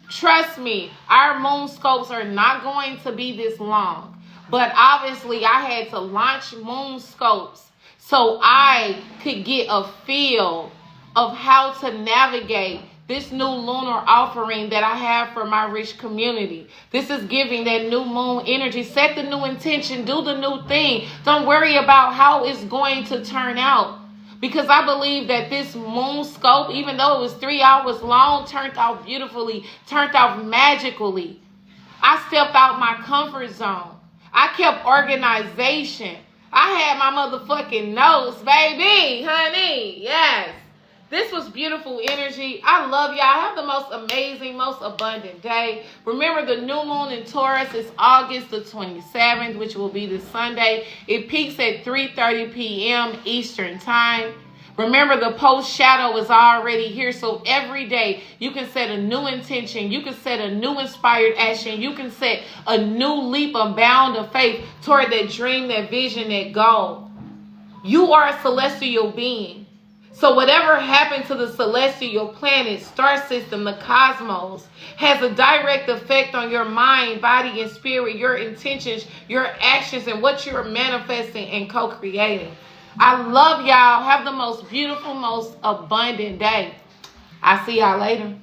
Trust me, our moon scopes are not going to be this long. But obviously, I had to launch moon scopes so I could get a feel of how to navigate this new lunar offering that I have for my rich community. This is giving that new moon energy. Set the new intention. Do the new thing. Don't worry about how it's going to turn out. Because I believe that this moon scope, even though it was 3 hours long, turned out beautifully, turned out magically. I stepped out my comfort zone. I kept organization. I had my motherfucking notes, baby, honey. Yes. This was beautiful energy. I love y'all. Have the most amazing, most abundant day. Remember, the new moon in Taurus is August the 27th, which will be this Sunday. It peaks at 3:30 p.m. Eastern Time. Remember, the post shadow is already here. So every day you can set a new intention. You can set a new inspired action. You can set a new leap, a bound of faith toward that dream, that vision, that goal. You are a celestial being. So whatever happened to the celestial planet, star system, the cosmos, has a direct effect on your mind, body, and spirit, your intentions, your actions, and what you're manifesting and co-creating. I love y'all. Have the most beautiful, most abundant day. I'll see y'all later.